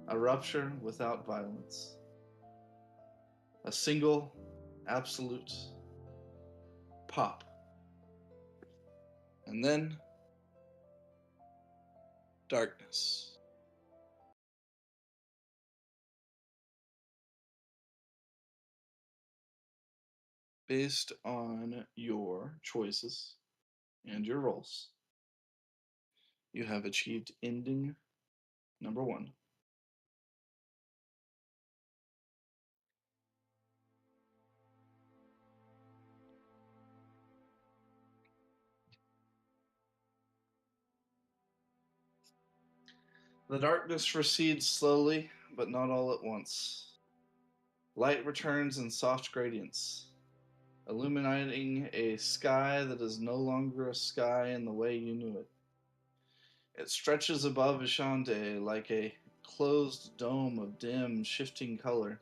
a rupture without violence. A single, absolute pop. And then, darkness. Based on your choices and your rolls, you have achieved ending number 1. The darkness recedes slowly, but not all at once. Light returns in soft gradients, illuminating a sky that is no longer a sky in the way you knew it. It stretches above Ishande like a closed dome of dim, shifting color,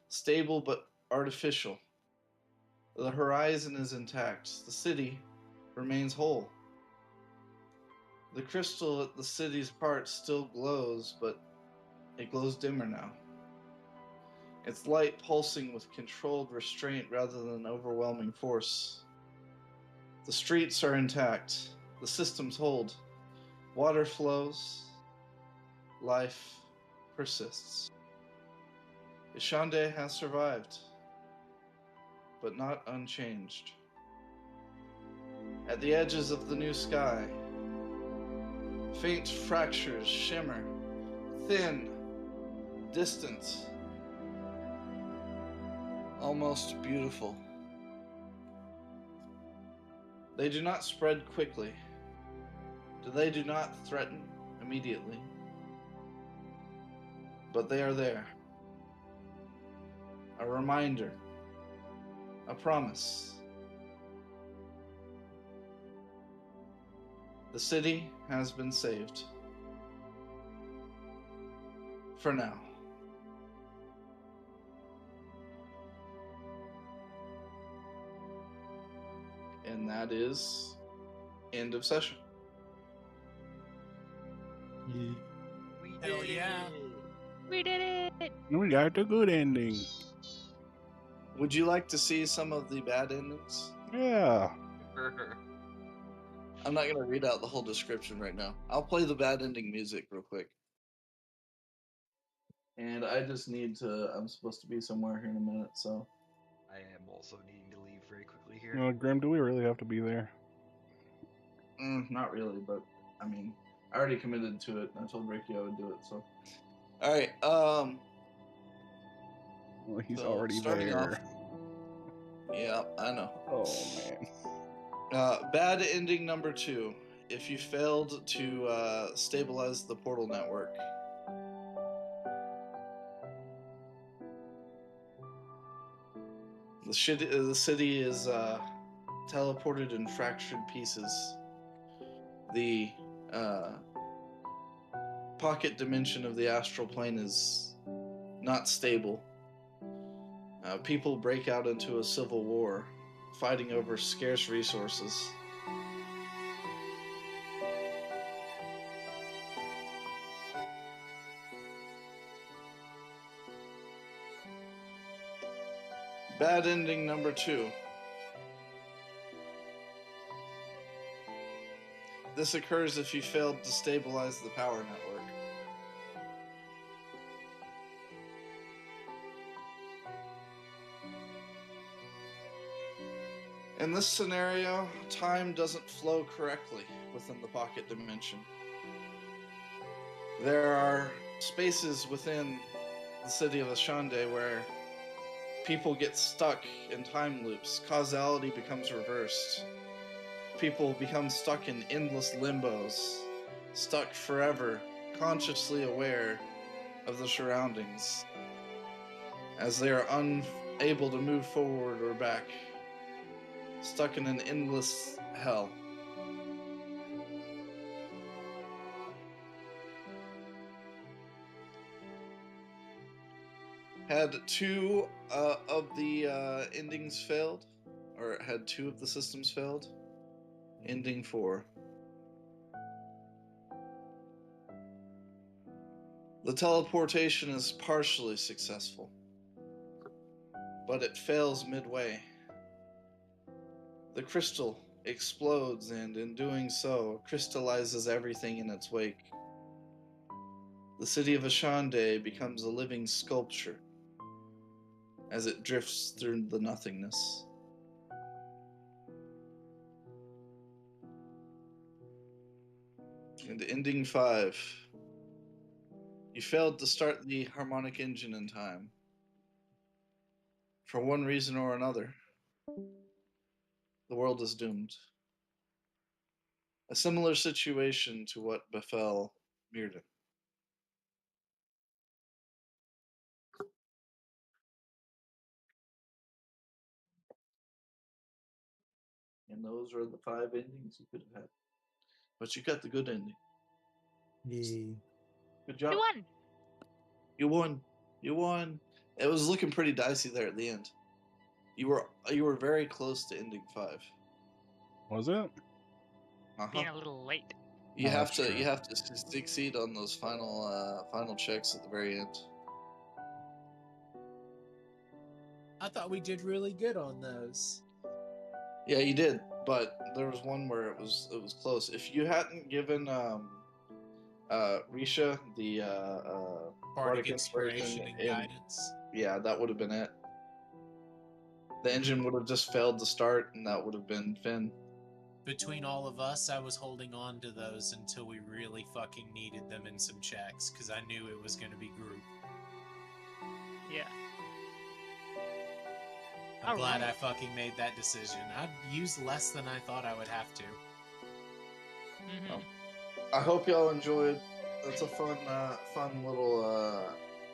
stable but artificial. The horizon is intact. The city remains whole. The crystal at the city's heart still glows, but it glows dimmer now. Its light pulsing with controlled restraint rather than overwhelming force. The streets are intact. The systems hold. Water flows. Life persists. Ishande has survived, but not unchanged. At the edges of the new sky, faint fractures shimmer, thin, distant, almost beautiful. They do not spread quickly. They do not threaten immediately. But they are there. A reminder. A promise. The city has been saved. For now. And that is end of session. We Hell did yeah. it. We did it! We got the good ending. Would you like to see some of the bad endings? Yeah. I'm not going to read out the whole description right now. I'll play the bad ending music real quick. And I just need to, I'm supposed to be somewhere here in a minute, so. I am also needing to leave very quickly here. Grim, do we really have to be there? Not really, but I mean, I already committed to it. I told Ricky I would do it, so. All right, Well, he's so already starting there. off. Yeah, I know. Oh, man. Bad ending number 2. If you failed to stabilize the portal network. The city is teleported in fractured pieces. The pocket dimension of the astral plane is not stable. People break out into a civil war, fighting over scarce resources. Bad ending number 2. This occurs if you failed to stabilize the power network. In this scenario, time doesn't flow correctly within the pocket dimension. There are spaces within the city of Ishande where people get stuck in time loops. Causality becomes reversed. People become stuck in endless limbos, stuck forever, consciously aware of the surroundings, as they are unable to move forward or back, stuck in an endless hell. Had 2 of the endings failed, or had 2 of the systems failed? Ending 4. The teleportation is partially successful, but it fails midway. The crystal explodes and, in doing so, crystallizes everything in its wake. The city of Ishande becomes a living sculpture as it drifts through the nothingness. And ending 5. You failed to start the harmonic engine in time. For one reason or another, the world is doomed. A similar situation to what befell Mirden. And those are the 5 endings you could have had. But you got the good ending. Yay. Good job. You won. You won. You won. It was looking pretty dicey there at the end. You were very close to ending 5. Was it? Being a little late. You Oh, have that's to true. you have to succeed on those final checks at the very end. I thought we did really good on those. Yeah, you did, but there was one where it was close. If you hadn't given Risha the Bardic inspiration and guidance. Yeah, that would have been it. The engine would have just failed to start, and that would have been Finn. Between all of us, I was holding on to those until we really fucking needed them in some checks, because I knew it was going to be group. Yeah. I'm glad I fucking made that decision. I'd used less than I thought I would have to. Mm-hmm. I hope y'all enjoyed. That's a fun little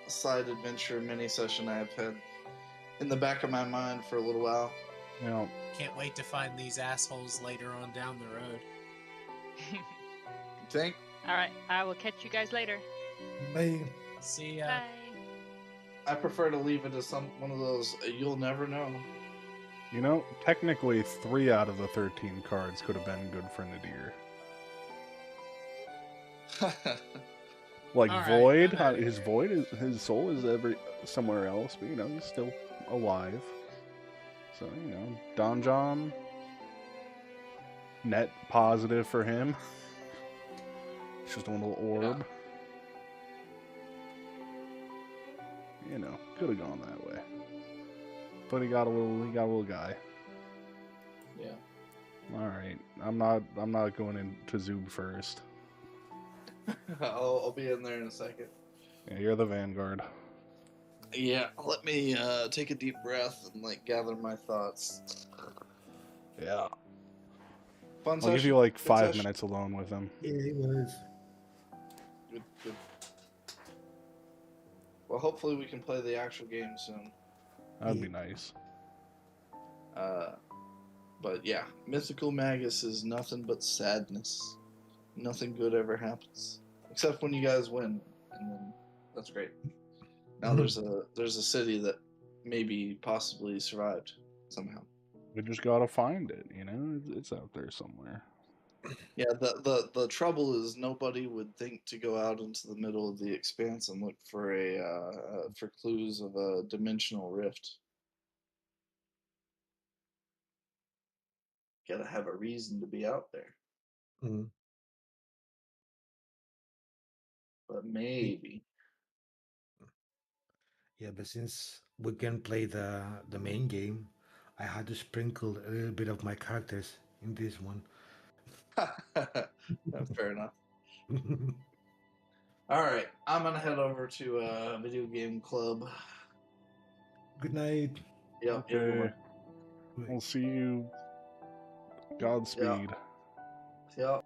side adventure mini session I've had in the back of my mind for a little while. Yeah. Can't wait to find these assholes later on down the road. You think? All right. I will catch you guys later. Bye. See ya. Bye. I prefer to leave it as one of those you'll never know. You know, technically 3 out of the 13 cards could have been good for Nadir. Like All right, Void, I'm outta here. his soul is somewhere else, but you know, he's still alive. So, you know, Donjon, net positive for him. It's just a little orb. You know, could have gone that way. But he got a little guy. Yeah. Alright. I'm not going into Zoob first. I'll be in there in a second. Yeah, you're the Vanguard. Yeah, let me take a deep breath and gather my thoughts. Yeah. Fun I'll session. give you like Good 5 session. minutes alone with him. Yeah, it was. Good. Well, hopefully we can play the actual game soon. That'd be nice. But yeah, Mythical Magus is nothing but sadness. Nothing good ever happens, except when you guys win, and then that's great. Now there's a city that maybe possibly survived somehow. We just gotta find it, you know? It's out there somewhere. Yeah, the trouble is nobody would think to go out into the middle of the expanse and look for for clues of a dimensional rift. Gotta have a reason to be out there. Mm. But maybe. Yeah, but since we can play the main game, I had to sprinkle a little bit of my characters in this one. Fair enough. All right, I'm gonna head over to Video Game Club. Good night. Yep. Okay. We'll see you. Godspeed. Yep.